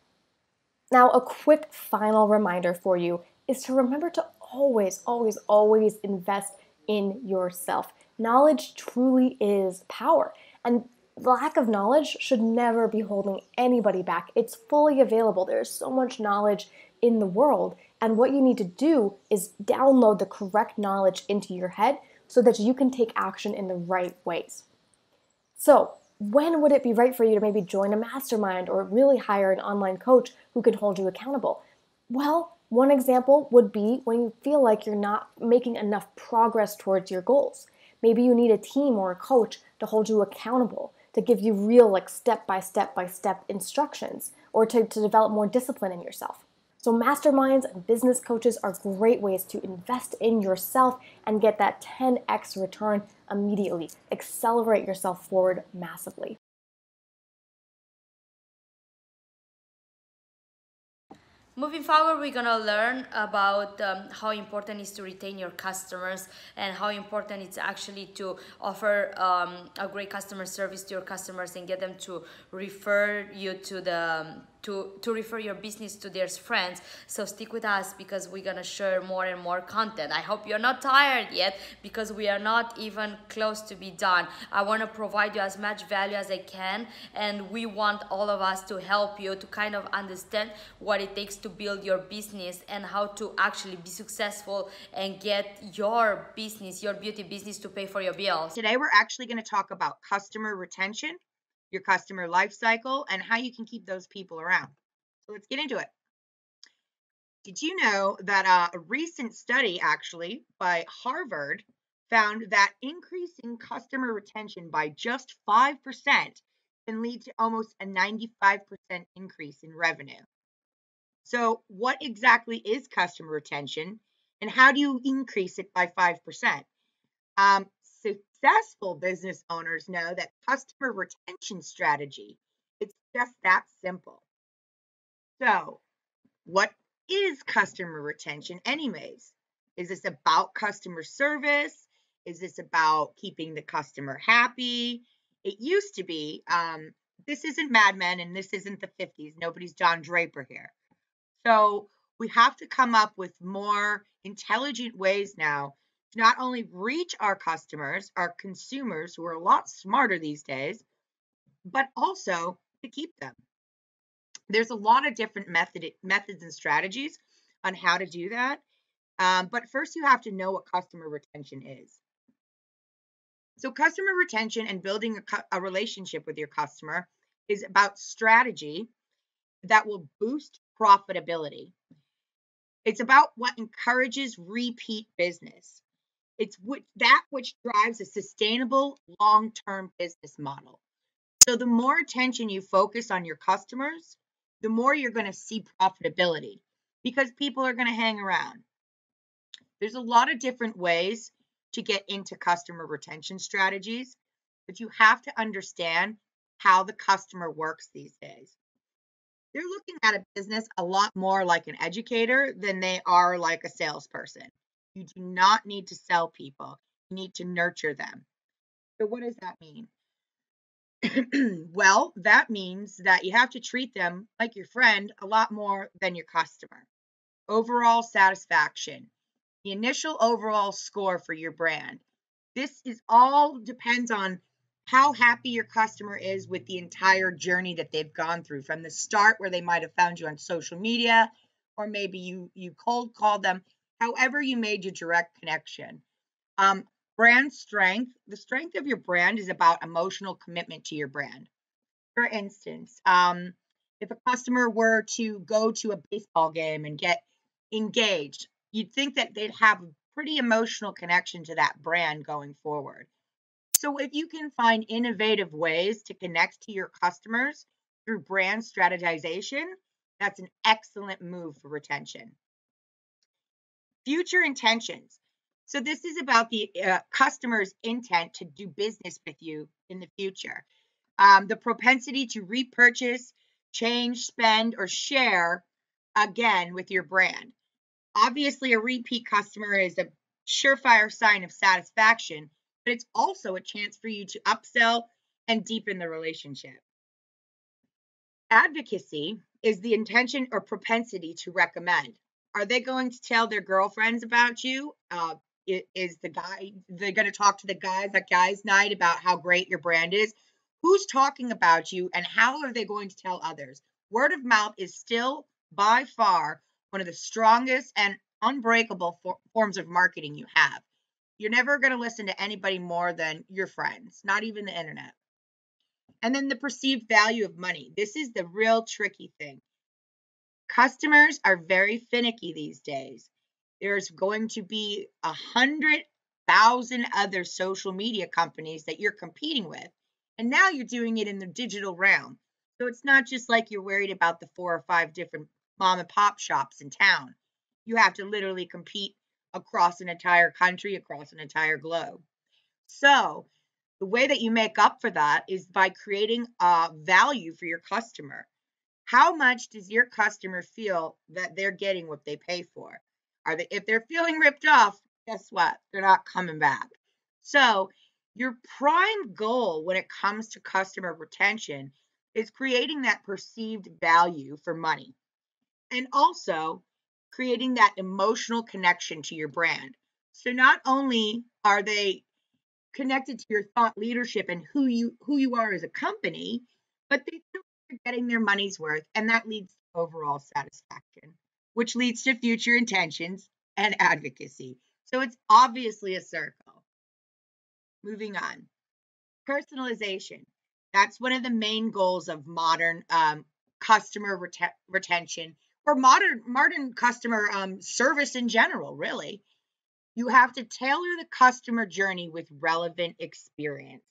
Now, a quick final reminder for you is to remember to always, always, always invest in yourself. Knowledge truly is power, and lack of knowledge should never be holding anybody back. It's fully available. There's so much knowledge in the world, and what you need to do is download the correct knowledge into your head so that you can take action in the right ways. So, when would it be right for you to maybe join a mastermind or really hire an online coach who can hold you accountable? Well, one example would be when you feel like you're not making enough progress towards your goals. Maybe you need a team or a coach to hold you accountable, to give you real step-by-step instructions, or to develop more discipline in yourself. So masterminds and business coaches are great ways to invest in yourself and get that 10x return immediately. Accelerate yourself forward massively. Moving forward, we're gonna learn about how important it is to retain your customers and how important it's actually to offer a great customer service to your customers and get them to refer you to the to refer your business to their friends. So stick with us because we're gonna share more and more content. I hope you're not tired yet because we are not even close to be done. I want to provide you as much value as I can, and we want all of us to help you to kind of understand what it takes to build your business and how to actually be successful and get your business, your beauty business, to pay for your bills. Today we're actually going to talk about customer retention, your customer life cycle, and how you can keep those people around. So let's get into it. Did you know that a recent study actually by Harvard found that increasing customer retention by just 5% can lead to almost a 95% increase in revenue? So what exactly is customer retention, and how do you increase it by 5%? Successful business owners know that customer retention strategy, it's just that simple. So what is customer retention anyways? Is this about customer service? Is this about keeping the customer happy? It used to be, this isn't Mad Men and this isn't the 50s. Nobody's Don Draper here. So we have to come up with more intelligent ways now to not only reach our customers, our consumers who are a lot smarter these days, but also to keep them. There's a lot of different methods and strategies on how to do that. But first, you have to know what customer retention is. So customer retention and building a relationship with your customer is about strategy that will boost profitability. It's about what encourages repeat business. It's that which drives a sustainable long-term business model. So the more attention you focus on your customers, the more you're going to see profitability because people are going to hang around. There's a lot of different ways to get into customer retention strategies, but you have to understand how the customer works these days. They're looking at a business a lot more like an educator than they are like a salesperson. You do not need to sell people. You need to nurture them. So what does that mean? Well, that means that you have to treat them like your friend a lot more than your customer. Overall satisfaction, the initial overall score for your brand. This is all depends on how happy your customer is with the entire journey that they've gone through from the start where they might have found you on social media, or maybe you cold called them, however you made your direct connection. Brand strength, the strength of your brand is about emotional commitment to your brand. For instance, if a customer were to go to a baseball game and get engaged, you'd think that they'd have a pretty emotional connection to that brand going forward. So if you can find innovative ways to connect to your customers through brand strategization, that's an excellent move for retention. Future intentions. So this is about the customer's intent to do business with you in the future. The propensity to repurchase, change, spend, or share again with your brand. Obviously, a repeat customer is a surefire sign of satisfaction, but it's also a chance for you to upsell and deepen the relationship. Advocacy is the intention or propensity to recommend. Are they going to tell their girlfriends about you? Is they're going to talk to the guys at guys' night about how great your brand is? Who's talking about you and how are they going to tell others? Word of mouth is still by far one of the strongest and unbreakable forms of marketing you have. You're never going to listen to anybody more than your friends, not even the internet. And then the perceived value of money. This is the real tricky thing. Customers are very finicky these days. There's going to be 100,000 other social media companies that you're competing with. And now you're doing it in the digital realm. So it's not just like you're worried about the 4 or 5 different mom and pop shops in town. You have to literally compete across an entire country, across an entire globe. So the way that you make up for that is by creating value for your customer. How much does your customer feel that they're getting what they pay for? If they're feeling ripped off, guess what? They're not coming back. So your prime goal when it comes to customer retention is creating that perceived value for money and also creating that emotional connection to your brand. So not only are they connected to your thought leadership and who you are as a company, but they feel like they're getting their money's worth, and that leads to overall satisfaction, which leads to future intentions and advocacy. So it's obviously a circle. Moving on. Personalization. That's one of the main goals of modern customer retention or modern customer service in general, really. You have to tailor the customer journey with relevant experience.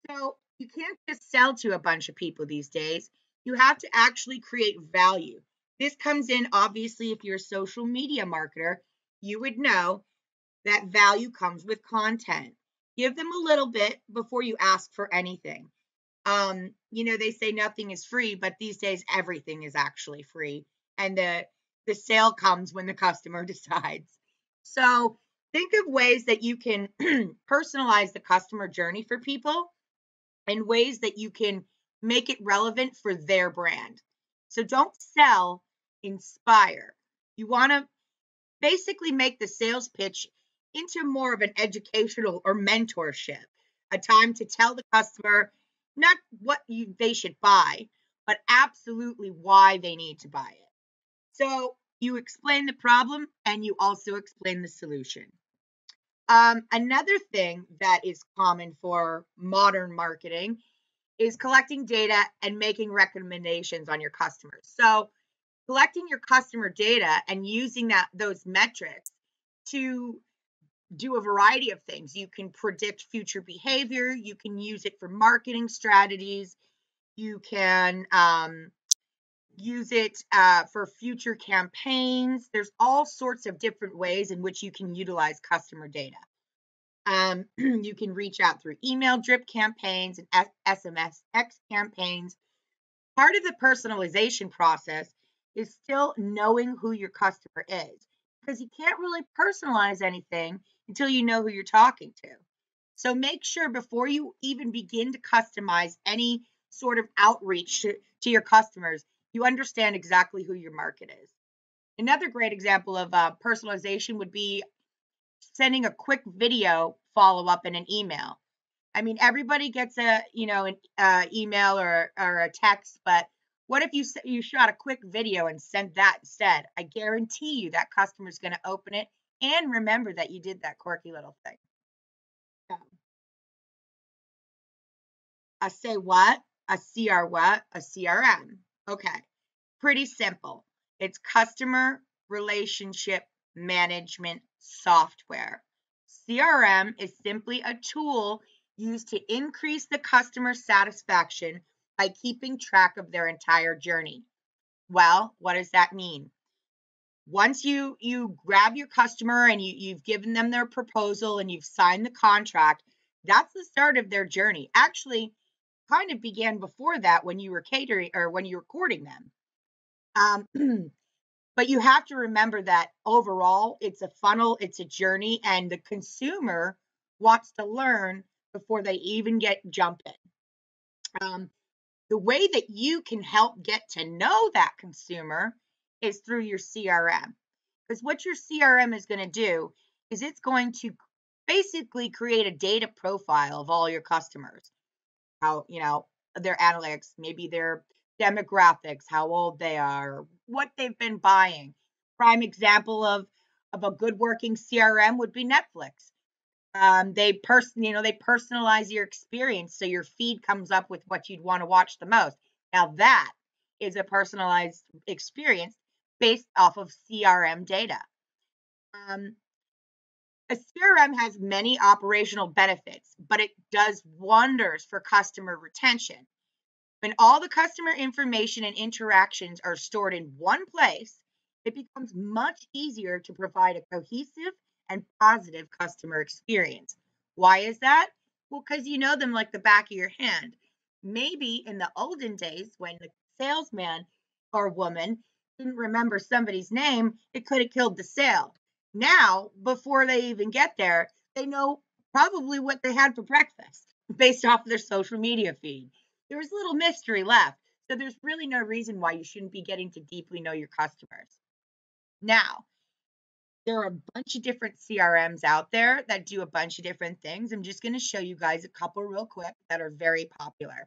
So you can't just sell to a bunch of people these days. You have to actually create value. This comes in, obviously, if you're a social media marketer, you would know that value comes with content. Give them a little bit before you ask for anything. They say nothing is free, but these days everything is actually free. And the sale comes when the customer decides. So think of ways that you can personalize the customer journey for people and ways that you can make it relevant for their brand. So don't sell, inspire. You want to basically make the sales pitch into more of an educational or mentorship, a time to tell the customer not what they should buy, but absolutely why they need to buy it. So you explain the problem and you also explain the solution. Another thing that is common for modern marketing is collecting data and making recommendations on your customers. So collecting your customer data and using those metrics to do a variety of things. You can predict future behavior. You can use it for marketing strategies. You can use it for future campaigns. There's all sorts of different ways in which you can utilize customer data. You can reach out through email drip campaigns and SMS text campaigns. Part of the personalization process is still knowing who your customer is, because you can't really personalize anything until you know who you're talking to. So make sure before you even begin to customize any sort of outreach to your customers, you understand exactly who your market is. Another great example of personalization would be sending a quick video follow-up in an email. I mean, everybody gets an email or a text, but what if you shot a quick video and sent that instead? I guarantee you that customer's going to open it and remember that you did that quirky little thing. So, a say what? A CR what? A CRM. Okay, pretty simple. It's customer relationship management software. CRM is simply a tool used to increase the customer satisfaction by keeping track of their entire journey. Well, what does that mean? Once you grab your customer and you've given them their proposal and you've signed the contract, that's the start of their journey. Actually, kind of began before that when you were catering or when you were courting them. But you have to remember that overall, it's a funnel, it's a journey, and the consumer wants to learn before they even jump in. The way that you can help get to know that consumer is through your CRM. Because what your CRM is going to do is it's going to basically create a data profile of all your customers. How, their analytics, maybe their demographics, how old they are, what they've been buying. Prime example of a good working CRM would be Netflix. They personalize your experience so your feed comes up with what you'd want to watch the most. Now that is a personalized experience based off of CRM data. A CRM has many operational benefits, but it does wonders for customer retention. When all the customer information and interactions are stored in one place, it becomes much easier to provide a cohesive and positive customer experience. Why is that? Well, because you know them like the back of your hand. Maybe in the olden days when the salesman or woman didn't remember somebody's name, it could have killed the sale. Now, before they even get there, they know probably what they had for breakfast based off their social media feed. There's little mystery left. So there's really no reason why you shouldn't be getting to deeply know your customers. Now, there are a bunch of different CRMs out there that do a bunch of different things. I'm just going to show you guys a couple real quick that are very popular.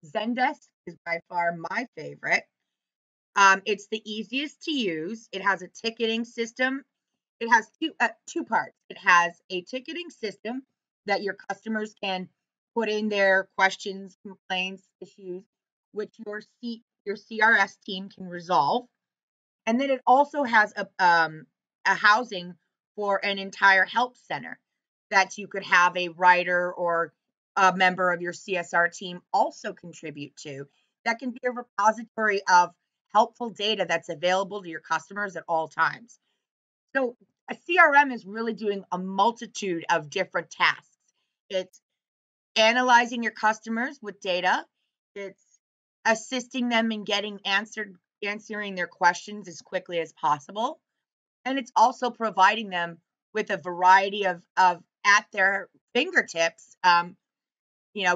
Zendesk is by far my favorite. It's the easiest to use. It has a ticketing system. It has two parts. It has a ticketing system that your customers can put in their questions, complaints, issues, which your CRS team can resolve. And then it also has a housing for an entire help center that you could have a writer or a member of your CSR team also contribute to. That can be a repository of helpful data that's available to your customers at all times. So a CRM is really doing a multitude of different tasks. It's analyzing your customers with data. It's assisting them in answering their questions as quickly as possible. And it's also providing them with a variety of at their fingertips,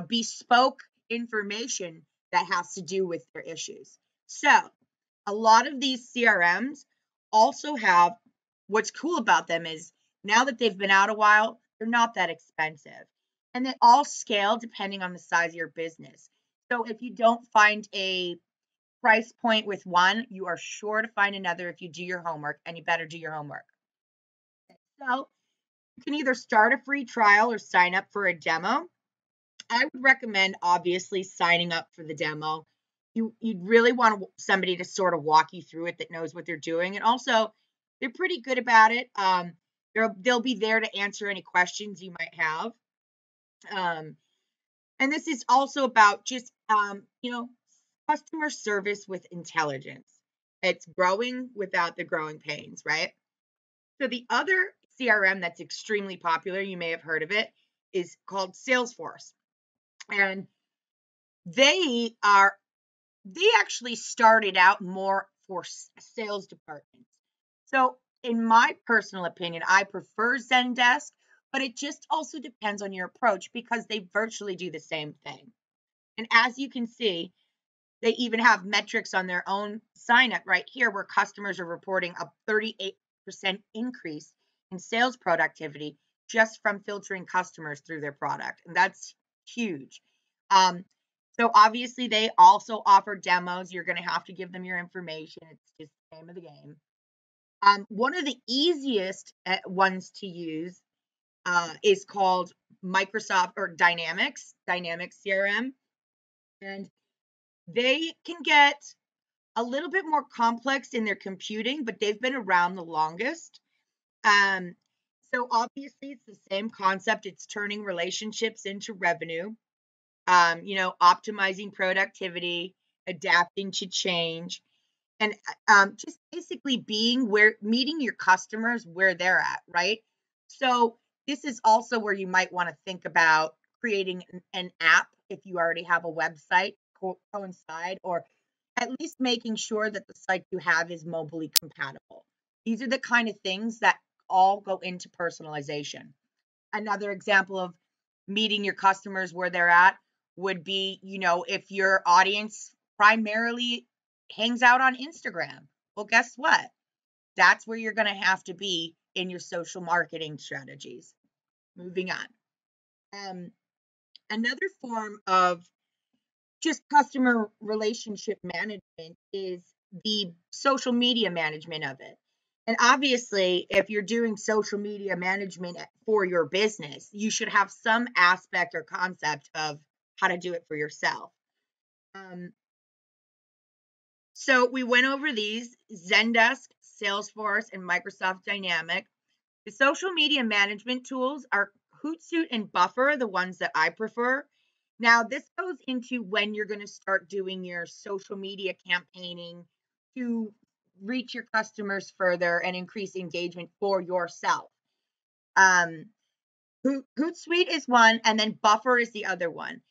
bespoke information that has to do with their issues. So a lot of these CRMs also have, what's cool about them is Now that they've been out a while, they're not that expensive. And they all scale depending on the size of your business. So if you don't find a price point with one, you are sure to find another if you do your homework, and you better do your homework. So you can either start a free trial or sign up for a demo. I would recommend obviously signing up for the demo. You'd really want somebody to sort of walk you through it that knows what they're doing. And also, they're pretty good about it. They'll be there to answer any questions you might have. And this is also about just, customer service with intelligence. It's growing without the growing pains, right? So the other CRM that's extremely popular, you may have heard of it, is called Salesforce. And they actually started out more for sales departments. So in my personal opinion, I prefer Zendesk, but it just also depends on your approach because they virtually do the same thing. And as you can see, they even have metrics on their own sign up right here where customers are reporting a 38% increase in sales productivity just from filtering customers through their product. And that's huge. So obviously they also offer demos. You're going to have to give them your information. It's just the name of the game. One of the easiest ones to use is called Microsoft or Dynamics CRM. And they can get a little bit more complex in their computing, but they've been around the longest. So obviously it's the same concept. It's turning relationships into revenue, optimizing productivity, adapting to change, and just basically meeting your customers where they're at, right? So this is also where you might want to think about creating an app if you already have a website coincide, or at least making sure that the site you have is mobilely compatible. These are the kind of things that all go into personalization. Another example of meeting your customers where they're at would be, if your audience primarily hangs out on Instagram, well, guess what? That's where you're going to have to be in your social marketing strategies. Moving on. Another form of just customer relationship management is the social media management of it. And obviously, if you're doing social media management for your business, you should have some aspect or concept of how to do it for yourself. So we went over these: Zendesk, Salesforce, and Microsoft Dynamics. The social media management tools are Hootsuite and Buffer, the ones that I prefer. Now, this goes into when you're going to start doing your social media campaigning to reach your customers further and increase engagement for yourself. Hootsuite is one, and then Buffer is the other one.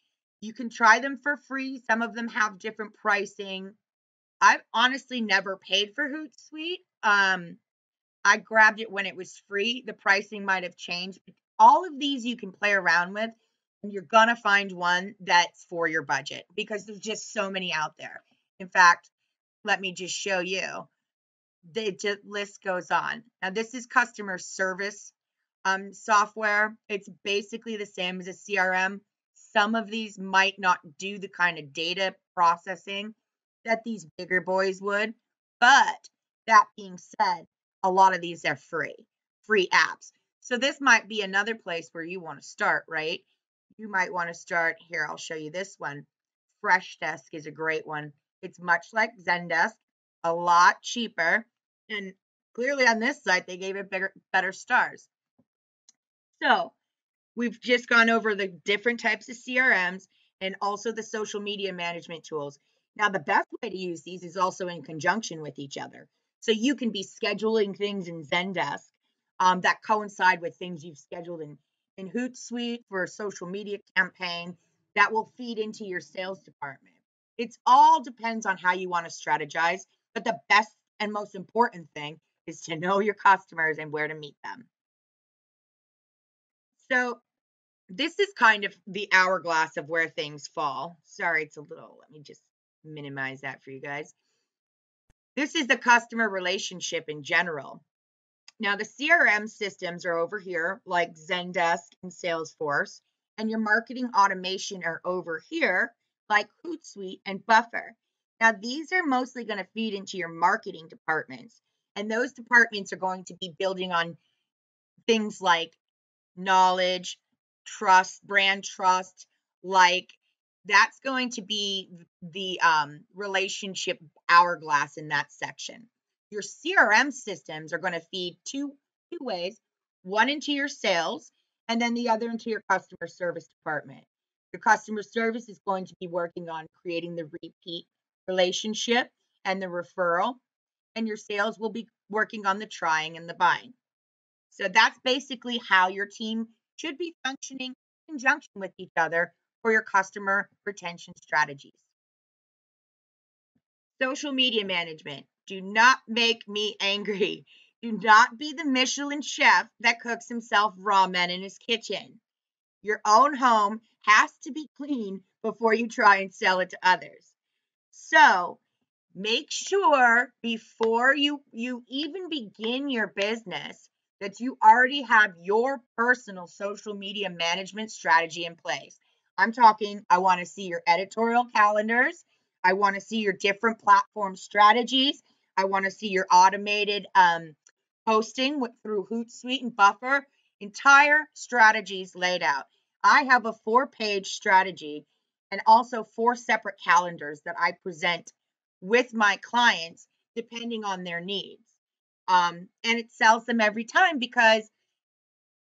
You can try them for free. Some of them have different pricing. I've honestly never paid for Hootsuite. I grabbed it when it was free. The pricing might have changed. All of these you can play around with, and you're going to find one that's for your budget because there's just so many out there. In fact, let me just show you. The list goes on. Now, this is customer service software. It's basically the same as a CRM. Some of these might not do the kind of data processing that these bigger boys would. But that being said, a lot of these are free apps. So this might be another place where you want to start, right? You might want to start here. I'll show you this one. Freshdesk is a great one. It's much like Zendesk, a lot cheaper. And clearly on this site, they gave it better stars. So we've just gone over the different types of CRMs and also the social media management tools. Now, the best way to use these is also in conjunction with each other. So you can be scheduling things in Zendesk that coincide with things you've scheduled in Hootsuite for a social media campaign that will feed into your sales department. It all depends on how you want to strategize, but the best and most important thing is to know your customers and where to meet them. So this is kind of the hourglass of where things fall. Sorry, it's a little, let me just minimize that for you guys. This is the customer relationship in general. Now, the CRM systems are over here, like Zendesk and Salesforce, and your marketing automation are over here, like Hootsuite and Buffer. Now, these are mostly going to feed into your marketing departments, and those departments are going to be building on things like knowledge, trust, brand trust, like that's going to be the relationship hourglass in that section. Your CRM systems are going to feed two ways, one into your sales and then the other into your customer service department. Your customer service is going to be working on creating the repeat relationship and the referral, and your sales will be working on the trying and the buying. So that's basically how your team should be functioning in conjunction with each other for your customer retention strategies. Social media management. Do not make me angry. Do not be the Michelin chef that cooks himself ramen in his kitchen. Your own home has to be clean before you try and sell it to others. So make sure before you even begin your business that you already have your personal social media management strategy in place. I'm talking, I want to see your editorial calendars. I want to see your different platform strategies. I want to see your automated posting through Hootsuite and Buffer, entire strategies laid out. I have a 4-page strategy and also 4 separate calendars that I present with my clients depending on their needs. And it sells them every time because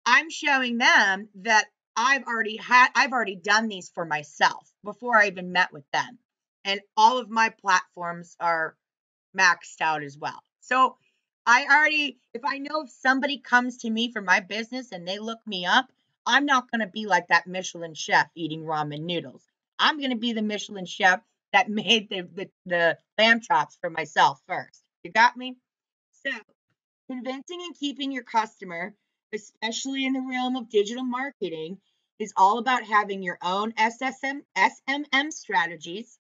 I'm showing them that I've already done these for myself before I even met with them. And all of my platforms are maxed out as well. So if I know if somebody comes to me for my business and they look me up, I'm not going to be like that Michelin chef eating ramen noodles. I'm going to be the Michelin chef that made the lamb chops for myself first. You got me? So, convincing and keeping your customer, especially in the realm of digital marketing, is all about having your own SMM strategies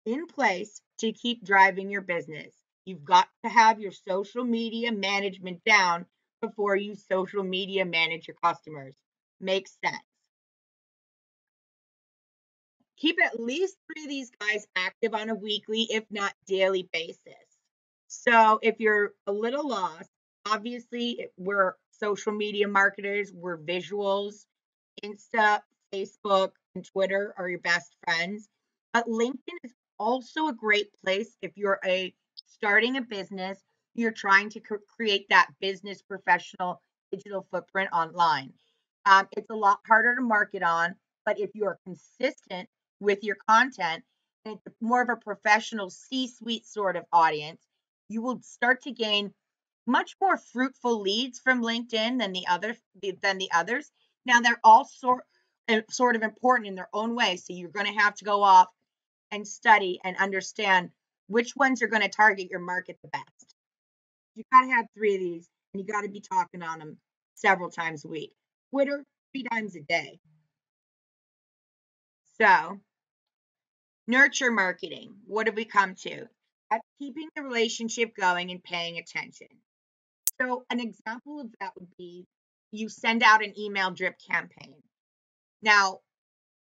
in place to keep driving your business. You've got to have your social media management down before you social media manage your customers. Makes sense. Keep at least 3 of these guys active on a weekly, if not daily basis. So if you're a little lost, obviously we're social media marketers, we're visuals. Insta, Facebook, and Twitter are your best friends. But LinkedIn is also a great place if you're starting a business, you're trying to create that business professional digital footprint online. It's a lot harder to market on, but if you're consistent with your content and it's more of a professional C-suite sort of audience, you will start to gain much more fruitful leads from LinkedIn than the others. Now they're all sort of important in their own way, so you're going to have to go off and study and understand which ones are going to target your market the best. You got to have 3 of these, and you got to be talking on them several times a week. Twitter 3 times a day. So, nurture marketing. What have we come to? At keeping the relationship going and paying attention. So an example of that would be you send out an email drip campaign. Now,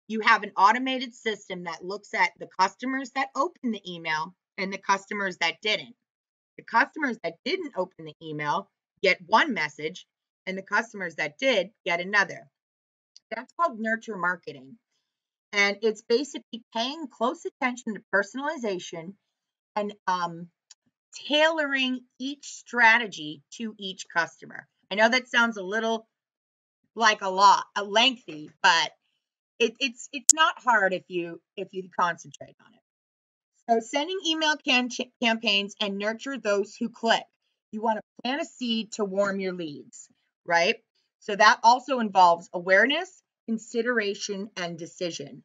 you have an automated system that looks at the customers that opened the email and the customers that didn't. The customers that didn't open the email get one message, and the customers that did get another. That's called nurture marketing. And it's basically paying close attention to personalization and tailoring each strategy to each customer. I know that sounds a little like a lengthy, but it's not hard if you concentrate on it. So sending email campaigns and nurture those who click. You want to plant a seed to warm your leads, right? So that also involves awareness, consideration, and decision.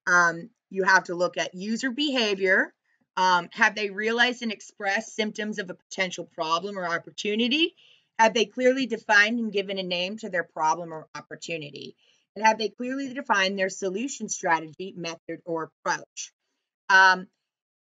You have to look at user behavior. Have they realized and expressed symptoms of a potential problem or opportunity? Have they clearly defined and given a name to their problem or opportunity? And have they clearly defined their solution strategy, method, or approach?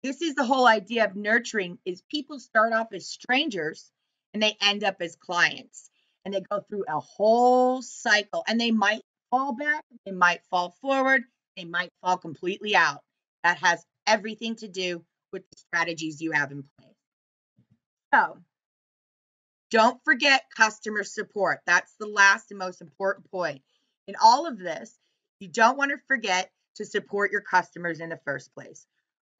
This is the whole idea of nurturing is people start off as strangers and they end up as clients, and they go through a whole cycle, and they might fall back, they might fall forward, they might fall completely out. That has everything to do with the strategies you have in place. So don't forget customer support. That's the last and most important point. In all of this, you don't want to forget to support your customers in the first place.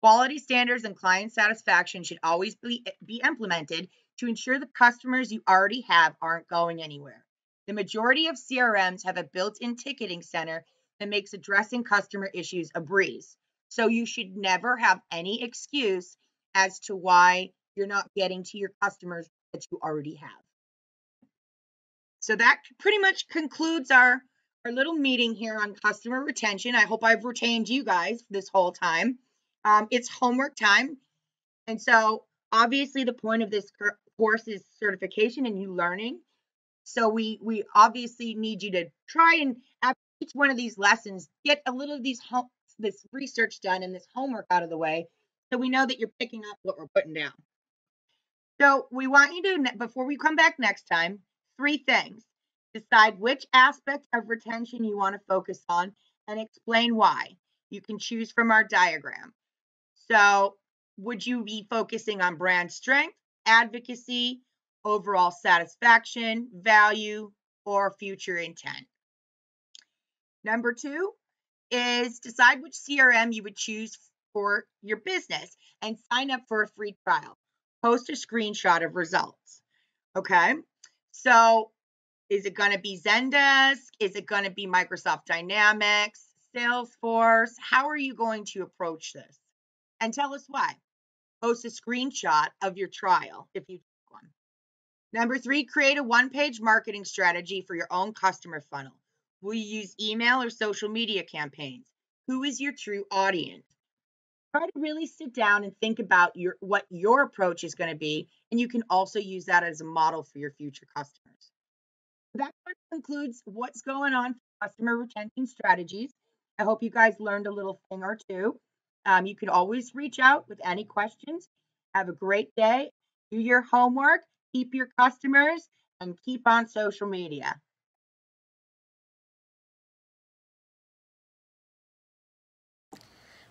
Quality standards and client satisfaction should always be implemented to ensure the customers you already have aren't going anywhere. The majority of CRMs have a built-in ticketing center that makes addressing customer issues a breeze. So you should never have any excuse as to why you're not getting to your customers that you already have. So that pretty much concludes our little meeting here on customer retention. I hope I've retained you guys this whole time. It's homework time. And so obviously the point of this course is certification and you learning. So we obviously need you to try and after each one of these lessons, get a little of this research done and this homework out of the way so we know that you're picking up what we're putting down. So we want you to, before we come back next time, 3 things. Decide which aspect of retention you want to focus on and explain why. You can choose from our diagram. So would you be focusing on brand strength, advocacy, overall satisfaction, value, or future intent? Number 2 is decide which CRM you would choose for your business and sign up for a free trial. Post a screenshot of results. Okay, so is it going to be Zendesk? Is it going to be Microsoft Dynamics, Salesforce? How are you going to approach this? And tell us why. Post a screenshot of your trial if you take one. Number 3, create a one-page marketing strategy for your own customer funnel. Will you use email or social media campaigns? Who is your true audience? Try to really sit down and think about what your approach is going to be, and you can also use that as a model for your future customers. That concludes what's going on for customer retention strategies. I hope you guys learned a little thing or two. You can always reach out with any questions. Have a great day. Do your homework, keep your customers, and keep on social media.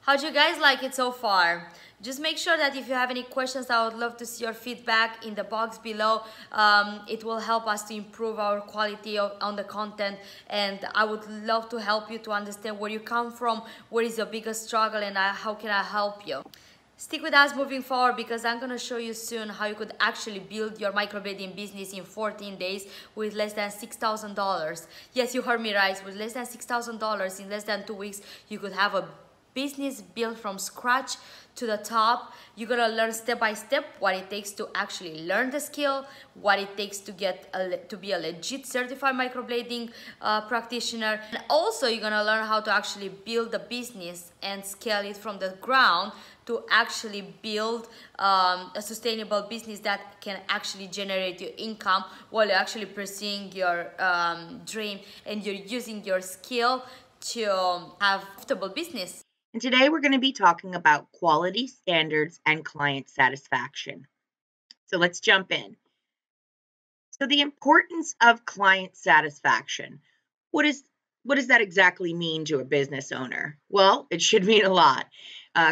How'd you guys like it so far? Just make sure that if you have any questions, I would love to see your feedback in the box below. It will help us to improve our quality on the content, and I would love to help you to understand where you come from, where is your biggest struggle, and how can I help you. Stick with us moving forward because I'm going to show you soon how you could actually build your microblading business in 14 days with less than $6,000. Yes, you heard me right. With less than $6,000 in less than 2 weeks, you could have a business built from scratch to the top. You're gonna learn step by step what it takes to actually learn the skill, what it takes to to be a legit certified microblading practitioner, and also you're gonna learn how to actually build a business and scale it from the ground to actually build a sustainable business that can actually generate your income while you're actually pursuing your dream and you're using your skill to have a profitable business. And today we're going to be talking about quality standards and client satisfaction. So let's jump in. So the importance of client satisfaction. What does that exactly mean to a business owner? Well, it should mean a lot.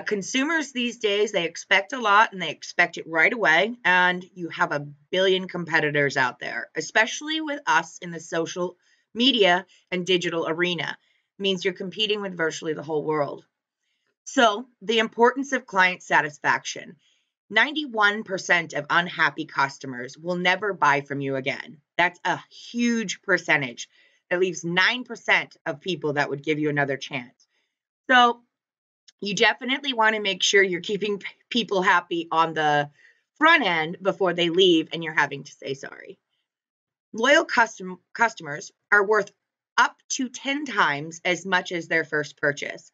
Consumers these days, they expect a lot and they expect it right away. And you have a billion competitors out there, especially with us in the social media and digital arena. It means you're competing with virtually the whole world. So the importance of client satisfaction. 91% of unhappy customers will never buy from you again. That's a huge percentage. That leaves 9% of people that would give you another chance. So you definitely want to make sure you're keeping people happy on the front end before they leave and you're having to say sorry. Loyal customers are worth up to 10 times as much as their first purchase.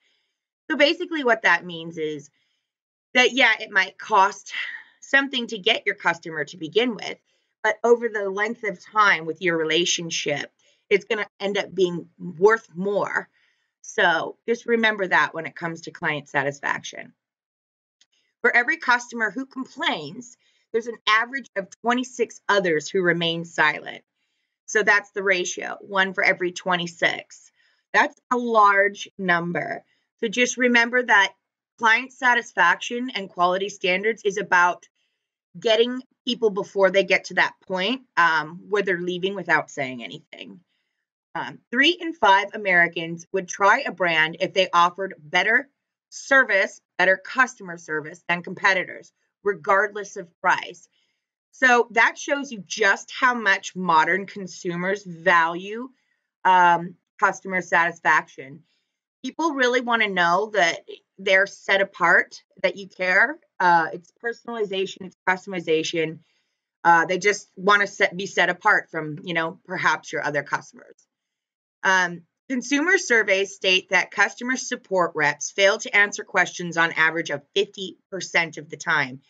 So basically what that means is that, yeah, it might cost something to get your customer to begin with, but over the length of time with your relationship, it's going to end up being worth more. So just remember that when it comes to client satisfaction. For every customer who complains, there's an average of 26 others who remain silent. So that's the ratio, 1 for every 26. That's a large number. So just remember that client satisfaction and quality standards is about getting people before they get to that point where they're leaving without saying anything. 3 in 5 Americans would try a brand if they offered better service, better customer service than competitors, regardless of price. So that shows you just how much modern consumers value customer satisfaction. People really want to know that they're set apart, that you care. It's personalization, it's customization. They just want to be set apart from, perhaps your other customers. Consumer surveys state that customer support reps fail to answer questions on average of 50% of the time.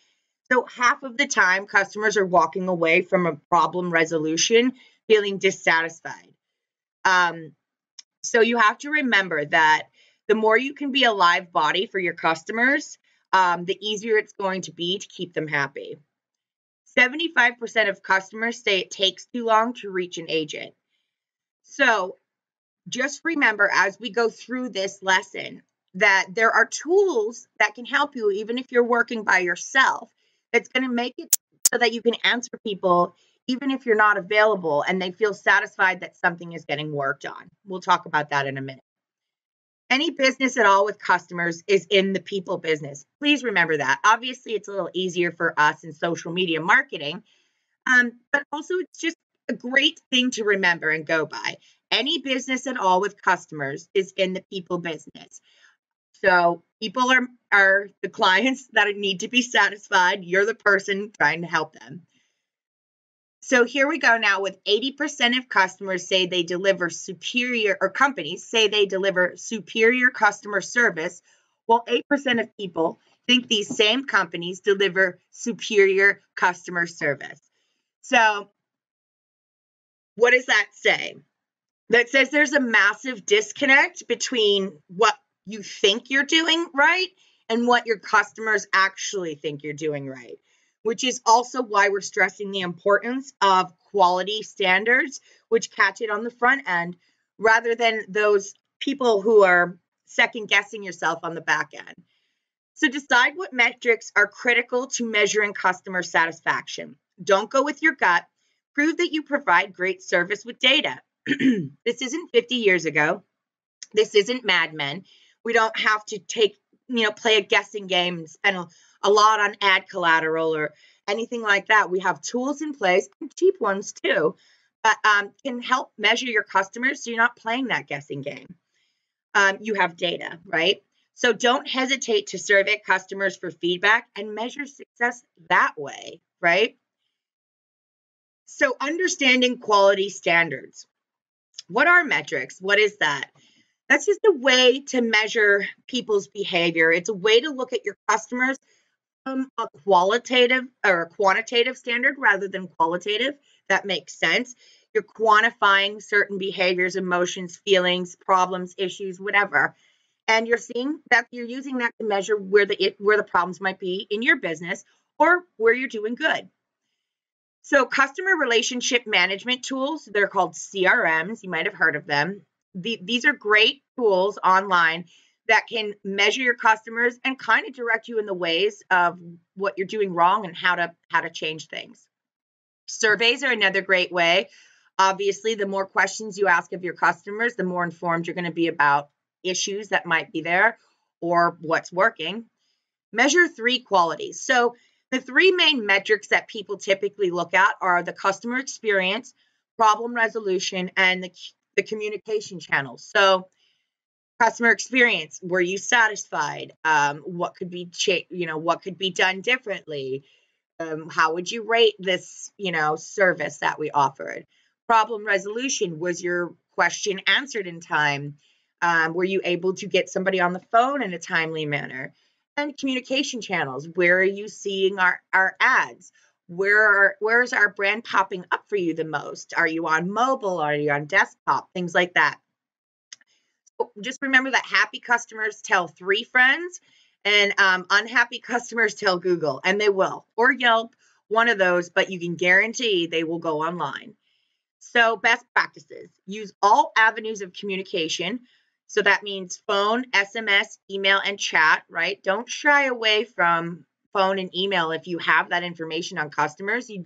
So half of the time, customers are walking away from a problem resolution feeling dissatisfied. So you have to remember that the more you can be a live body for your customers, the easier it's going to be to keep them happy. 75% of customers say it takes too long to reach an agent. So just remember as we go through this lesson that there are tools that can help you even if you're working by yourself. That's going to make it so that you can answer people even if you're not available and they feel satisfied that something is getting worked on. We'll talk about that in a minute. Any business at all with customers is in the people business. Please remember that. Obviously, it's a little easier for us in social media marketing, but also it's just a great thing to remember and go by. Any business at all with customers is in the people business. So people are the clients that need to be satisfied. You're the person trying to help them. So here we go now with 80% of customers say they deliver superior, or companies say they deliver superior customer service, while 8% of people think these same companies deliver superior customer service. So what does that say? That says there's a massive disconnect between what you think you're doing right and what your customers actually think you're doing right, which is also why we're stressing the importance of quality standards, which catch it on the front end, rather than those people who are second guessing yourself on the back end. So decide what metrics are critical to measuring customer satisfaction. Don't go with your gut. Prove that you provide great service with data. This isn't 50 years ago. This isn't Mad Men. We don't have to play a guessing game and spend a lot on ad collateral or anything like that. We have tools in place, and cheap ones too, but can help measure your customers so you're not playing that guessing game. You have data, right? So don't hesitate to survey customers for feedback and measure success that way, right? So understanding quality standards. What are metrics? What is that? That's just a way to measure people's behavior. It's a way to look at your customers from a qualitative or a quantitative standard rather than qualitative. That makes sense. You're quantifying certain behaviors, emotions, feelings, problems, issues, whatever. And you're seeing that you're using that to measure where the problems might be in your business or where you're doing good. So customer relationship management tools, they're called CRMs. You might have heard of them. These are great tools online that can measure your customers and kind of direct you in the ways of what you're doing wrong and how to change things. Surveys are another great way. Obviously, the more questions you ask of your customers, the more informed you're going to be about issues that might be there or what's working. Measure 3 qualities. So the 3 main metrics that people typically look at are the customer experience, problem resolution, and the communication channels. So customer experience, were you satisfied? What could be what could be done differently? How would you rate this, service that we offered? Problem resolution, was your question answered in time? Were you able to get somebody on the phone in a timely manner? And communication channels, where are you seeing our ads? Where is our brand popping up for you the most? Are you on mobile? Are you on desktop? Things like that. So just remember that happy customers tell 3 friends and unhappy customers tell Google, and they will, or Yelp, one of those, but you can guarantee they will go online. So best practices: use all avenues of communication. So that means phone, SMS, email, and chat, right? Don't shy away from phone and email if you have that information on customers. You'd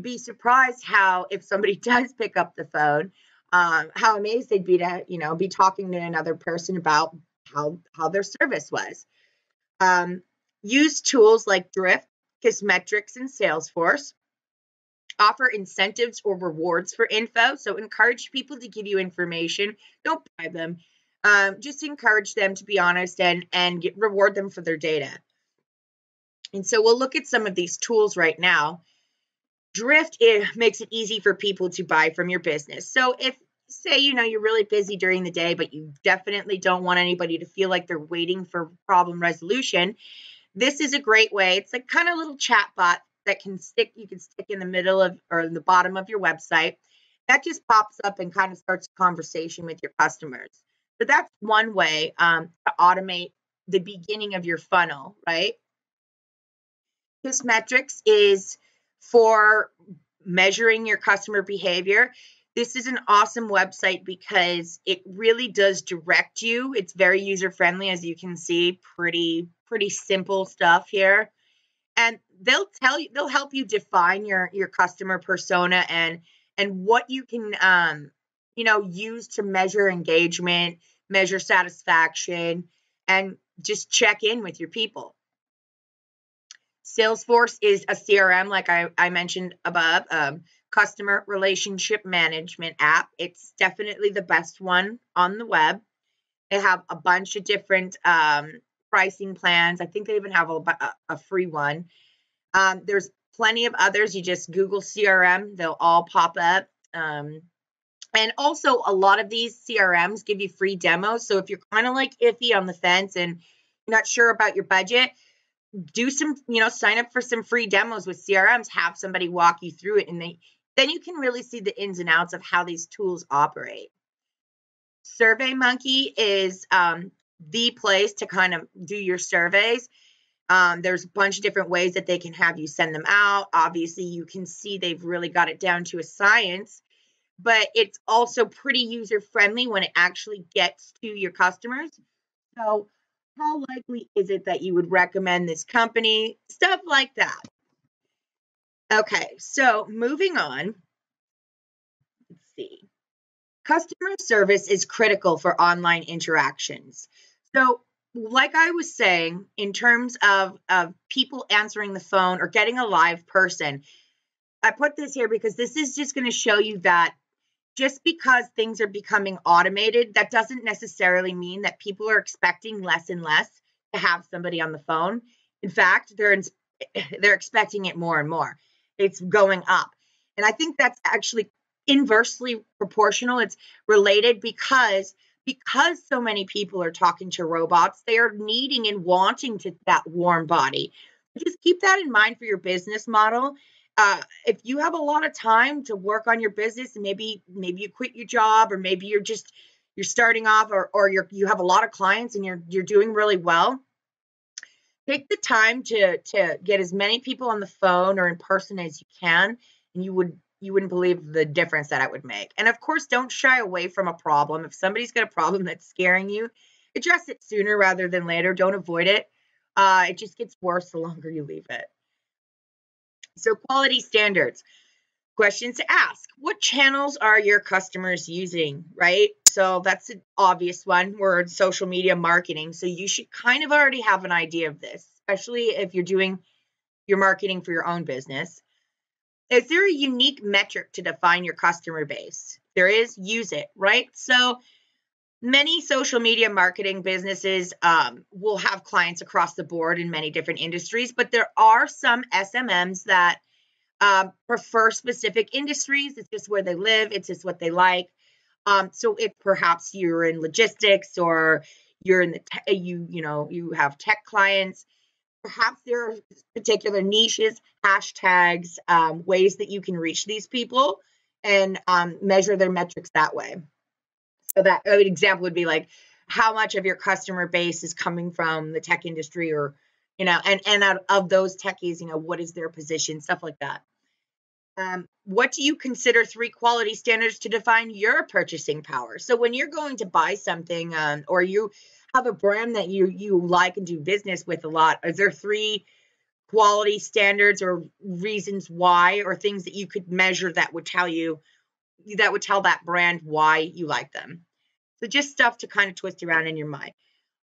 be surprised how, if somebody does pick up the phone, how amazed they'd be to, be talking to another person about how their service was. Use tools like Drift, Kissmetrics, and Salesforce. Offer incentives or rewards for info. So encourage people to give you information. Don't bribe them. Just encourage them to be honest and reward them for their data. And so we'll look at some of these tools right now. Drift, it makes it easy for people to buy from your business. So if, say, you're really busy during the day, but you definitely don't want anybody to feel like they're waiting for problem resolution, this is a great way. It's like kind of a little chat bot that you can stick in the middle of or in the bottom of your website. That just pops up and kind of starts a conversation with your customers. So that's one way to automate the beginning of your funnel, right? Kissmetrics is for measuring your customer behavior. This is an awesome website because it really does direct you. It's very user-friendly, as you can see, pretty simple stuff here. And they'll help you define your customer persona and what you can use to measure engagement, measure satisfaction, and just check in with your people. Salesforce is a CRM, like I mentioned above, customer relationship management app. It's definitely the best one on the web. They have a bunch of different pricing plans. I think they even have a free one. There's plenty of others. You just Google CRM, they'll all pop up. And also a lot of these CRMs give you free demos. So if you're kind of like iffy on the fence and you're not sure about your budget, do some, sign up for some free demos with CRMs, have somebody walk you through it, and then you can really see the ins and outs of how these tools operate. SurveyMonkey is the place to kind of do your surveys. There's a bunch of different ways that they can have you send them out. Obviously, you can see they've really got it down to a science, but it's also pretty user-friendly when it actually gets to your customers. So how likely is it that you would recommend this company? Stuff like that. Okay, so moving on. Let's see. Customer service is critical for online interactions. So like I was saying, in terms of people answering the phone or getting a live person, I put this here because this is just going to show you that just because things are becoming automated, that doesn't necessarily mean that people are expecting less and less to have somebody on the phone. In fact, they're expecting it more and more. It's going up. And I think that's actually inversely proportional. It's related because so many people are talking to robots, they are needing and wanting that warm body. Just keep that in mind for your business model. If you have a lot of time to work on your business, and maybe you quit your job, or maybe you're starting off, or you have a lot of clients and you're doing really well, take the time to get as many people on the phone or in person as you can, and you wouldn't believe the difference that it would make. And of course, don't shy away from a problem. If somebody's got a problem that's scaring you, address it sooner rather than later. Don't avoid it. It just gets worse the longer you leave it. So quality standards. Questions to ask. What channels are your customers using, right? So that's an obvious one. We're in social media marketing, so you should kind of already have an idea of this, especially if you're doing your marketing for your own business. Is there a unique metric to define your customer base? There is, use it, right? So many social media marketing businesses will have clients across the board in many different industries, but there are some SMMs that prefer specific industries. It's just where they live. It's just what they like. So if perhaps you're in logistics or you're in you have tech clients, perhaps there are particular niches, hashtags, ways that you can reach these people and measure their metrics that way. So that an example would be like how much of your customer base is coming from the tech industry or and out of those techies, what is their position, stuff like that. What do you consider 3 quality standards to define your purchasing power? So when you're going to buy something, or you have a brand that you like and do business with a lot, is there 3 quality standards or reasons why, or things that you could measure that would tell that brand why you like them? So just stuff to kind of twist around in your mind.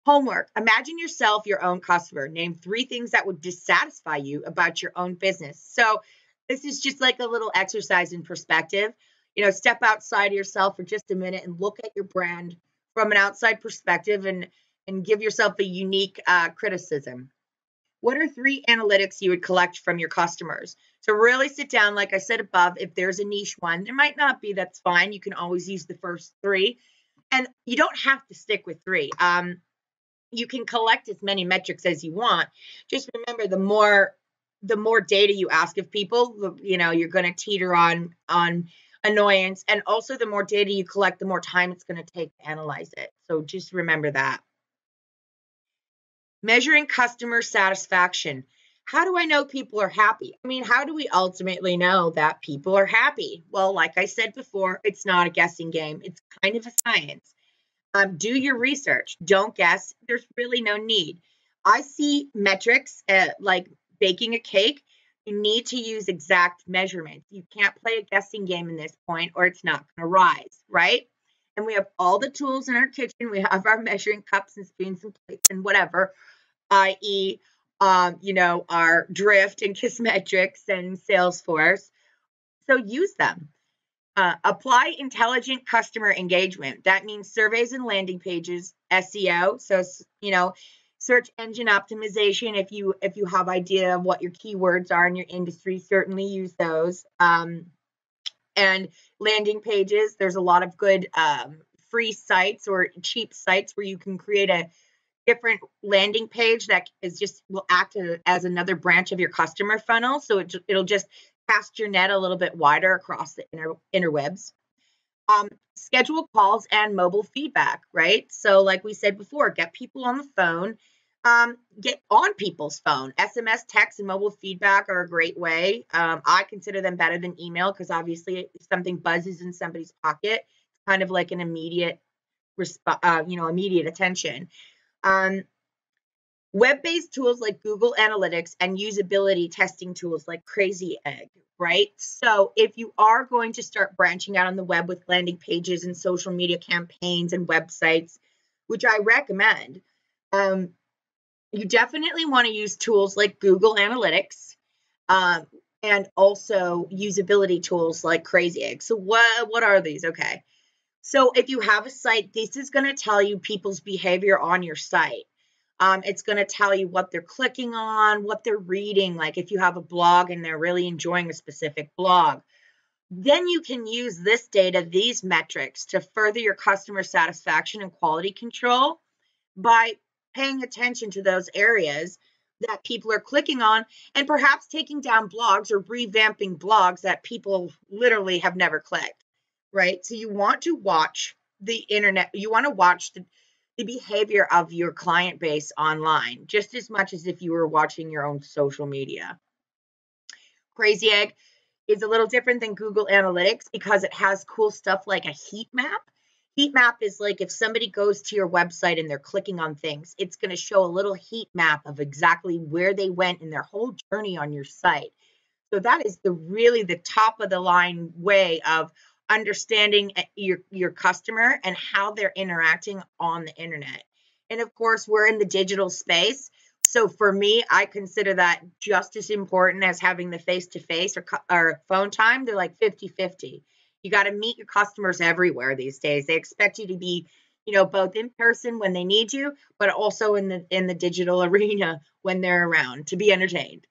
Homework. Imagine yourself your own customer. Name 3 things that would dissatisfy you about your own business. So this is just like a little exercise in perspective. Step outside of yourself for just a minute and look at your brand from an outside perspective and give yourself a unique criticism. What are 3 analytics you would collect from your customers? So really sit down, like I said above, if there's a niche one, there might not be, that's fine. You can always use the first 3. And you don't have to stick with 3. You can collect as many metrics as you want. Just remember, the more data you ask of people, you're going to teeter on annoyance. And also the more data you collect, the more time it's going to take to analyze it. So just remember that. Measuring customer satisfaction. How do I know people are happy? How do we ultimately know that people are happy? Well, like I said before, it's not a guessing game. It's kind of a science. Do your research. Don't guess. There's really no need. I see metrics like baking a cake. You need to use exact measurements. You can't play a guessing game in this point, or it's not going to rise, right? And we have all the tools in our kitchen. We have our measuring cups and spoons and plates and whatever, i.e., our Drift and Kissmetrics and Salesforce. So use them. Apply intelligent customer engagement. That means surveys and landing pages, SEO. So, search engine optimization. If you have idea of what your keywords are in your industry, certainly use those. And landing pages. There's a lot of good free sites or cheap sites where you can create a different landing page that will act as another branch of your customer funnel. So it'll just cast your net a little bit wider across the interwebs. Schedule calls and mobile feedback, right? So like we said before, get people on the phone, get on people's phone. SMS, text, and mobile feedback are a great way. I consider them better than email because obviously if something buzzes in somebody's pocket, it's kind of like an immediate immediate attention. Web-based tools like Google Analytics and usability testing tools like Crazy Egg, right? So if you are going to start branching out on the web with landing pages and social media campaigns and websites, which I recommend, you definitely want to use tools like Google Analytics and also usability tools like Crazy Egg. So what are these? Okay. So if you have a site, this is going to tell you people's behavior on your site. It's going to tell you what they're clicking on, what they're reading. Like if you have a blog and they're really enjoying a specific blog, then you can use this data, these metrics, to further your customer satisfaction and quality control by paying attention to those areas that people are clicking on and perhaps taking down blogs or revamping blogs that people literally have never clicked, right? So you want to watch the internet. You want to watch the behavior of your client base online, just as much as if you were watching your own social media. Crazy Egg is a little different than Google Analytics because it has cool stuff like a heat map. Heat map is like if somebody goes to your website and they're clicking on things, it's going to show a little heat map of exactly where they went in their whole journey on your site. So that is really the top of the line way of understanding your customer and how they're interacting on the internet. And of course, we're in the digital space. So for me, I consider that just as important as having the face-to-face or phone time. They're like 50-50. You got to meet your customers everywhere these days. They expect you to be, both in person when they need you, but also in the digital arena when they're around to be entertained.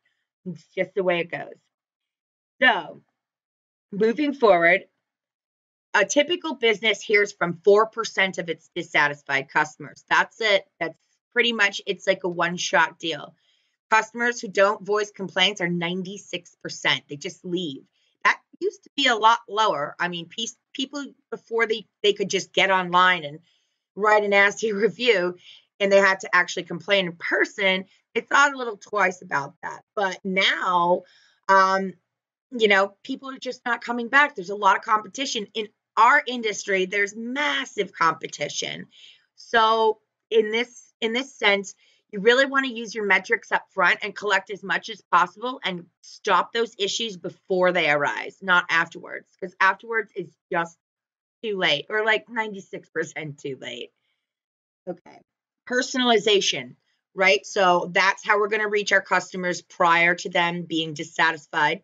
It's just the way it goes. So moving forward, a typical business hears from 4% of its dissatisfied customers. That's it. That's pretty much, it's like a one-shot deal. Customers who don't voice complaints are 96%. They just leave. That used to be a lot lower. People before they could just get online and write a nasty review, and they had to actually complain in person, they thought a little twice about that. But now, people are just not coming back. There's a lot of competition in our industry. There's massive competition. So in this sense, you really want to use your metrics up front and collect as much as possible and stop those issues before they arise, not afterwards, because afterwards is just too late, or like 96% too late. Okay. Personalization, right? So that's how we're going to reach our customers prior to them being dissatisfied.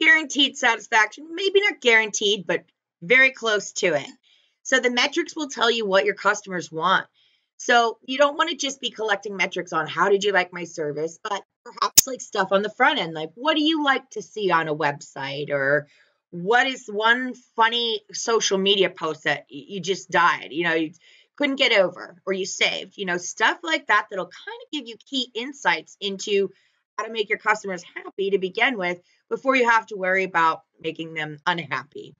Guaranteed satisfaction, maybe not guaranteed, but very close to it. So the metrics will tell you what your customers want. So you don't want to just be collecting metrics on how did you like my service, but perhaps like stuff on the front end, like what do you like to see on a website, or what is one funny social media post that you just died, you couldn't get over, or you saved, stuff like that that'll kind of give you key insights into how to make your customers happy to begin with before you have to worry about making them unhappy.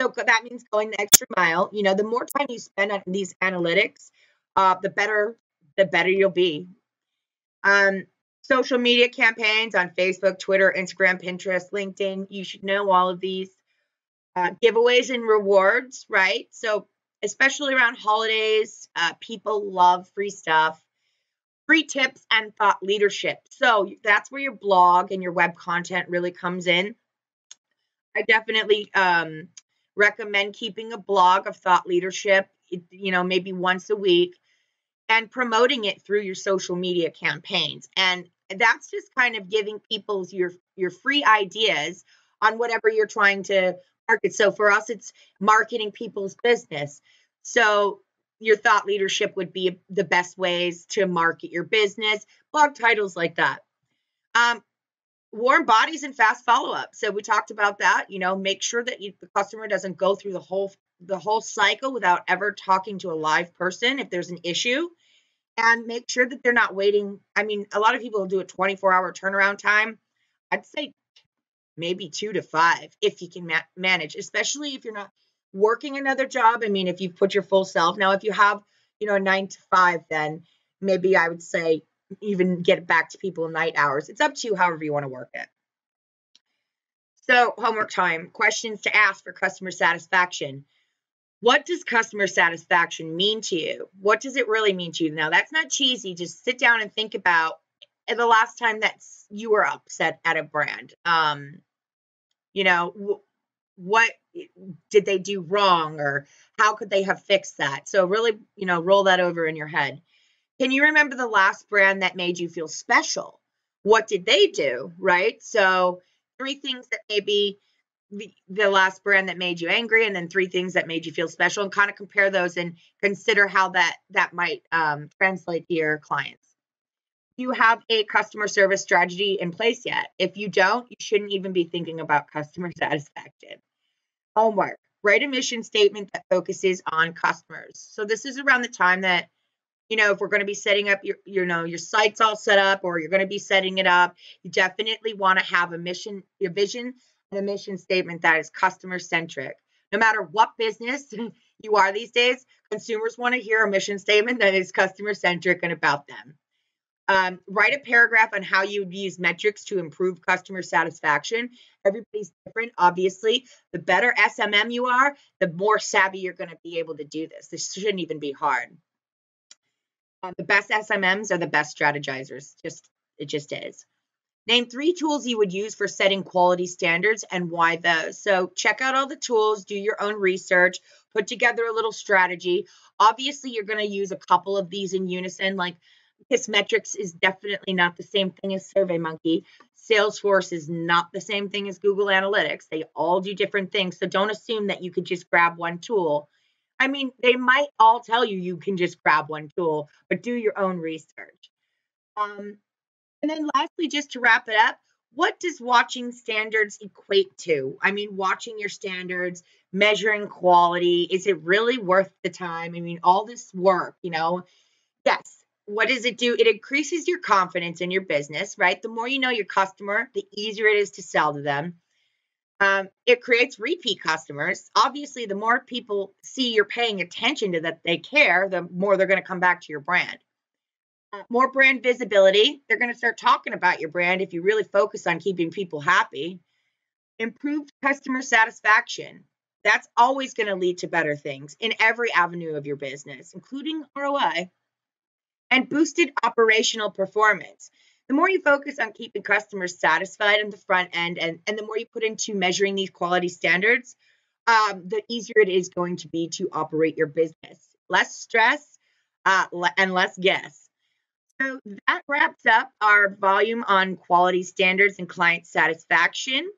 So that means going the extra mile. The more time you spend on these analytics, the better you'll be. Social media campaigns on Facebook, Twitter, Instagram, Pinterest, LinkedIn. You should know all of these. Giveaways and rewards, right? So especially around holidays, people love free stuff. Free tips and thought leadership. So that's where your blog and your web content really comes in. I definitely recommend keeping a blog of thought leadership, maybe once a week, and promoting it through your social media campaigns. And that's just kind of giving people your free ideas on whatever you're trying to market. So for us, it's marketing people's business. So your thought leadership would be the best ways to market your business, blog titles like that. Warm bodies and fast follow-up. So we talked about that. Make sure that the customer doesn't go through the whole cycle without ever talking to a live person if there's an issue, and make sure that they're not waiting. I mean, a lot of people do a 24-hour turnaround time. I'd say maybe 2 to 5 if you can manage, especially if you're not working another job. I mean, if you put your full self. Now, if you have, a 9 to 5, then maybe I would say even get it back to people in night hours. It's up to you, however you want to work it. So homework time, questions to ask for customer satisfaction. What does customer satisfaction mean to you? What does it really mean to you? Now, that's not cheesy. Just sit down and think about the last time that you were upset at a brand. What did they do wrong, or how could they have fixed that? So really, roll that over in your head. Can you remember the last brand that made you feel special? What did they do, right? So 3 things that maybe the last brand that made you angry, and then 3 things that made you feel special, and kind of compare those and consider how that might translate to your clients. Do you have a customer service strategy in place yet? If you don't, you shouldn't even be thinking about customer satisfaction. Homework. Write a mission statement that focuses on customers. So this is around the time that, if we're going to be setting up your site's all set up, or you're going to be setting it up, you definitely want to have your vision and a mission statement that is customer centric. No matter what business you are these days, consumers want to hear a mission statement that is customer centric and about them. Write a paragraph on how you would use metrics to improve customer satisfaction. Everybody's different, obviously. The better SMM you are, the more savvy you're going to be able to do this. This shouldn't even be hard. The best SMMs are the best strategizers. It just is. Name 3 tools you would use for setting quality standards and why those. So check out all the tools, do your own research, put together a little strategy. Obviously, you're going to use a couple of these in unison. Like Metrics is definitely not the same thing as SurveyMonkey. Salesforce is not the same thing as Google Analytics. They all do different things. So don't assume that you could just grab one tool. I mean, they might all tell you can just grab one tool, but do your own research. And then lastly, just to wrap it up, what does watching standards equate to? I mean, watching your standards, measuring quality, is it really worth the time? I mean, all this work, yes. What does it do? It increases your confidence in your business, right? The more you know your customer, the easier it is to sell to them. It creates repeat customers. Obviously, the more people see you're paying attention to that they care, the more they're going to come back to your brand. More brand visibility. They're going to start talking about your brand if you really focus on keeping people happy. Improved customer satisfaction. That's always going to lead to better things in every avenue of your business, including ROI. And boosted operational performance. The more you focus on keeping customers satisfied in the front end, and the more you put into measuring these quality standards, the easier it is going to be to operate your business. Less stress and less guess. So that wraps up our volume on quality standards and client satisfaction.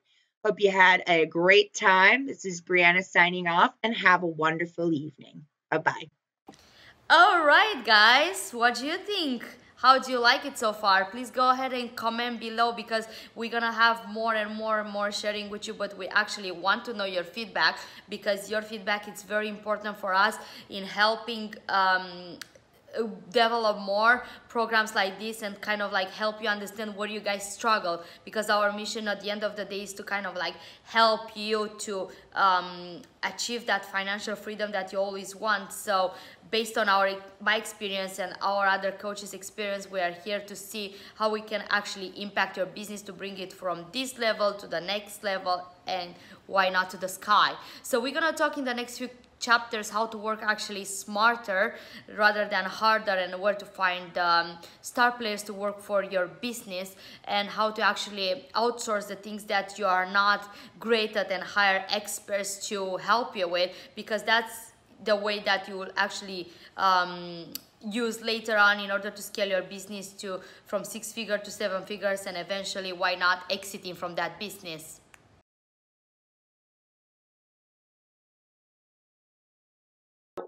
Hope you had a great time. This is Brianna signing off, and have a wonderful evening. Bye-bye. All right, guys, what do you think? How do you like it so far? Please go ahead and comment below, because we're gonna have more and more sharing with you, but we actually want to know your feedback, because your feedback is very important for us in helping develop more programs like this and kind of like help you understand where you guys struggle, because our mission at the end of the day is to kind of like help you to achieve that financial freedom that you always want. So based on my experience and our other coaches' experience, we are here to see how we can actually impact your business to bring it from this level to the next level, and why not to the sky. So we're gonna talk in the next few chapters how to work actually smarter rather than harder, and where to find star players to work for your business, and how to actually outsource the things that you are not great at and hire experts to help you with, because that's the way that you will actually use later on in order to scale your business to from 6 figures to 7 figures, and eventually why not exiting from that business.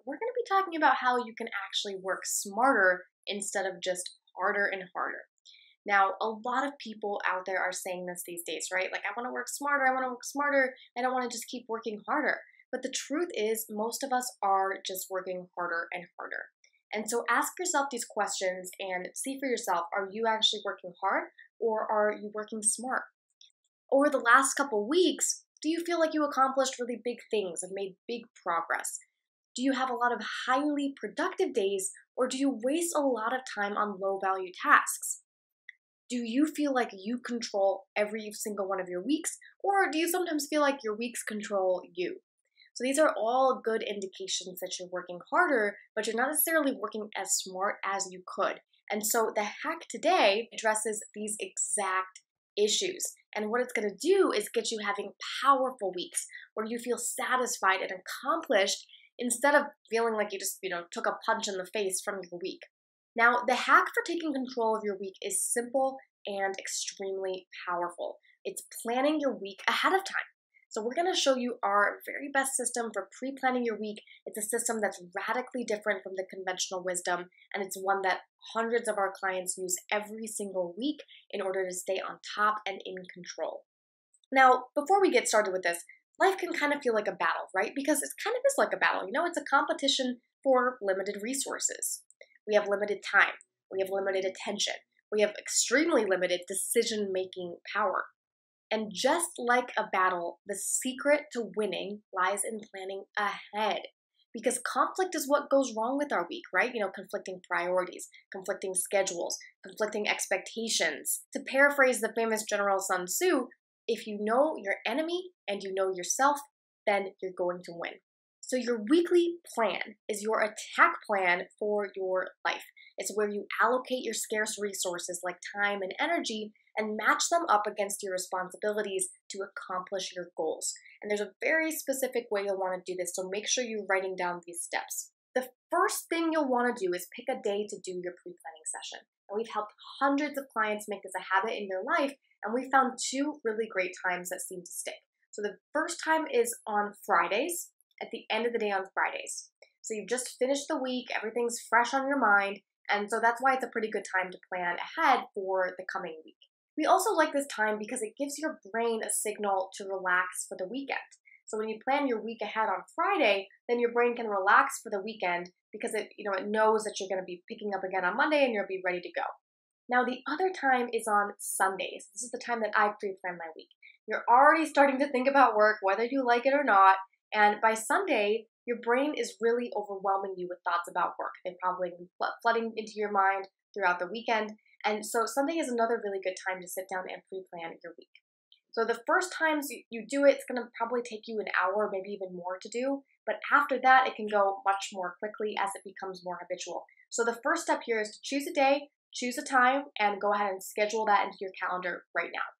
We're going to be talking about how you can actually work smarter instead of just harder and harder. Now, a lot of people out there are saying this these days, right? Like, I want to work smarter, I want to work smarter, I don't want to just keep working harder. But the truth is, most of us are just working harder and harder. And so ask yourself these questions and see for yourself, are you actually working hard, or are you working smart? Over the last couple weeks, do you feel like you accomplished really big things and made big progress? Do you have a lot of highly productive days, or do you waste a lot of time on low-value tasks? Do you feel like you control every single one of your weeks, or do you sometimes feel like your weeks control you? So these are all good indications that you're working harder, but you're not necessarily working as smart as you could. And so the hack today addresses these exact issues. And what it's going to do is get you having powerful weeks where you feel satisfied and accomplished, instead of feeling like you just, took a punch in the face from your week. Now, the hack for taking control of your week is simple and extremely powerful. It's planning your week ahead of time. So we're going to show you our very best system for pre-planning your week. It's a system that's radically different from the conventional wisdom, and it's one that hundreds of our clients use every single week in order to stay on top and in control. Now, before we get started with this, life can kind of feel like a battle, right? Because it kind of is like a battle. It's a competition for limited resources. We have limited time. We have limited attention. We have extremely limited decision-making power. And just like a battle, the secret to winning lies in planning ahead. Because conflict is what goes wrong with our week, right? Conflicting priorities, conflicting schedules, conflicting expectations. To paraphrase the famous General Sun Tzu, if you know your enemy and you know yourself, then you're going to win. So your weekly plan is your attack plan for your life. It's where you allocate your scarce resources like time and energy and match them up against your responsibilities to accomplish your goals. And there's a very specific way you'll want to do this, so make sure you're writing down these steps. The first thing you'll want to do is pick a day to do your pre-planning session. And we've helped hundreds of clients make this a habit in your life, and we found 2 really great times that seem to stick. So the first time is on Fridays, at the end of the day on Fridays. So you've just finished the week, everything's fresh on your mind, and so that's why it's a pretty good time to plan ahead for the coming week. We also like this time because it gives your brain a signal to relax for the weekend. So when you plan your week ahead on Friday, then your brain can relax for the weekend because it knows that you're going to be picking up again on Monday and you'll be ready to go. Now, the other time is on Sundays. This is the time that I pre-plan my week. You're already starting to think about work, whether you like it or not, and by Sunday, your brain is really overwhelming you with thoughts about work. They've probably been flooding into your mind throughout the weekend, and so Sunday is another really good time to sit down and pre-plan your week. So the first times you do it, it's going to probably take you an hour, maybe even more to do, but after that, it can go much more quickly as it becomes more habitual. So the first step here is to choose a day, choose a time, and go ahead and schedule that into your calendar right now.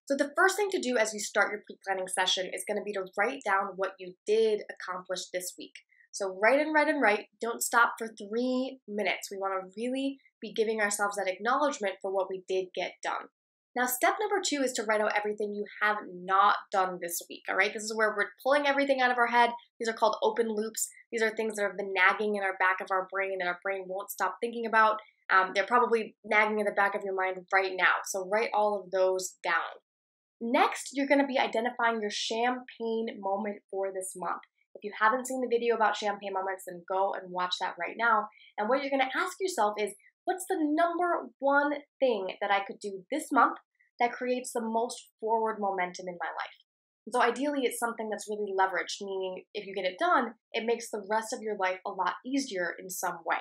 So the first thing to do as you start your pre-planning session is going to be to write down what you did accomplish this week. So write and write and write. Don't stop for 3 minutes. We want to really be giving ourselves that acknowledgement for what we did get done. Now, step number 2 is to write out everything you have not done this week, all right? This is where we're pulling everything out of our head. These are called open loops. These are things that have been nagging in our back of our brain that our brain won't stop thinking about. They're probably nagging in the back of your mind right now. So write all of those down. Next, you're going to be identifying your champagne moment for this month. If you haven't seen the video about champagne moments, then go and watch that right now. And what you're going to ask yourself is, what's the number one thing that I could do this month that creates the most forward momentum in my life? And so ideally, it's something that's really leveraged, meaning if you get it done, it makes the rest of your life a lot easier in some way.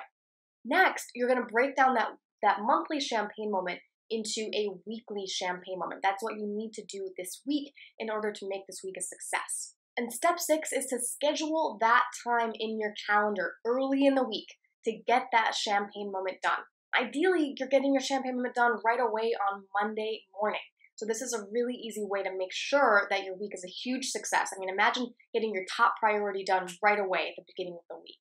Next, you're going to break down that monthly champagne moment into a weekly champagne moment. That's what you need to do this week in order to make this week a success. And step 6 is to schedule that time in your calendar early in the week to get that champagne moment done. Ideally, you're getting your champagne moment done right away on Monday morning. So this is a really easy way to make sure that your week is a huge success. I mean, imagine getting your top priority done right away at the beginning of the week.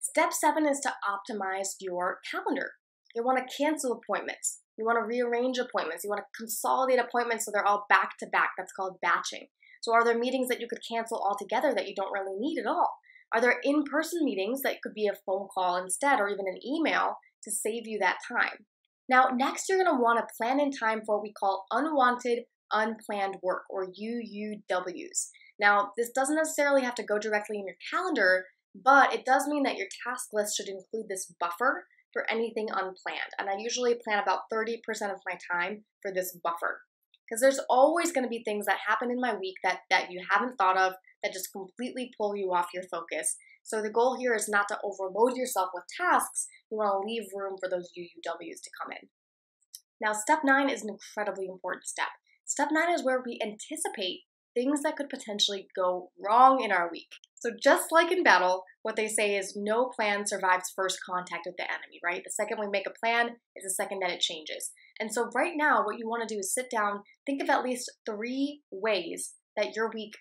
Step 7 is to optimize your calendar. You want to cancel appointments. You want to rearrange appointments. You want to consolidate appointments so they're all back to back. That's called batching. So are there meetings that you could cancel altogether that you don't really need at all? Are there in-person meetings that could be a phone call instead, or even an email to save you that time? Now, next you're going to want to plan in time for what we call unwanted, unplanned work, or UUWs. Now, this doesn't necessarily have to go directly in your calendar, but it does mean that your task list should include this buffer for anything unplanned. And I usually plan about 30% of my time for this buffer. Because there's always going to be things that happen in my week that you haven't thought of that just completely pull you off your focus. So the goal here is not to overload yourself with tasks. You want to leave room for those UUWs to come in. Now, step 9 is an incredibly important step. Step 9 is where we anticipate things that could potentially go wrong in our week. So just like in battle, what they say is no plan survives first contact with the enemy, right? The second we make a plan is the second that it changes. And so right now, what you want to do is sit down, think of at least 3 ways that your week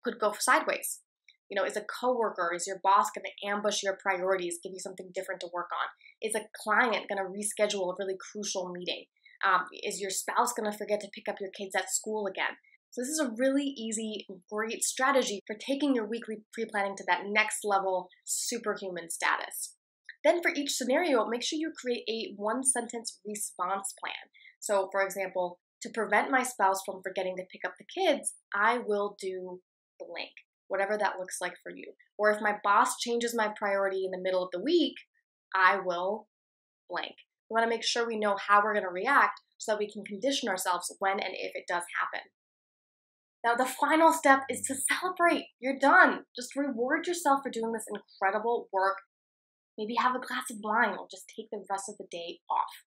could go sideways. You know, is a coworker, is your boss going to ambush your priorities, give you something different to work on? Is a client going to reschedule a really crucial meeting? Is your spouse going to forget to pick up your kids at school again? So this is a really easy, great strategy for taking your weekly pre-planning to that next level superhuman status. Then for each scenario, make sure you create a 1-sentence response plan. So for example, to prevent my spouse from forgetting to pick up the kids, I will do blank, whatever that looks like for you. Or if my boss changes my priority in the middle of the week, I will blank. We want to make sure we know how we're going to react so that we can condition ourselves when and if it does happen. Now, the final step is to celebrate. You're done. Just reward yourself for doing this incredible work. Maybe have a glass of wine or just take the rest of the day off.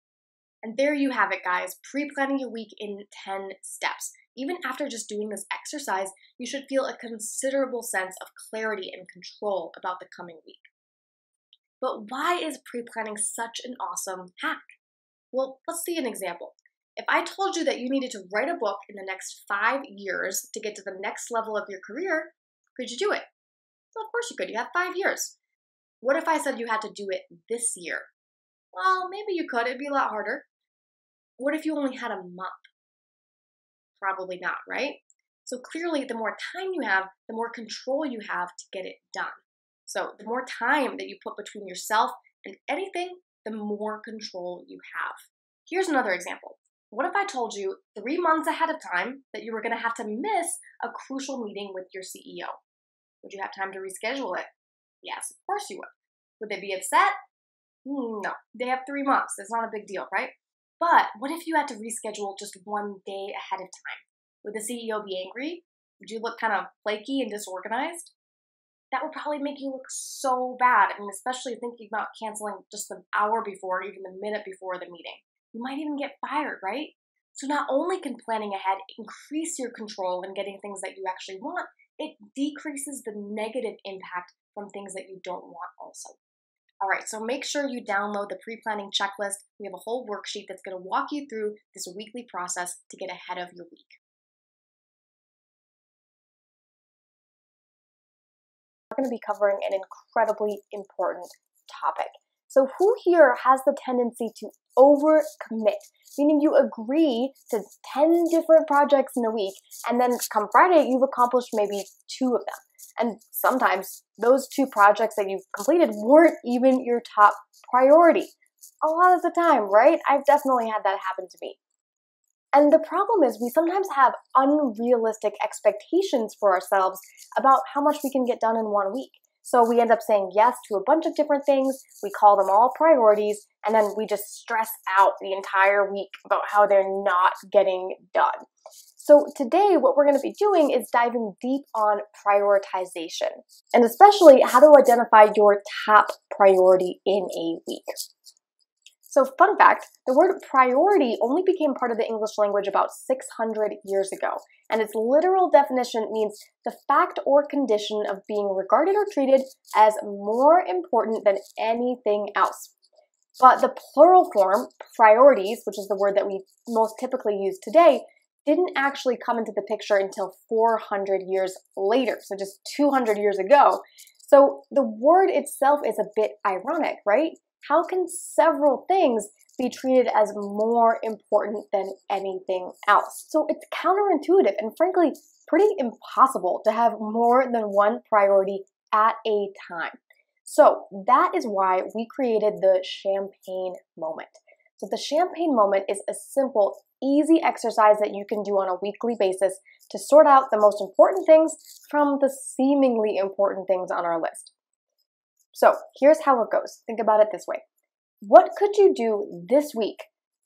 And there you have it, guys. Pre-planning your week in 10 steps. Even after just doing this exercise, you should feel a considerable sense of clarity and control about the coming week. But why is pre-planning such an awesome hack? Well, let's see an example. If I told you that you needed to write a book in the next 5 years to get to the next level of your career, could you do it? Well, of course you could. You have 5 years. What if I said you had to do it this year? Well, maybe you could. It'd be a lot harder. What if you only had a month? Probably not, right? So clearly, the more time you have, the more control you have to get it done. So the more time that you put between yourself and anything, the more control you have. Here's another example. What if I told you 3 months ahead of time that you were going to have to miss a crucial meeting with your CEO? Would you have time to reschedule it? Yes, of course you would. Would they be upset? No, they have 3 months. It's not a big deal, right? But what if you had to reschedule just 1 day ahead of time? Would the CEO be angry? Would you look kind of flaky and disorganized? That would probably make you look so bad. I mean, especially thinking about canceling just the hour before, even the minute before the meeting. You might even get fired, right? So not only can planning ahead increase your control in getting things that you actually want, it decreases the negative impact from things that you don't want also. All right, so make sure you download the pre-planning checklist. We have a whole worksheet that's going to walk you through this weekly process to get ahead of your week. We're going to be covering an incredibly important topic. So who here has the tendency to overcommit, meaning you agree to 10 different projects in a week, and then come Friday, you've accomplished maybe 2 of them. And sometimes those 2 projects that you've completed weren't even your top priority. A lot of the time, right? I've definitely had that happen to me. And the problem is we sometimes have unrealistic expectations for ourselves about how much we can get done in 1 week. So we end up saying yes to a bunch of different things, we call them all priorities, and then we just stress out the entire week about how they're not getting done. So today what we're going to be doing is diving deep on prioritization, and especially how to identify your top priority in a week. So fun fact, the word priority only became part of the English language about 600 years ago, and its literal definition means the fact or condition of being regarded or treated as more important than anything else. But the plural form, priorities, which is the word that we most typically use today, didn't actually come into the picture until 400 years later, so just 200 years ago. So the word itself is a bit ironic, right? How can several things be treated as more important than anything else? So it's counterintuitive and frankly pretty impossible to have more than one priority at a time. So that is why we created the champagne moment. So the champagne moment is a simple, easy exercise that you can do on a weekly basis to sort out the most important things from the seemingly important things on our list. So here's how it goes. Think about it this way. What could you do this week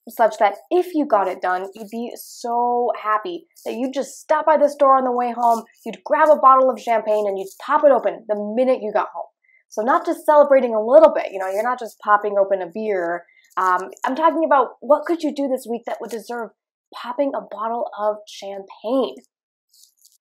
such that if you got it done, you'd be so happy that you'd just stop by the store on the way home, you'd grab a bottle of champagne and you'd pop it open the minute you got home. So not just celebrating a little bit, you're not just popping open a beer. I'm talking about what could you do this week that would deserve popping a bottle of champagne.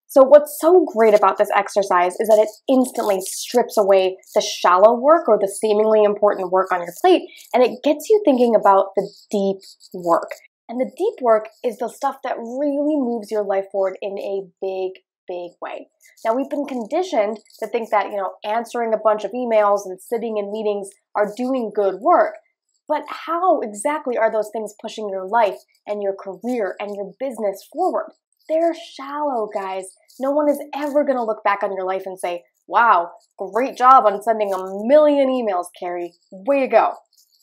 So what's so great about this exercise is that it instantly strips away the shallow work or the seemingly important work on your plate, and it gets you thinking about the deep work. And the deep work is the stuff that really moves your life forward in a big, big way. Now, we've been conditioned to think that, answering a bunch of emails and sitting in meetings are doing good work. But how exactly are those things pushing your life and your career and your business forward? They're shallow, guys. No one is ever going to look back on your life and say, wow, great job on sending 1 million emails, Carrie. Way to go.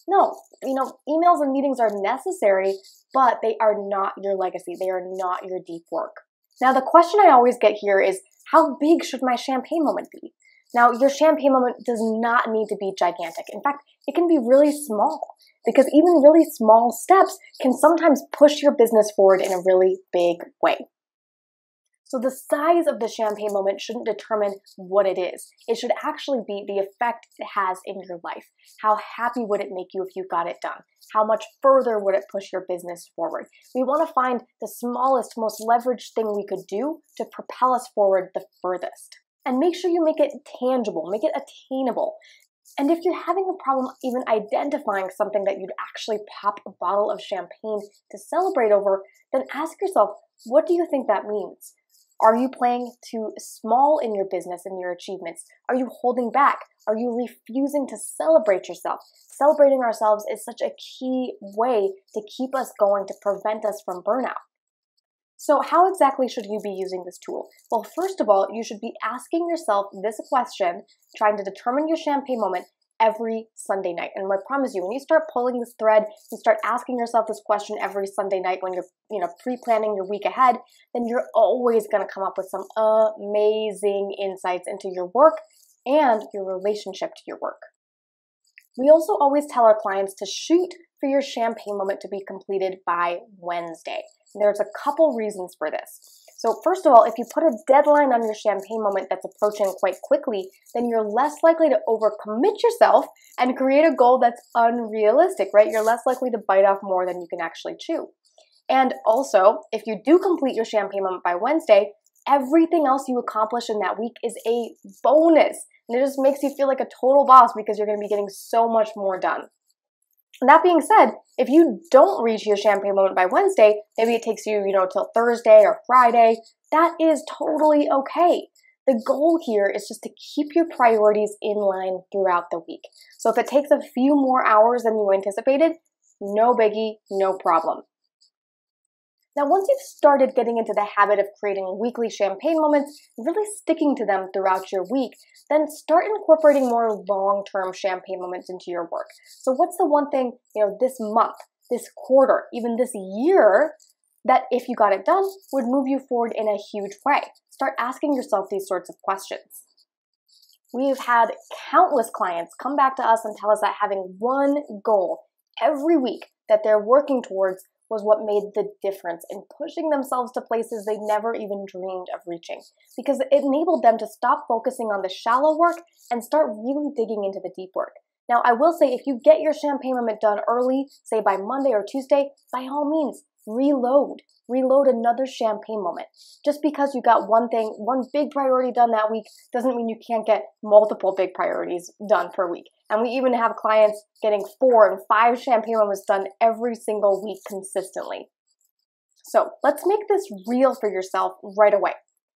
No, emails and meetings are necessary, but they are not your legacy. They are not your deep work. Now, the question I always get here is, how big should my champagne moment be? Now, your champagne moment does not need to be gigantic. In fact, it can be really small, because even really small steps can sometimes push your business forward in a really big way. So the size of the champagne moment shouldn't determine what it is. It should actually be the effect it has in your life. How happy would it make you if you got it done? How much further would it push your business forward? We want to find the smallest, most leveraged thing we could do to propel us forward the furthest. And make sure you make it tangible, make it attainable. And if you're having a problem even identifying something that you'd actually pop a bottle of champagne to celebrate over, then ask yourself, what do you think that means? Are you playing too small in your business and your achievements? Are you holding back? Are you refusing to celebrate yourself? Celebrating ourselves is such a key way to keep us going, to prevent us from burnout. So how exactly should you be using this tool? Well, first of all, you should be asking yourself this question, trying to determine your champagne moment every Sunday night. And I promise you, when you start pulling this thread, you start asking yourself this question every Sunday night when you're pre-planning your week ahead, then you're always going to come up with some amazing insights into your work and your relationship to your work. We also always tell our clients to shoot for your champagne moment to be completed by Wednesday. And there's a couple reasons for this. So first of all, if you put a deadline on your champagne moment that's approaching quite quickly, then you're less likely to overcommit yourself and create a goal that's unrealistic, right? You're less likely to bite off more than you can actually chew. And also, if you do complete your champagne moment by Wednesday, everything else you accomplish in that week is a bonus. And it just makes you feel like a total boss because you're going to be getting so much more done. And that being said, if you don't reach your champagne moment by Wednesday, maybe it takes you, till Thursday or Friday, that is totally okay. The goal here is just to keep your priorities in line throughout the week. So if it takes a few more hours than you anticipated, no biggie, no problem. Now, once you've started getting into the habit of creating weekly champagne moments, really sticking to them throughout your week, then start incorporating more long-term champagne moments into your work. So what's the one thing, this month, this quarter, even this year, that if you got it done, would move you forward in a huge way? Start asking yourself these sorts of questions. We've had countless clients come back to us and tell us that having one goal every week that they're working towards was what made the difference in pushing themselves to places they never even dreamed of reaching, because it enabled them to stop focusing on the shallow work and start really digging into the deep work. Now, I will say if you get your champagne moment done early, say by Monday or Tuesday, by all means, reload another champagne moment. Just because you got one big priority done that week doesn't mean you can't get multiple big priorities done per week. And we even have clients getting 4 and 5 champagne moments done every single week consistently. So let's make this real for yourself right away.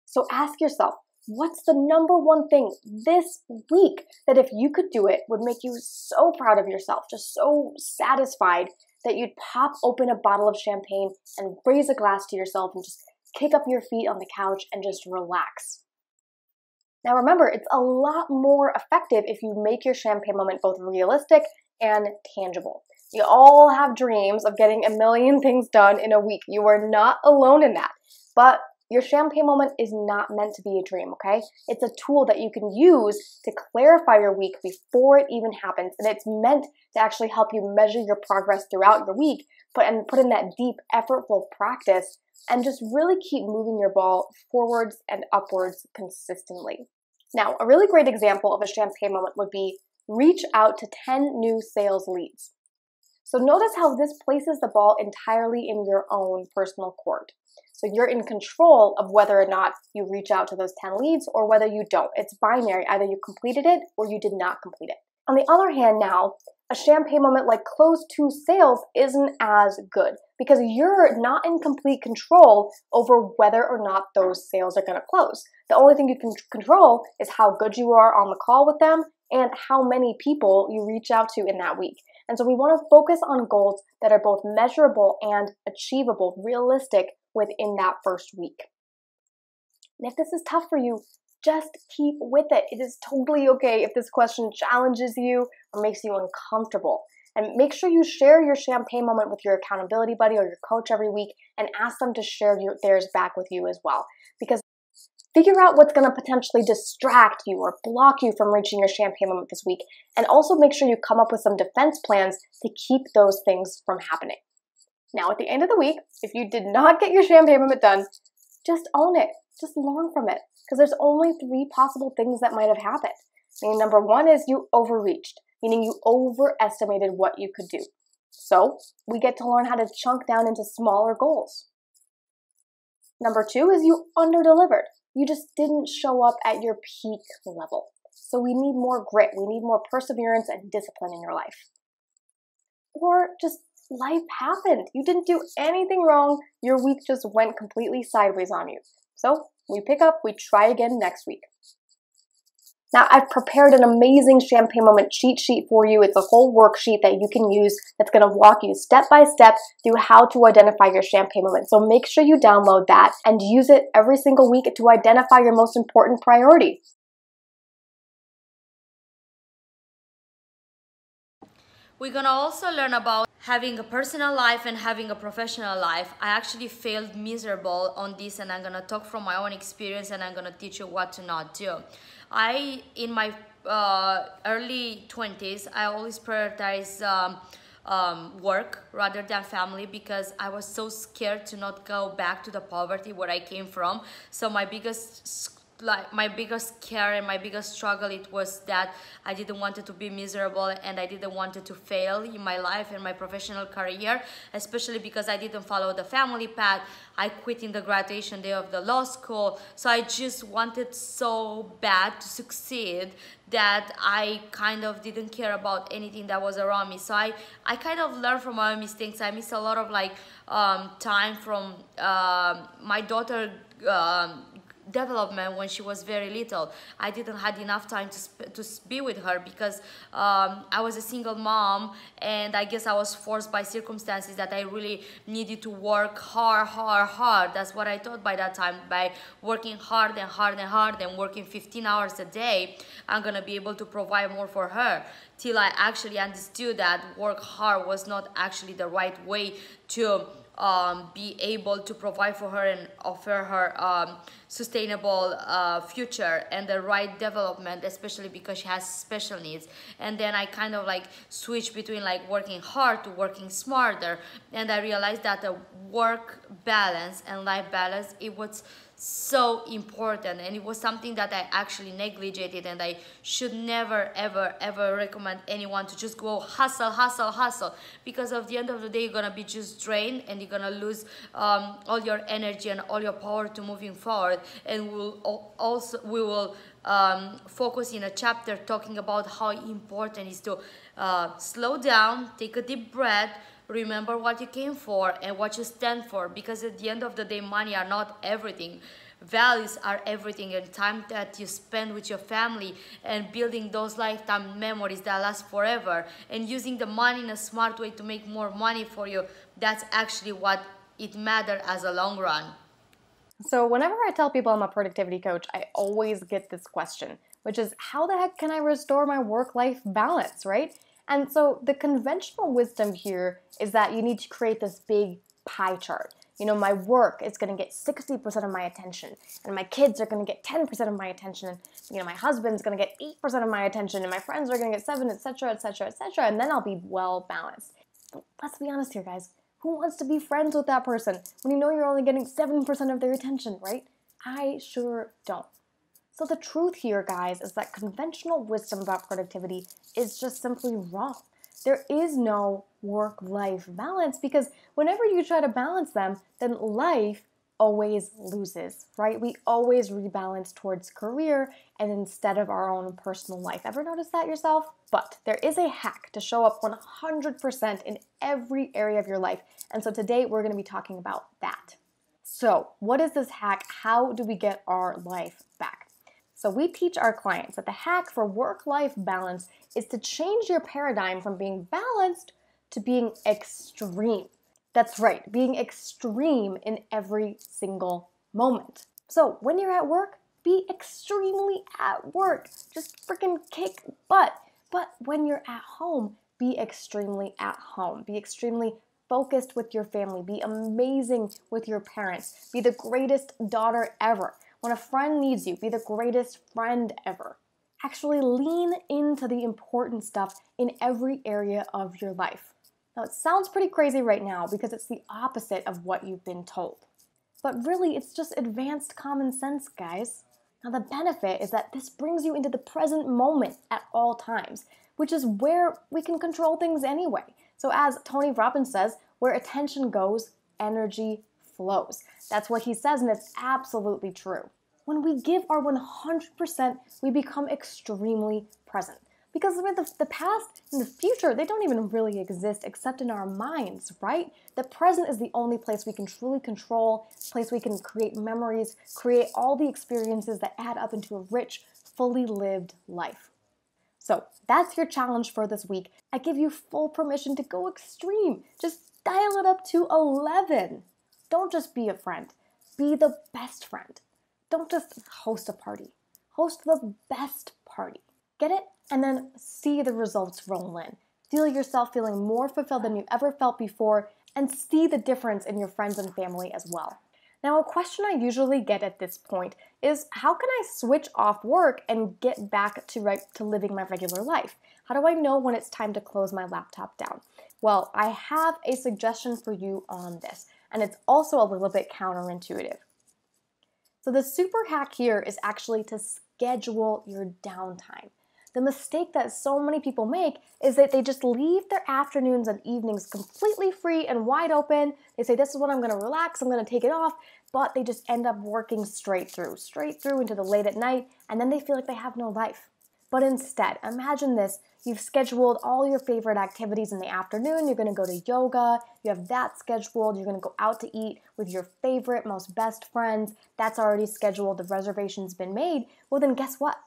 So ask yourself, what's the number one thing this week that if you could do it would make you so proud of yourself, just so satisfied that you'd pop open a bottle of champagne and raise a glass to yourself and just kick up your feet on the couch and just relax. Now remember, it's a lot more effective if you make your champagne moment both realistic and tangible. You all have dreams of getting a million things done in a week. You are not alone in that. But your champagne moment is not meant to be a dream, okay? It's a tool that you can use to clarify your week before it even happens. And it's meant to actually help you measure your progress throughout your week, put in that deep, effortful practice, and just really keep moving your ball forwards and upwards consistently. Now, a really great example of a champagne moment would be reach out to 10 new sales leads. So notice how this places the ball entirely in your own personal court. So you're in control of whether or not you reach out to those 10 leads or whether you don't. It's binary. Either you completed it or you did not complete it. On the other hand now, a champagne moment like close 2 sales isn't as good because you're not in complete control over whether or not those sales are going to close. The only thing you can control is how good you are on the call with them and how many people you reach out to in that week. And so we want to focus on goals that are both measurable and achievable, realistic within that first week. And if this is tough for you, just keep with it. It is totally okay if this question challenges you or makes you uncomfortable. And make sure you share your champagne moment with your accountability buddy or your coach every week and ask them to share theirs back with you as well. Because figure out what's going to potentially distract you or block you from reaching your champagne moment this week. And also make sure you come up with some defense plans to keep those things from happening. Now, at the end of the week, if you did not get your champagne moment done, just own it. Just learn from it. Because there's only 3 possible things that might have happened. Number 1 is you overreached, meaning you overestimated what you could do. So we get to learn how to chunk down into smaller goals. Number 2 is you underdelivered. You just didn't show up at your peak level. So we need more grit. We need more perseverance and discipline in your life. Or just life happened. You didn't do anything wrong. Your week just went completely sideways on you. So we pick up, we try again next week. Now, I've prepared an amazing champagne moment cheat sheet for you. It's a whole worksheet that you can use that's going to walk you step by step through how to identify your champagne moment. So make sure you download that and use it every single week to identify your most important priority. We're gonna also learn about having a personal life and having a professional life. I actually failed miserable on this, and I'm gonna talk from my own experience, and I'm gonna teach you what to not do. In my early 20s, I always prioritize work rather than family, because I was so scared to not go back to the poverty where I came from. So my biggest care and my biggest struggle, it was that I didn't want it to be miserable, and I didn't want it to fail in my life and my professional career, especially because I didn't follow the family path. I quit in the graduation day of the law school. So I just wanted so bad to succeed that I kind of didn't care about anything that was around me. So I kind of learned from my mistakes. I missed a lot of time from my daughter development when she was very little. I didn't had enough time to be with her because I was a single mom, and I guess I was forced by circumstances that I really needed to work hard. That's what I thought by that time. By working hard and working 15 hours a day, I'm gonna be able to provide more for her, till I actually understood that work hard was not actually the right way to be able to provide for her and offer her sustainable future and the right development, especially because she has special needs. And then I kind of switched between working hard to working smarter, and I realized that the work balance and life balance, it was so important, and it was something that I actually neglected, and I should never ever recommend anyone to just go hustle, because at the end of the day you're gonna be just drained, and you're gonna lose all your energy and all your power to moving forward. And we will focus in a chapter talking about how important it is to slow down, take a deep breath, remember what you came for and what you stand for, because at the end of the day, money are not everything. Values are everything, and time that you spend with your family and building those lifetime memories that last forever, and using the money in a smart way to make more money for you, that's actually what it matters as a long run. So whenever I tell people I'm a productivity coach, I always get this question, which is, how the heck can I restore my work-life balance, right? And so the conventional wisdom here is that you need to create this big pie chart. You know, my work is going to get 60% of my attention, and my kids are going to get 10% of my attention, and my husband's going to get 8% of my attention, and my friends are going to get 7%, etc., etc., etc., and then I'll be well balanced. But let's be honest here, guys. Who wants to be friends with that person when you know you're only getting 7% of their attention, right? I sure don't. So the truth here, guys, is that conventional wisdom about productivity is just simply wrong. There is no work-life balance, because whenever you try to balance them, then life always loses, right? We always rebalance towards career and instead of our own personal life. Ever notice that yourself? But there is a hack to show up 100% in every area of your life. And so today we're going to be talking about that. So what is this hack? How do we get our life back? So we teach our clients that the hack for work-life balance is to change your paradigm from being balanced to being extreme. That's right, being extreme in every single moment. So when you're at work, be extremely at work. Just freaking kick butt. But when you're at home, be extremely at home. Be extremely focused with your family. Be amazing with your parents. Be the greatest daughter ever. When a friend needs you, be the greatest friend ever. Actually lean into the important stuff in every area of your life. Now, it sounds pretty crazy right now because it's the opposite of what you've been told. But really, it's just advanced common sense, guys. Now, the benefit is that this brings you into the present moment at all times, which is where we can control things anyway. So as Tony Robbins says, where attention goes, energy flows. That's what he says, and it's absolutely true. When we give our 100%, we become extremely present. Because the past and the future, they don't even really exist except in our minds, right? The present is the only place we can truly control, place we can create memories, create all the experiences that add up into a rich, fully lived life. So that's your challenge for this week. I give you full permission to go extreme. Just dial it up to 11. Don't just be a friend. Be the best friend. Don't just host a party. Host the best party. Get it? And then see the results roll in. Feel yourself feeling more fulfilled than you ever felt before, and see the difference in your friends and family as well. Now, a question I usually get at this point is, how can I switch off work and get back to living my regular life? How do I know when it's time to close my laptop down? Well, I have a suggestion for you on this, and it's also a little bit counterintuitive. So the super hack here is actually to schedule your downtime. The mistake that so many people make is that they just leave their afternoons and evenings completely free and wide open. They say, this is when I'm gonna relax, I'm gonna take it off, but they just end up working straight through into the late at night, and then they feel like they have no life. But instead, imagine this. You've scheduled all your favorite activities in the afternoon. You're gonna go to yoga. You have that scheduled. You're gonna go out to eat with your favorite, most best friends. That's already scheduled. The reservation's been made. Well, then guess what?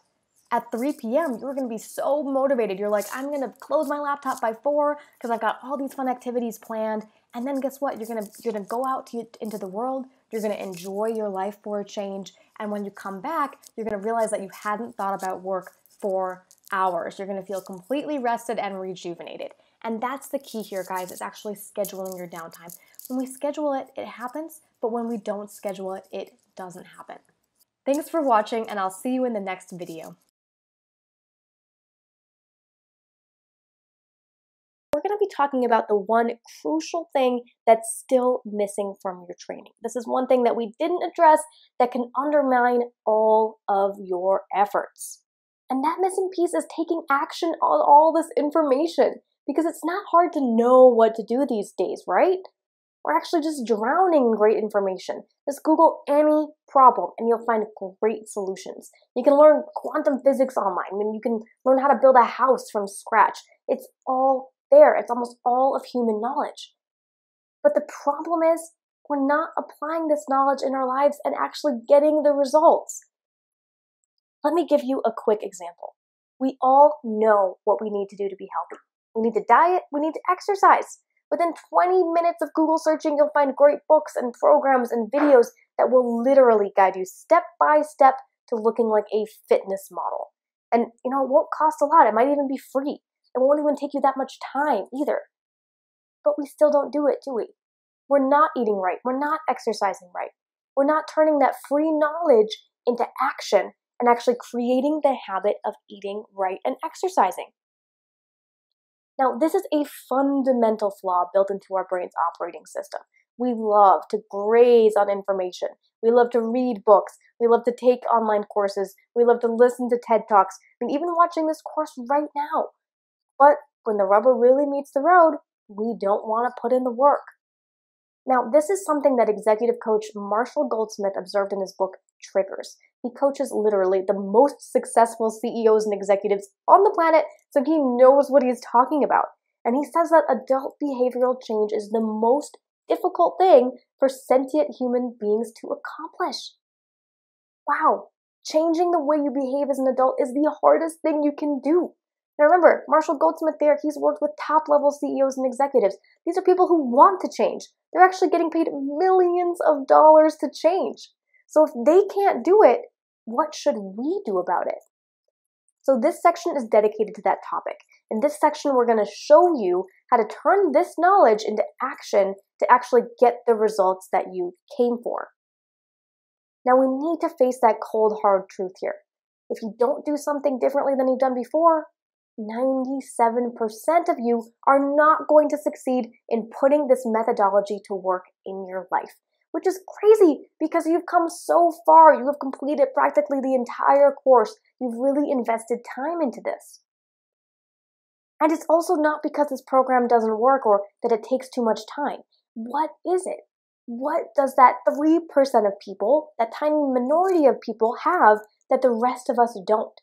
At 3 p.m., you're gonna be so motivated. You're like, I'm gonna close my laptop by 4 because I've got all these fun activities planned. And then guess what? You're gonna go out into the world. You're gonna enjoy your life for a change. And when you come back, you're gonna realize that you hadn't thought about work for hours. You're gonna feel completely rested and rejuvenated. And that's the key here, guys. It's actually scheduling your downtime. When we schedule it, it happens. But when we don't schedule it, it doesn't happen. Thanks for watching, and I'll see you in the next video. We're going to be talking about the one crucial thing that's still missing from your training. This is one thing that we didn't address that can undermine all of your efforts. And that missing piece is taking action on all this information, because it's not hard to know what to do these days, right? We're actually just drowning in great information. Just Google any problem and you'll find great solutions. You can learn quantum physics online, and you can learn how to build a house from scratch. It's all there. It's almost all of human knowledge. But the problem is, we're not applying this knowledge in our lives and actually getting the results. Let me give you a quick example. We all know what we need to do to be healthy. We need to diet, we need to exercise. Within 20 minutes of Google searching, you'll find great books and programs and videos that will literally guide you step by step to looking like a fitness model. And it won't cost a lot. It might even be free. It won't even take you that much time either. But we still don't do it, do we? We're not eating right. We're not exercising right. We're not turning that free knowledge into action and actually creating the habit of eating right and exercising. Now, this is a fundamental flaw built into our brain's operating system. We love to graze on information. We love to read books. We love to take online courses. We love to listen to TED Talks. I'm even watching this course right now. But when the rubber really meets the road, we don't want to put in the work. Now, this is something that executive coach Marshall Goldsmith observed in his book, Triggers. He coaches literally the most successful CEOs and executives on the planet, so he knows what he's talking about. And he says that adult behavioral change is the most difficult thing for sentient human beings to accomplish. Wow, changing the way you behave as an adult is the hardest thing you can do. Now remember, Marshall Goldsmith there, he's worked with top-level CEOs and executives. These are people who want to change. They're actually getting paid millions of dollars to change. So if they can't do it, what should we do about it? So this section is dedicated to that topic. In this section, we're going to show you how to turn this knowledge into action to actually get the results that you came for. Now we need to face that cold, hard truth here. If you don't do something differently than you've done before, 97% of you are not going to succeed in putting this methodology to work in your life, which is crazy because you've come so far. You have completed practically the entire course. You've really invested time into this. And it's also not because this program doesn't work or that it takes too much time. What is it? What does that 3% of people, that tiny minority of people have that the rest of us don't?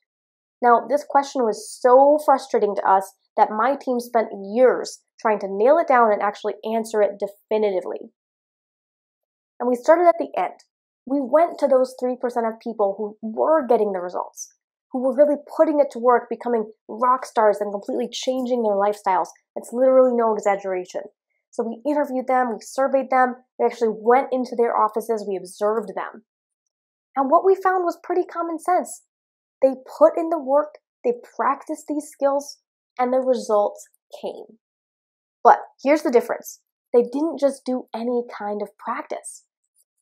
Now, this question was so frustrating to us that my team spent years trying to nail it down and actually answer it definitively. And we started at the end. We went to those 3% of people who were getting the results, who were really putting it to work, becoming rock stars and completely changing their lifestyles. It's literally no exaggeration. So we interviewed them, we surveyed them, we actually went into their offices, we observed them. And what we found was pretty common sense. They put in the work, they practiced these skills, and the results came. But here's the difference. They didn't just do any kind of practice.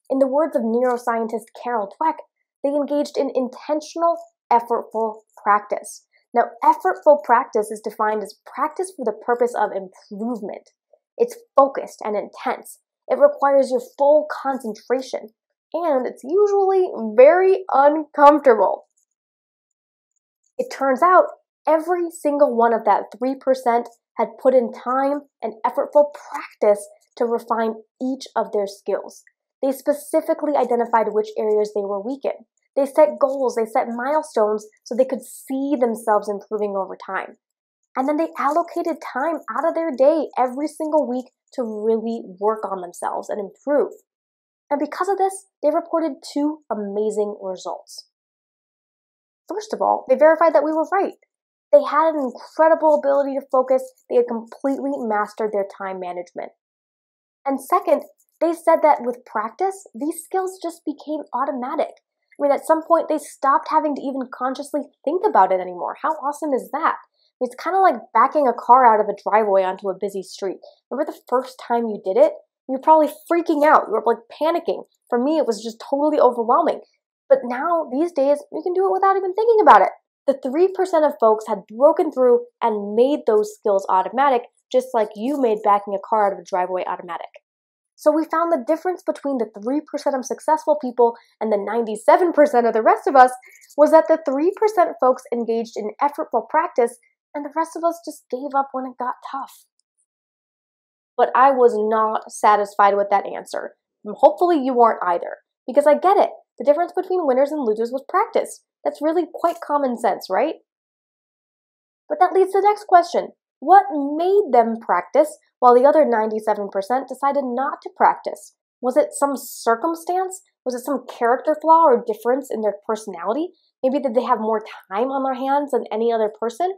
In the words of neuroscientist Carol Dweck, they engaged in intentional, effortful practice. Now, effortful practice is defined as practice for the purpose of improvement. It's focused and intense. It requires your full concentration, and it's usually very uncomfortable. It turns out every single one of that 3% had put in time and effortful practice to refine each of their skills. They specifically identified which areas they were weak in. They set goals, they set milestones so they could see themselves improving over time. And then they allocated time out of their day every single week to really work on themselves and improve. And because of this, they reported 2 amazing results. First of all, they verified that we were right. They had an incredible ability to focus. They had completely mastered their time management. And second, they said that with practice, these skills just became automatic. I mean, at some point, they stopped having to even consciously think about it anymore. How awesome is that? It's kind of like backing a car out of a driveway onto a busy street. Remember the first time you did it? You were probably freaking out. You were like panicking. For me, it was just totally overwhelming. But now, these days, you can do it without even thinking about it. The 3% of folks had broken through and made those skills automatic, just like you made backing a car out of a driveway automatic. So we found the difference between the 3% of successful people and the 97% of the rest of us was that the 3% folks engaged in effortful practice and the rest of us just gave up when it got tough. But I was not satisfied with that answer. Hopefully you aren't either, because I get it. The difference between winners and losers was practice. That's really quite common sense, right? But that leads to the next question. What made them practice while the other 97% decided not to practice? Was it some circumstance? Was it some character flaw or difference in their personality? Maybe did they have more time on their hands than any other person?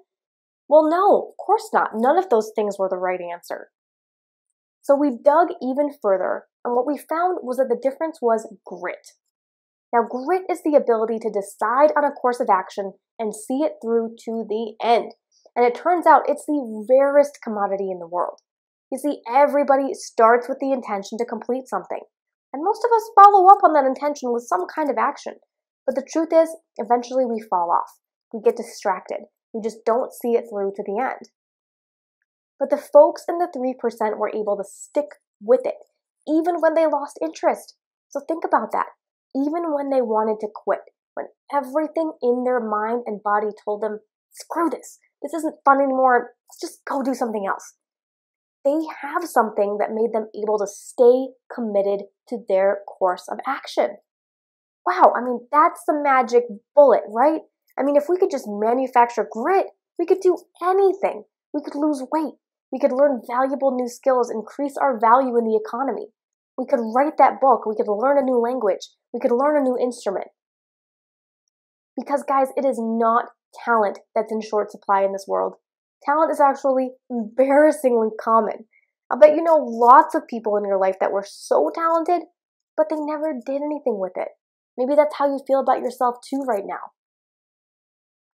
Well, no, of course not. None of those things were the right answer. So we dug even further, and what we found was that the difference was grit. Now, grit is the ability to decide on a course of action and see it through to the end. And it turns out it's the rarest commodity in the world. You see, everybody starts with the intention to complete something. And most of us follow up on that intention with some kind of action. But the truth is, eventually we fall off. We get distracted. We just don't see it through to the end. But the folks in the 3% were able to stick with it, even when they lost interest. So think about that. Even when they wanted to quit, when everything in their mind and body told them, screw this isn't fun anymore, let's just go do something else. They have something that made them able to stay committed to their course of action. Wow, I mean, that's the magic bullet, right? I mean, if we could just manufacture grit, we could do anything. We could lose weight. We could learn valuable new skills, increase our value in the economy. We could write that book. We could learn a new language. We could learn a new instrument. Because guys, it is not talent that's in short supply in this world. Talent is actually embarrassingly common. I bet you know lots of people in your life that were so talented, but they never did anything with it. Maybe that's how you feel about yourself too right now.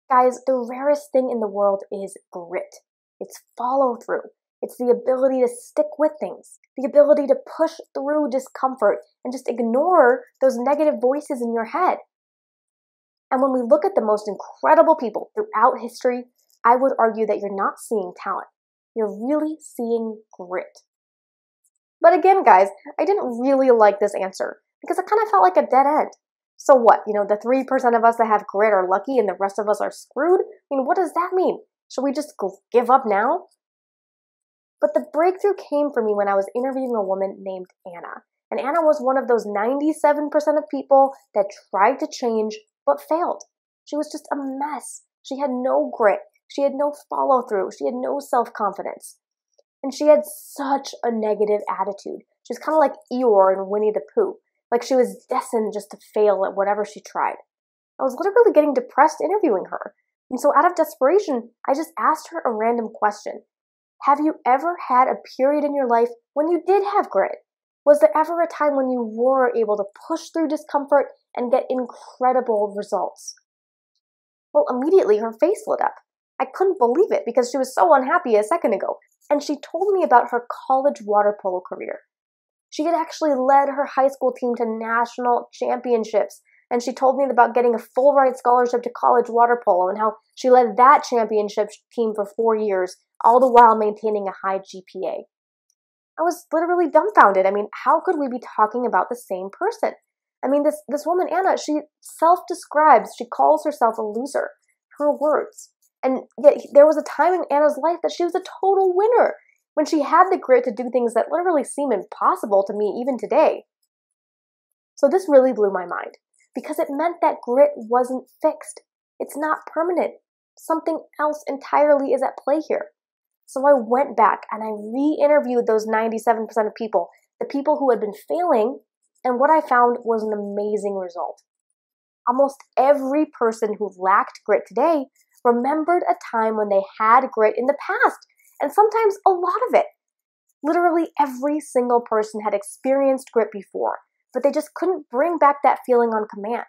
Guys, the rarest thing in the world is grit. It's follow through. It's the ability to stick with things, the ability to push through discomfort and just ignore those negative voices in your head. And when we look at the most incredible people throughout history, I would argue that you're not seeing talent. You're really seeing grit. But again, guys, I didn't really like this answer because it kind of felt like a dead end. So what? You know, the 3% of us that have grit are lucky and the rest of us are screwed? I mean, what does that mean? Should we just give up now? But the breakthrough came for me when I was interviewing a woman named Anna. And Anna was one of those 97% of people that tried to change but failed. She was just a mess. She had no grit. She had no follow through. She had no self-confidence. And she had such a negative attitude. She was kind of like Eeyore in Winnie the Pooh. Like she was destined just to fail at whatever she tried. I was literally getting depressed interviewing her. And so out of desperation, I just asked her a random question. Have you ever had a period in your life when you did have grit? Was there ever a time when you were able to push through discomfort and get incredible results? Well, immediately her face lit up. I couldn't believe it because she was so unhappy a second ago. And she told me about her college water polo career. She had actually led her high school team to national championships. And she told me about getting a full ride scholarship to college water polo and how she led that championship team for 4 years, all the while maintaining a high GPA. I was literally dumbfounded. I mean, how could we be talking about the same person? I mean, this woman, Anna, she self-describes, she calls herself a loser, her words. And yet there was a time in Anna's life that she was a total winner, when she had the grit to do things that literally seem impossible to me even today. So this really blew my mind, because it meant that grit wasn't fixed. It's not permanent. Something else entirely is at play here. So I went back and I re-interviewed those 97% of people, the people who had been failing, and what I found was an amazing result. Almost every person who lacked grit today remembered a time when they had grit in the past, and sometimes a lot of it. Literally every single person had experienced grit before, but they just couldn't bring back that feeling on command.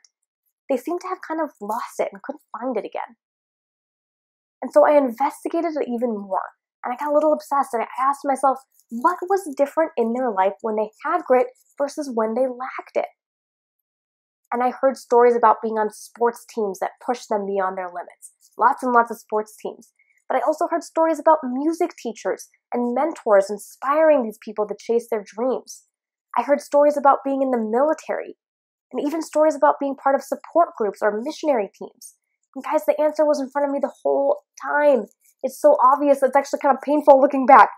They seemed to have kind of lost it and couldn't find it again. And so I investigated it even more, and I got a little obsessed, and I asked myself, what was different in their life when they had grit versus when they lacked it? And I heard stories about being on sports teams that pushed them beyond their limits. Lots and lots of sports teams. But I also heard stories about music teachers and mentors inspiring these people to chase their dreams. I heard stories about being in the military, and even stories about being part of support groups or missionary teams. And guys, the answer was in front of me the whole time. It's so obvious, it's actually kind of painful looking back.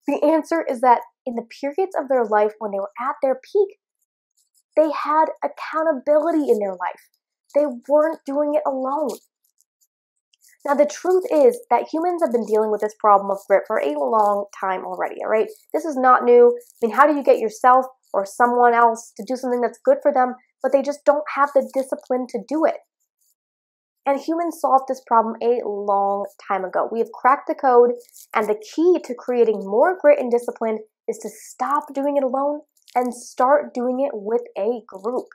The answer is that in the periods of their life when they were at their peak, they had accountability in their life. They weren't doing it alone. Now, the truth is that humans have been dealing with this problem of grit for a long time already, all right? This is not new. I mean, how do you get yourself or someone else to do something that's good for them, but they just don't have the discipline to do it? And humans solved this problem a long time ago. We have cracked the code, and the key to creating more grit and discipline is to stop doing it alone and start doing it with a group.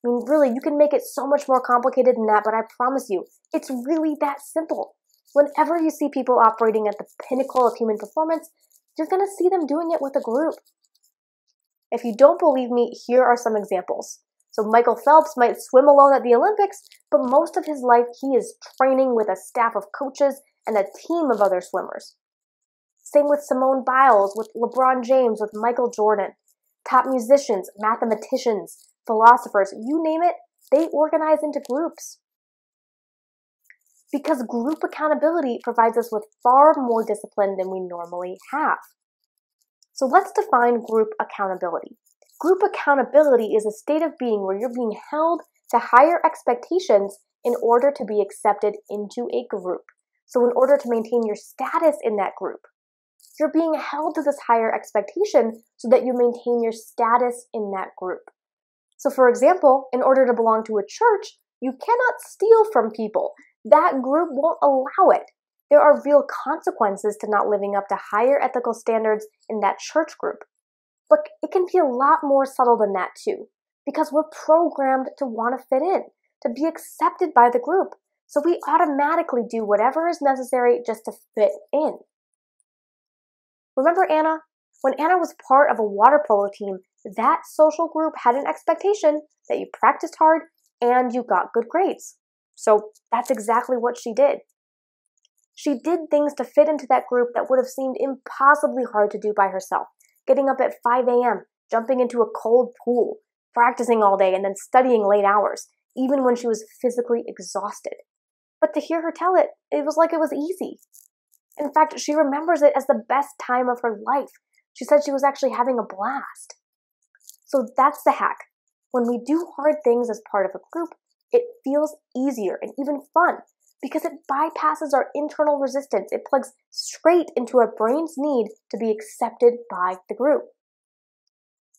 I mean, really, you can make it so much more complicated than that, but I promise you, it's really that simple. Whenever you see people operating at the pinnacle of human performance, you're going to see them doing it with a group. If you don't believe me, here are some examples. So Michael Phelps might swim alone at the Olympics, but most of his life he is training with a staff of coaches and a team of other swimmers. Same with Simone Biles, with LeBron James, with Michael Jordan. Top musicians, mathematicians, philosophers, you name it, they organize into groups. Because group accountability provides us with far more discipline than we normally have. So let's define group accountability. Group accountability is a state of being where you're being held to higher expectations in order to be accepted into a group. So in order to maintain your status in that group, you're being held to this higher expectation so that you maintain your status in that group. So for example, in order to belong to a church, you cannot steal from people. That group won't allow it. There are real consequences to not living up to higher ethical standards in that church group. But it can be a lot more subtle than that too, because we're programmed to want to fit in, to be accepted by the group. So we automatically do whatever is necessary just to fit in. Remember Anna? When Anna was part of a water polo team, that social group had an expectation that you practiced hard and you got good grades. So that's exactly what she did. She did things to fit into that group that would have seemed impossibly hard to do by herself. Getting up at 5 a.m., jumping into a cold pool, practicing all day, and then studying late hours, even when she was physically exhausted. But to hear her tell it, it was like it was easy. In fact, she remembers it as the best time of her life. She said she was actually having a blast. So that's the hack. When we do hard things as part of a group, it feels easier and even fun because it bypasses our internal resistance. It plugs straight into our brain's need to be accepted by the group.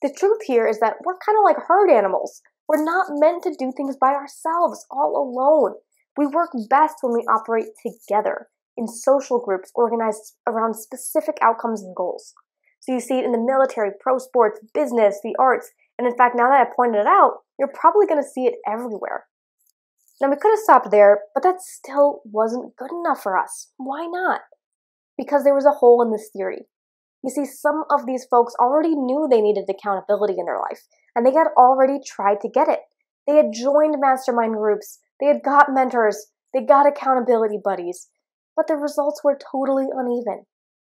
The truth here is that we're kind of like herd animals. We're not meant to do things by ourselves, all alone. We work best when we operate together in social groups organized around specific outcomes and goals. So you see it in the military, pro sports, business, the arts, and in fact, now that I pointed it out, you're probably going to see it everywhere. Now, we could have stopped there, but that still wasn't good enough for us. Why not? Because there was a hole in this theory. You see, some of these folks already knew they needed accountability in their life, and they had already tried to get it. They had joined mastermind groups, they had got mentors, they got accountability buddies, but the results were totally uneven.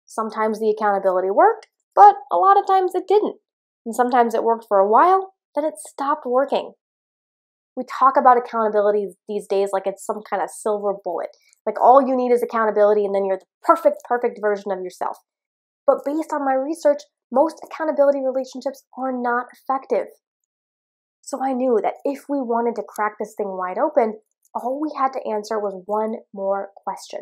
Sometimes the accountability worked, but a lot of times it didn't. And sometimes it worked for a while, then it stopped working. We talk about accountability these days like it's some kind of silver bullet. Like all you need is accountability and then you're the perfect version of yourself. But based on my research, most accountability relationships are not effective. So I knew that if we wanted to crack this thing wide open, all we had to answer was one more question.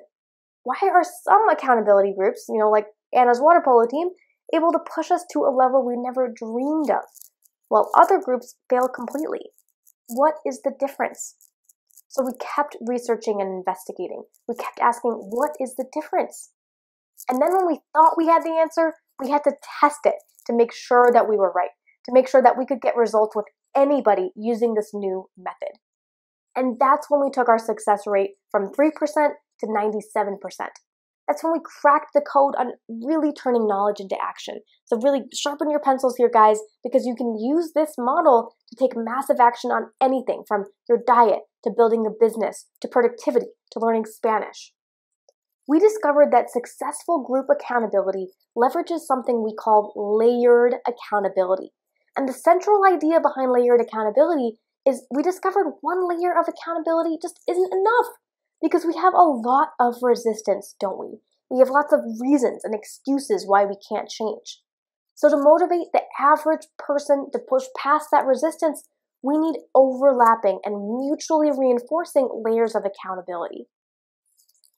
Why are some accountability groups, like Anna's water polo team, able to push us to a level we never dreamed of, while other groups fail completely? What is the difference? So we kept researching and investigating. We kept asking, what is the difference? And then when we thought we had the answer, we had to test it to make sure that we were right, to make sure that we could get results with anybody using this new method. And that's when we took our success rate from 3% to 97%. That's when we cracked the code on really turning knowledge into action. So really sharpen your pencils here, guys, because you can use this model to take massive action on anything from your diet to building your business to productivity to learning Spanish. We discovered that successful group accountability leverages something we call layered accountability. And the central idea behind layered accountability is we discovered one layer of accountability just isn't enough. Because we have a lot of resistance, don't we? We have lots of reasons and excuses why we can't change. So to motivate the average person to push past that resistance, we need overlapping and mutually reinforcing layers of accountability.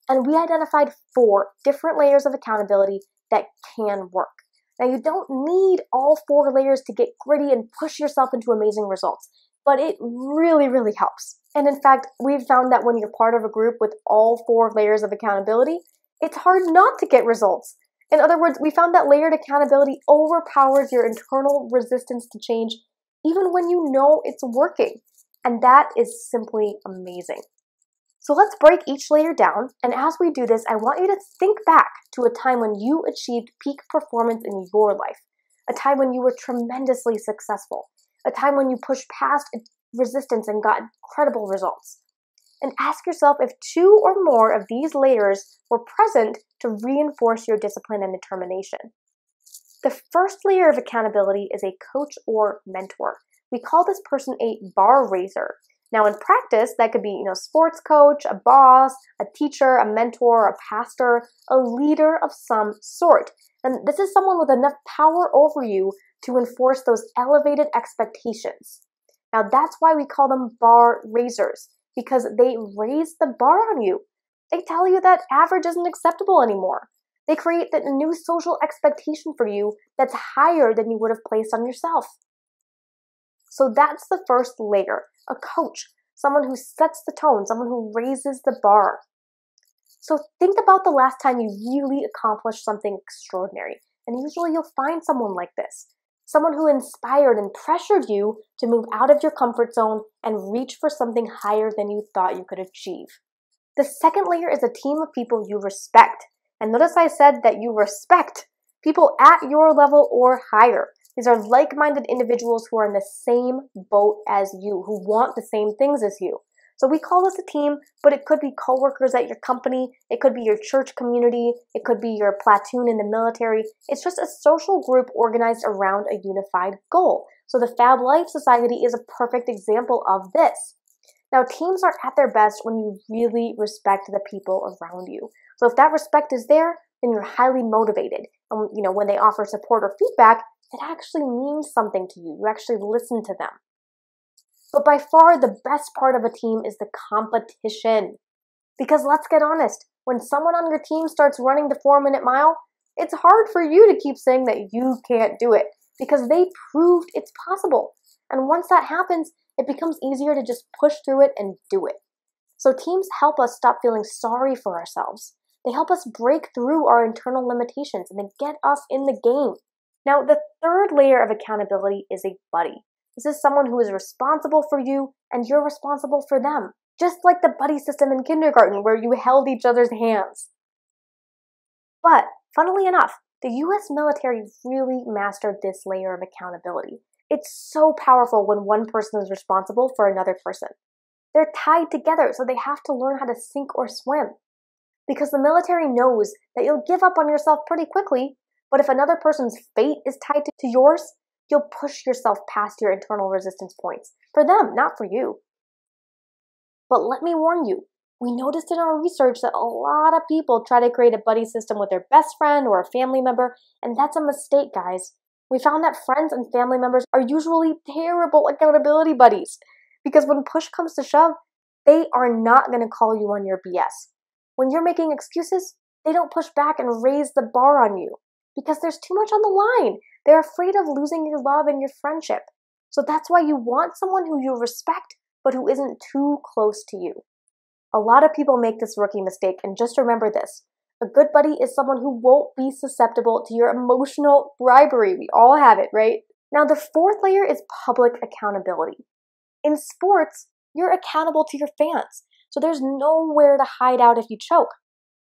And we identified 4 different layers of accountability that can work. Now, you don't need all 4 layers to get gritty and push yourself into amazing results, but it really helps. And in fact, we've found that when you're part of a group with all 4 layers of accountability, it's hard not to get results. In other words, we found that layered accountability overpowers your internal resistance to change even when you know it's working. And that is simply amazing. So let's break each layer down. And as we do this, I want you to think back to a time when you achieved peak performance in your life, a time when you were tremendously successful, a time when you pushed past resistance and got incredible results. And ask yourself if 2 or more of these layers were present to reinforce your discipline and determination. The first layer of accountability is a coach or mentor. We call this person a bar raiser. Now in practice, that could be, sports coach, a boss, a teacher, a mentor, a pastor, a leader of some sort. And this is someone with enough power over you to enforce those elevated expectations. Now that's why we call them bar raisers, because they raise the bar on you. They tell you that average isn't acceptable anymore. They create a new social expectation for you that's higher than you would have placed on yourself. So that's the first layer, a coach, someone who sets the tone, someone who raises the bar. So think about the last time you really accomplished something extraordinary. And usually you'll find someone like this. Someone who inspired and pressured you to move out of your comfort zone and reach for something higher than you thought you could achieve. The second layer is a team of people you respect. And notice I said that you respect people at your level or higher. These are like-minded individuals who are in the same boat as you, who want the same things as you. So we call this a team, but it could be coworkers at your company, it could be your church community, it could be your platoon in the military. It's just a social group organized around a unified goal. So the Fab Life Society is a perfect example of this. Now, teams are at their best when you really respect the people around you. So if that respect is there, then you're highly motivated. And when they offer support or feedback, it actually means something to you. You actually listen to them. But by far, the best part of a team is the competition. Because let's get honest, when someone on your team starts running the 4-minute mile, it's hard for you to keep saying that you can't do it because they proved it's possible. And once that happens, it becomes easier to just push through it and do it. So teams help us stop feeling sorry for ourselves. They help us break through our internal limitations and they get us in the game. Now, the third layer of accountability is a buddy. This is someone who is responsible for you and you're responsible for them. Just like the buddy system in kindergarten where you held each other's hands. But, funnily enough, The US military really mastered this layer of accountability. It's so powerful when one person is responsible for another person. They're tied together, so they have to learn how to sink or swim. Because the military knows that you'll give up on yourself pretty quickly, but if another person's fate is tied to yours, you'll push yourself past your internal resistance points. For them, not for you. But let me warn you, we noticed in our research that a lot of people try to create a buddy system with their best friend or a family member, and that's a mistake, guys. We found that friends and family members are usually terrible accountability buddies, because when push comes to shove, they are not going to call you on your BS. When you're making excuses, they don't push back and raise the bar on you, because there's too much on the line. They're afraid of losing your love and your friendship. So that's why you want someone who you respect, but who isn't too close to you. A lot of people make this rookie mistake, and just remember this. A good buddy is someone who won't be susceptible to your emotional bribery. We all have it, right? Now, the fourth layer is public accountability. In sports, you're accountable to your fans, so there's nowhere to hide out if you choke.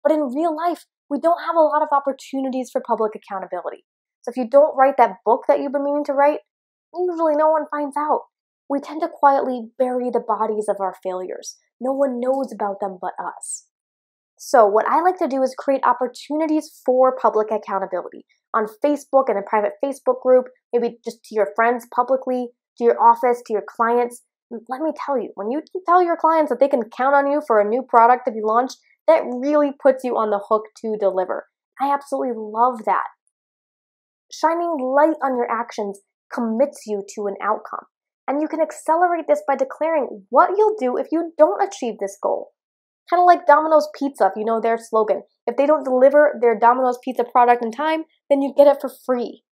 But in real life, we don't have a lot of opportunities for public accountability. So if you don't write that book that you've been meaning to write, usually no one finds out. We tend to quietly bury the bodies of our failures. No one knows about them but us. So what I like to do is create opportunities for public accountability on Facebook and a private Facebook group, maybe just to your friends publicly, to your office, to your clients. Let me tell you, when you tell your clients that they can count on you for a new product to be launched, that really puts you on the hook to deliver. I absolutely love that. Shining light on your actions commits you to an outcome. And you can accelerate this by declaring what you'll do if you don't achieve this goal. Kind of like Domino's Pizza, if you know their slogan. If they don't deliver their Domino's Pizza product in time, then you get it for free.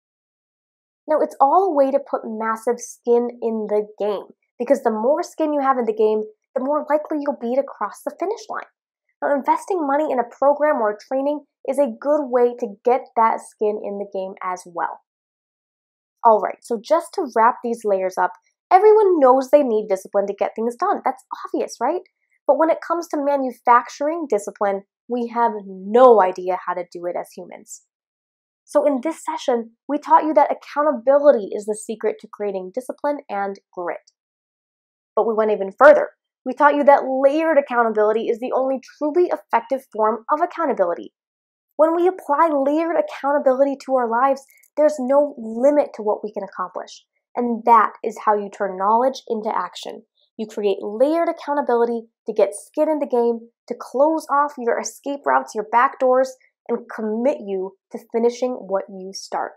Now, it's all a way to put massive skin in the game, because the more skin you have in the game, the more likely you'll be to cross the finish line. Now, investing money in a program or a training is a good way to get that skin in the game as well. All right, so just to wrap these layers up, everyone knows they need discipline to get things done. That's obvious, right? But when it comes to manufacturing discipline, we have no idea how to do it as humans. So in this session, we taught you that accountability is the secret to creating discipline and grit. But we went even further. We taught you that layered accountability is the only truly effective form of accountability. When we apply layered accountability to our lives, there's no limit to what we can accomplish. And that is how you turn knowledge into action. You create layered accountability to get skin in the game, to close off your escape routes, your back doors, and commit you to finishing what you start.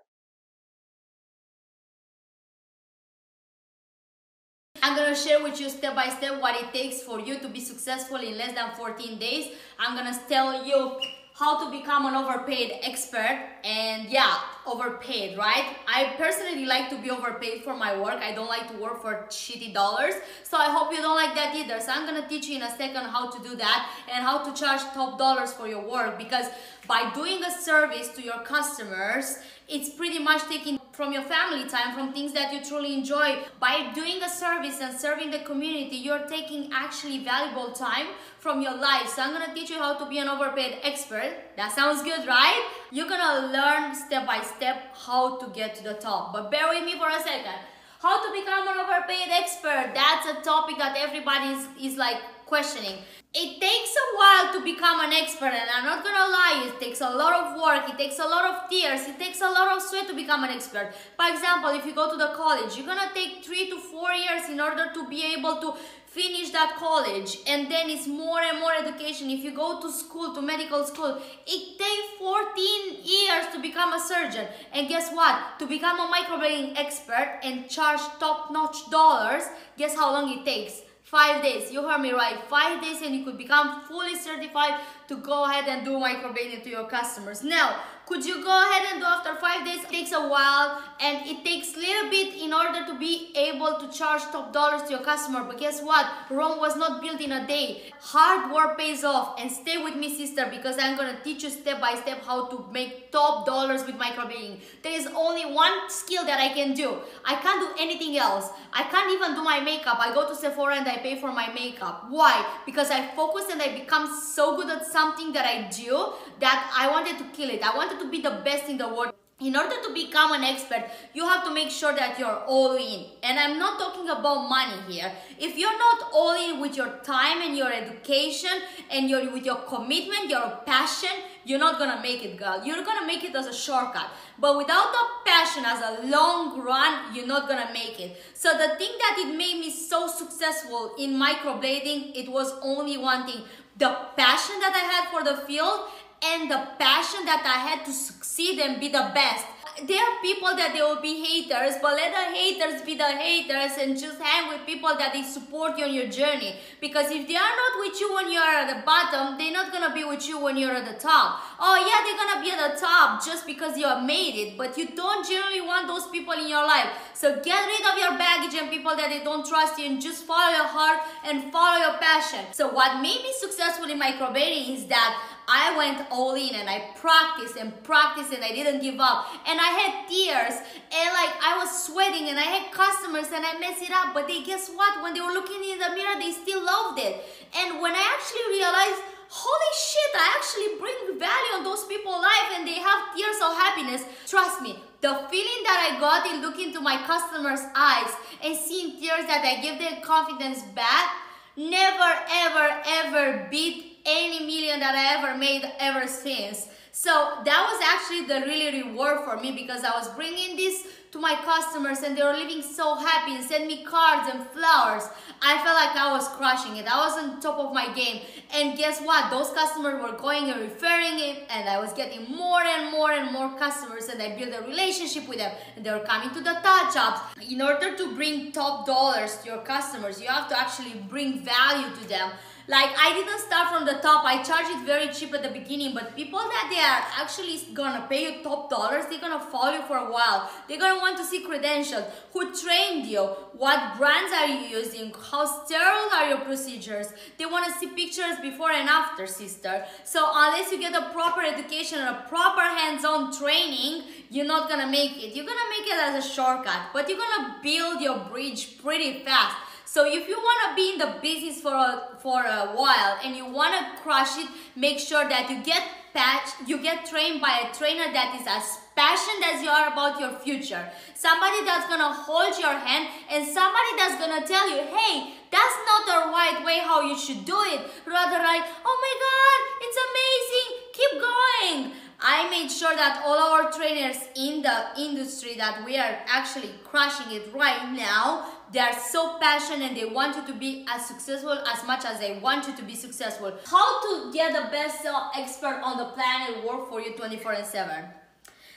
I'm gonna share with you step by step what it takes for you to be successful in less than 14 days. I'm gonna tell you how to become an overpaid expert, and yeah, overpaid, right? I personally like to be overpaid for my work. I don't like to work for shitty dollars, so I hope you don't like that either. So I'm gonna teach you in a second how to do that and how to charge top dollars for your work, because by doing a service to your customers, it's pretty much taking from your family time, from things that you truly enjoy. By doing a service and serving the community, you're taking actually valuable time from your life. So I'm gonna teach you how to be an overpaid expert. That sounds good, right? You're gonna learn step by step how to get to the top. But bear with me for a second. How to become an overpaid expert? That's a topic that everybody is like questioning. It takes a while to become an expert, and I'm not gonna lie, it takes a lot of work, it takes a lot of tears, it takes a lot of sweat to become an expert. For example, if you go to the college, you're gonna take 3 to 4 years in order to be able to finish that college, and then it's more and more education. If you go to school, to medical school, it takes 14 years to become a surgeon. And guess what? To become a microblading expert and charge top-notch dollars, guess how long it takes? 5 days. You heard me right. 5 days, and you could become fully certified to go ahead and do microblading to your customers. Now, could you go ahead and do after 5 days? It takes a while, and it takes a little bit in order to be able to charge top dollars to your customer. But guess what? Rome was not built in a day. Hard work pays off. And stay with me, sister, because I'm going to teach you step by step how to make top dollars with microblading. There is only one skill that I can do. I can't do anything else. I can't even do my makeup. I go to Sephora and I pay for my makeup. Why? Because I focus and I become so good at something that I do that I wanted to kill it. I wanted to be the best in the world. In order to become an expert, you have to make sure that you're all in. And I'm not talking about money here. If you're not all in with your time and your education and with your commitment, your passion, you're not gonna make it, girl. You're gonna make it as a shortcut. But without the passion as a long run, you're not gonna make it. So the thing that it made me so successful in microblading, it was only one thing. The passion that I had for the field and the passion that I had to succeed and be the best. There are people that they will be haters, but let the haters be the haters and just hang with people that they support you on your journey. Because if they are not with you when you are at the bottom, they're not gonna be with you when you're at the top. Oh yeah, they're gonna be at the top just because you have made it, but you don't generally want those people in your life. So get rid of your baggage and people that they don't trust you, and just follow your heart and follow your passion. So what made me successful in microblading is that I went all in and I practiced and practiced and I didn't give up. And I had tears and like I was sweating and I had customers and I messed it up. But guess what? When they were looking in the mirror, they still loved it. And when I actually realized, holy shit, I actually bring value on those people's life and they have tears of happiness. Trust me, the feeling that I got in looking into my customers' eyes and seeing tears that I give their confidence back never ever beat any million that I ever made ever since. So that was actually the really reward for me, because I was bringing this to my customers and they were living so happy and sent me cards and flowers. I felt like I was crushing it. I was on top of my game. And guess what? Those customers were going and referring it, and I was getting more and more customers, and I built a relationship with them and they were coming to the touch-ups. In order to bring top dollars to your customers, you have to actually bring value to them. Like, I didn't start from the top. I charged it very cheap at the beginning, but people that they are actually gonna pay you top dollars, they're gonna follow you for a while. They're gonna want to see credentials, who trained you, what brands are you using, how sterile are your procedures. They wanna see pictures before and after, sister. So unless you get a proper education and a proper hands-on training, you're not gonna make it. You're gonna make it as a shortcut, but you're gonna build your bridge pretty fast. So if you want to be in the business for a while and you want to crush it, make sure that you get trained by a trainer that is as passionate as you are about your future. Somebody that's going to hold your hand and somebody that's going to tell you, hey, that's not the right way how you should do it. Rather like, oh my God, it's amazing, keep going. I made sure that all our trainers in the industry that we are actually crushing it right now, they are so passionate and they want you to be as successful as much as they want you to be successful. How to get the best expert on the planet work for you 24/7?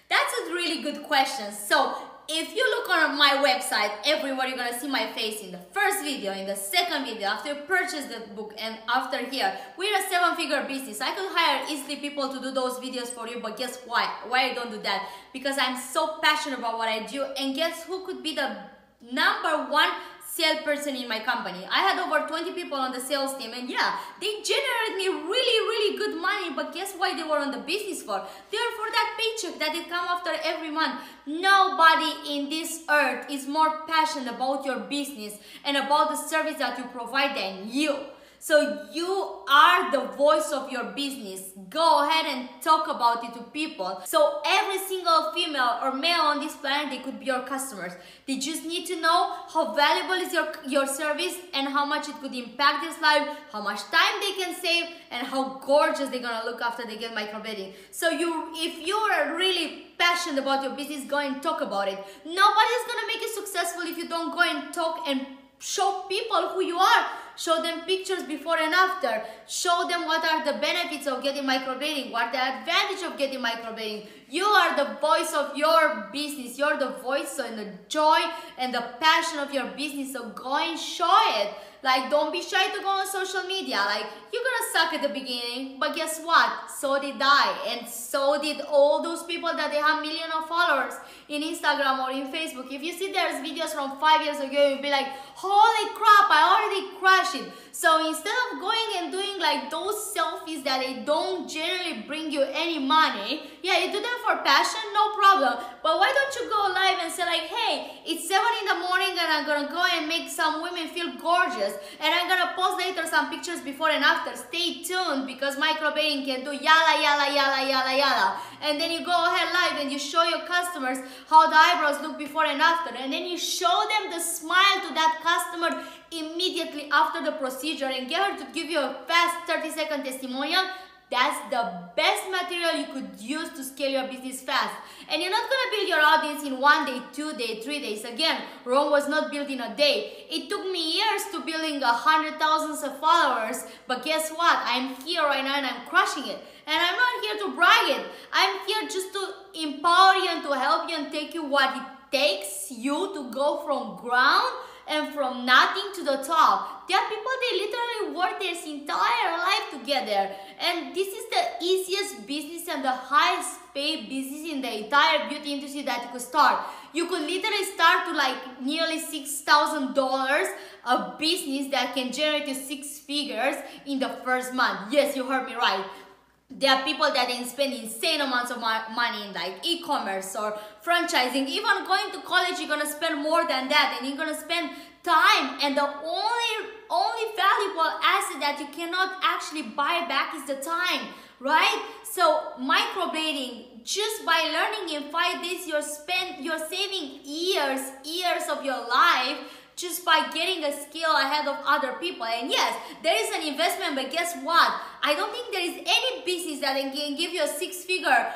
That's a really good question. So if you look on my website, everywhere you're gonna see my face in the first video, in the second video, after you purchase the book, and after here. We're a 7-figure business. I could hire easily people to do those videos for you, but guess why? Why I don't do that? Because I'm so passionate about what I do, and guess who could be the #1 salesperson in my company? I had over 20 people on the sales team, and yeah, they generated me really good money, but guess why they were on the business for? They were for that paycheck that it come after every month. Nobody in this earth is more passionate about your business and about the service that you provide than you. So you are the voice of your business. Go ahead and talk about it to people. So every single female or male on this planet, they could be your customers. They just need to know how valuable is your service and how much it could impact this life, how much time they can save, and how gorgeous they're gonna look after they get microblading. So if you are really passionate about your business, go and talk about it. Nobody's gonna make you successful if you don't go and talk and show people who you are. Show them pictures before and after. Show them what are the benefits of getting microblading, what are the advantages of getting microblading. You are the voice of your business. You're the voice and the joy and the passion of your business. So go and show it. Like, don't be shy to go on social media. Like, you're gonna suck at the beginning, but guess what? So did I, and so did all those people that they have millions of followers in Instagram or in Facebook. If you see there's videos from 5 years ago, you'll be like, holy crap, I already crushed it. So instead of going and doing like those selfies that they don't generally bring you any money, yeah, you do them for passion, no problem. But why don't you go live and say like, hey, it's 7 in the morning and I'm gonna go and make some women feel gorgeous, and I'm gonna post later some pictures before and after. Stay tuned, because microblading can do yalla yalla yalla yalla yalla. And then you go ahead live and you show your customers how the eyebrows look before and after, and then you show them the smile to that customer immediately after the procedure and get her to give you a fast 30-second testimonial. That's the best material you could use to scale your business fast. And you're not gonna build your audience in 1 day, 2 days, 3 days. Again, Rome was not built in a day. It took me years to building 100,000 of followers, but guess what? I'm here right now and I'm crushing it. And I'm not here to brag it. I'm here just to empower you and to help you and take you what it takes you to go from ground and from nothing to the top. There are people, they literally work their entire life to get there. And this is the easiest business and the highest paid business in the entire beauty industry that you could start. You could literally start to like nearly $6,000 a business that can generate you 6 figures in the first month. Yes, you heard me right. There are people that they spend insane amounts of money in like e-commerce or franchising. Even going to college, you're gonna spend more than that, and you're gonna spend time. And the only valuable asset that you cannot actually buy back is the time, right? So microblading, just by learning in 5 days, you're saving years of your life, just by getting a skill ahead of other people. And yes, there is an investment, but guess what? I don't think there is any business that can give you a 6-figure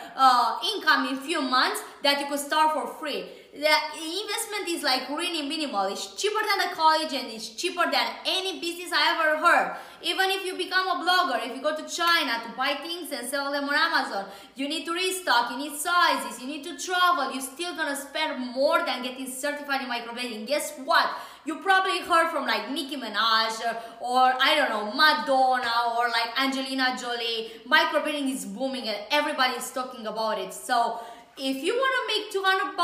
income in few months that you could start for free. The investment is like really minimal. It's cheaper than the college, and it's cheaper than any business I ever heard. Even if you become a blogger, if you go to China to buy things and sell them on Amazon, you need to restock, you need sizes, you need to travel, you're still gonna spend more than getting certified in microblading. Guess what? You probably heard from like Nicki Minaj or I don't know, Madonna or like Angelina Jolie. Microblading is booming and everybody's talking about it. So if you want to make $200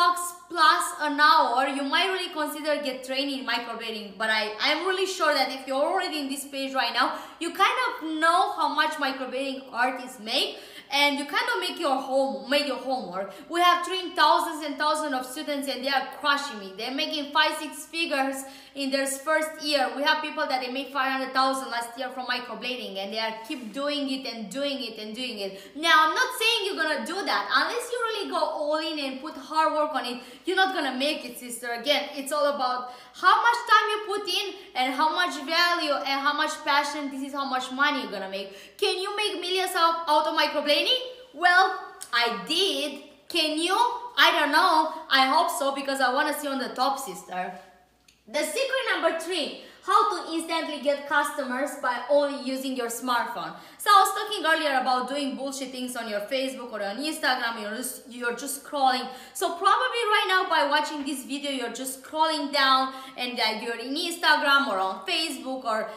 plus an hour, you might really consider get training in microblading. But I'm really sure that if you're already in this page right now, you kind of know how much microblading artists make, and you kind of make your homework. We have trained thousands and thousands of students, and they are crushing me. They're making 5-6 figures in their first year. We have people that they made 500,000 last year from microblading, and they are keep doing it and doing it and doing it. Now, I'm not saying you're gonna do that unless you really go all in and put hard work on it. You're not gonna make it, sister. Again, it's all about how much time you put in and how much value and how much passion. This is how much money you're gonna make. Can you make millions out of microblading? Well, I did. Can you? I don't know. I hope so, because I want to see on the top, sister. The secret number 3, how to instantly get customers by only using your smartphone. So I was talking earlier about doing bullshit things on your Facebook or on Instagram. You're just scrolling. So probably right now by watching this video, you're just scrolling down and like you're in Instagram or on Facebook, or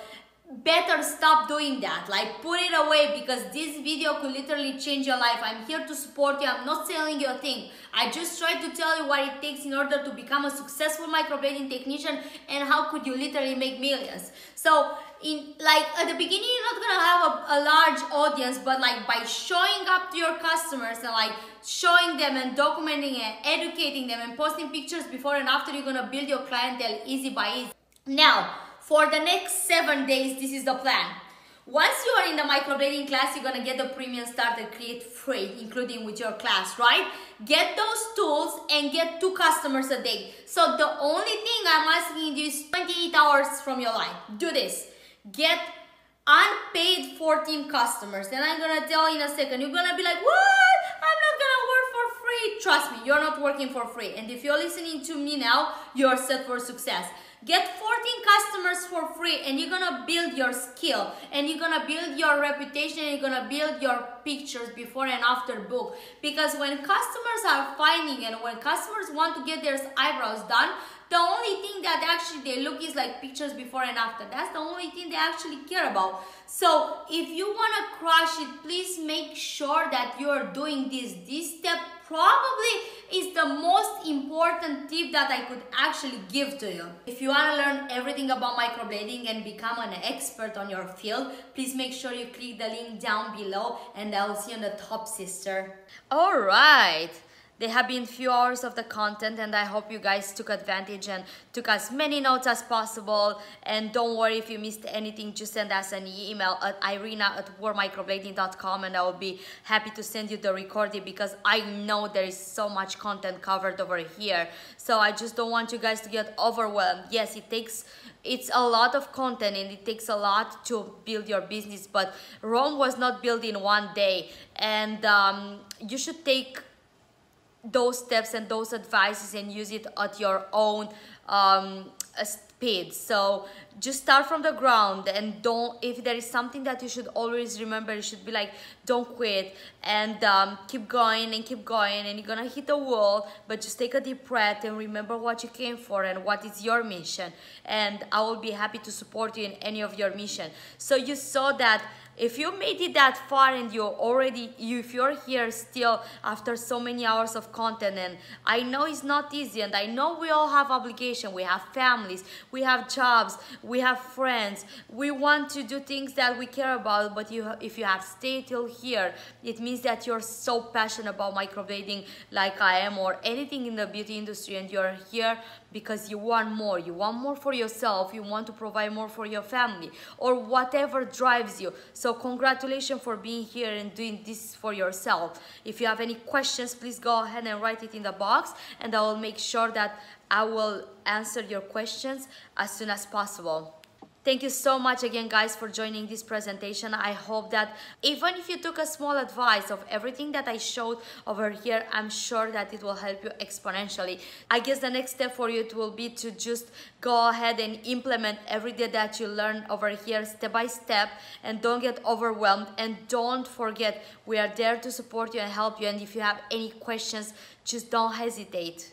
better stop doing that. Like, put it away, because this video could literally change your life. I'm here to support you. I'm not selling you a thing. I just try to tell you what it takes in order to become a successful microblading technician and how could you literally make millions. So at the beginning, you're not gonna have a large audience, but like by showing up to your customers and like showing them and documenting and educating them and posting pictures before and after, you're gonna build your clientele easy by easy. Now, for the next 7 days, this is the plan. Once you are in the microblading class, you're gonna get the premium starter kit free, including with your class, right? Get those tools and get 2 customers a day. So the only thing I'm asking you is 28 hours from your life. Do this. Get unpaid 14 customers. And I'm gonna tell you in a second. You're gonna be like, what? I'm not gonna work for free. Trust me, you're not working for free. And if you're listening to me now, you're set for success. Get 14 customers for free, and you're gonna build your skill, and you're gonna build your reputation, and you're gonna build your pictures before and after book. Because when customers are finding and when customers want to get their eyebrows done, the only thing that actually they look is like pictures before and after. That's the only thing they actually care about. So if you want to crush it, please make sure that you are doing this. This step probably is the most important tip that I could actually give to you. If you want to learn everything about microblading and become an expert on your field, please make sure you click the link down below, and I will see you on the top, sister. All right. There have been few hours of the content, and I hope you guys took advantage and took as many notes as possible. And don't worry if you missed anything, just send us an email at irina@worldmicroblading.com, and I will be happy to send you the recording, because I know there is so much content covered over here. So I just don't want you guys to get overwhelmed. Yes, it's a lot of content and it takes a lot to build your business, but Rome was not built in one day. And you should take those steps and those advices and use it at your own speed. So just start from the ground, and don't, if there is something that you should always remember, you should be like, don't quit, and keep going and keep going, and you're gonna hit a wall, but just take a deep breath and remember what you came for and what is your mission, and I will be happy to support you in any of your mission. So you saw that if you made it that far, and if you're here still after so many hours of content, and I know it's not easy, and I know we all have obligation, we have families, we have jobs, we have friends, we want to do things that we care about, but if you have stayed till here, it means that you're so passionate about microblading like I am, or anything in the beauty industry, and you're here because you want more. You want more for yourself, you want to provide more for your family, or whatever drives you. So congratulations for being here and doing this for yourself. If you have any questions, please go ahead and write it in the box, and I will make sure that I will answer your questions as soon as possible. Thank you so much again, guys, for joining this presentation. I hope that even if you took a small advice of everything that I showed over here, I'm sure that it will help you exponentially. I guess the next step for you will be to just go ahead and implement every day that you learn over here, step by step, and don't get overwhelmed. And don't forget, we are there to support you and help you. And if you have any questions, just don't hesitate.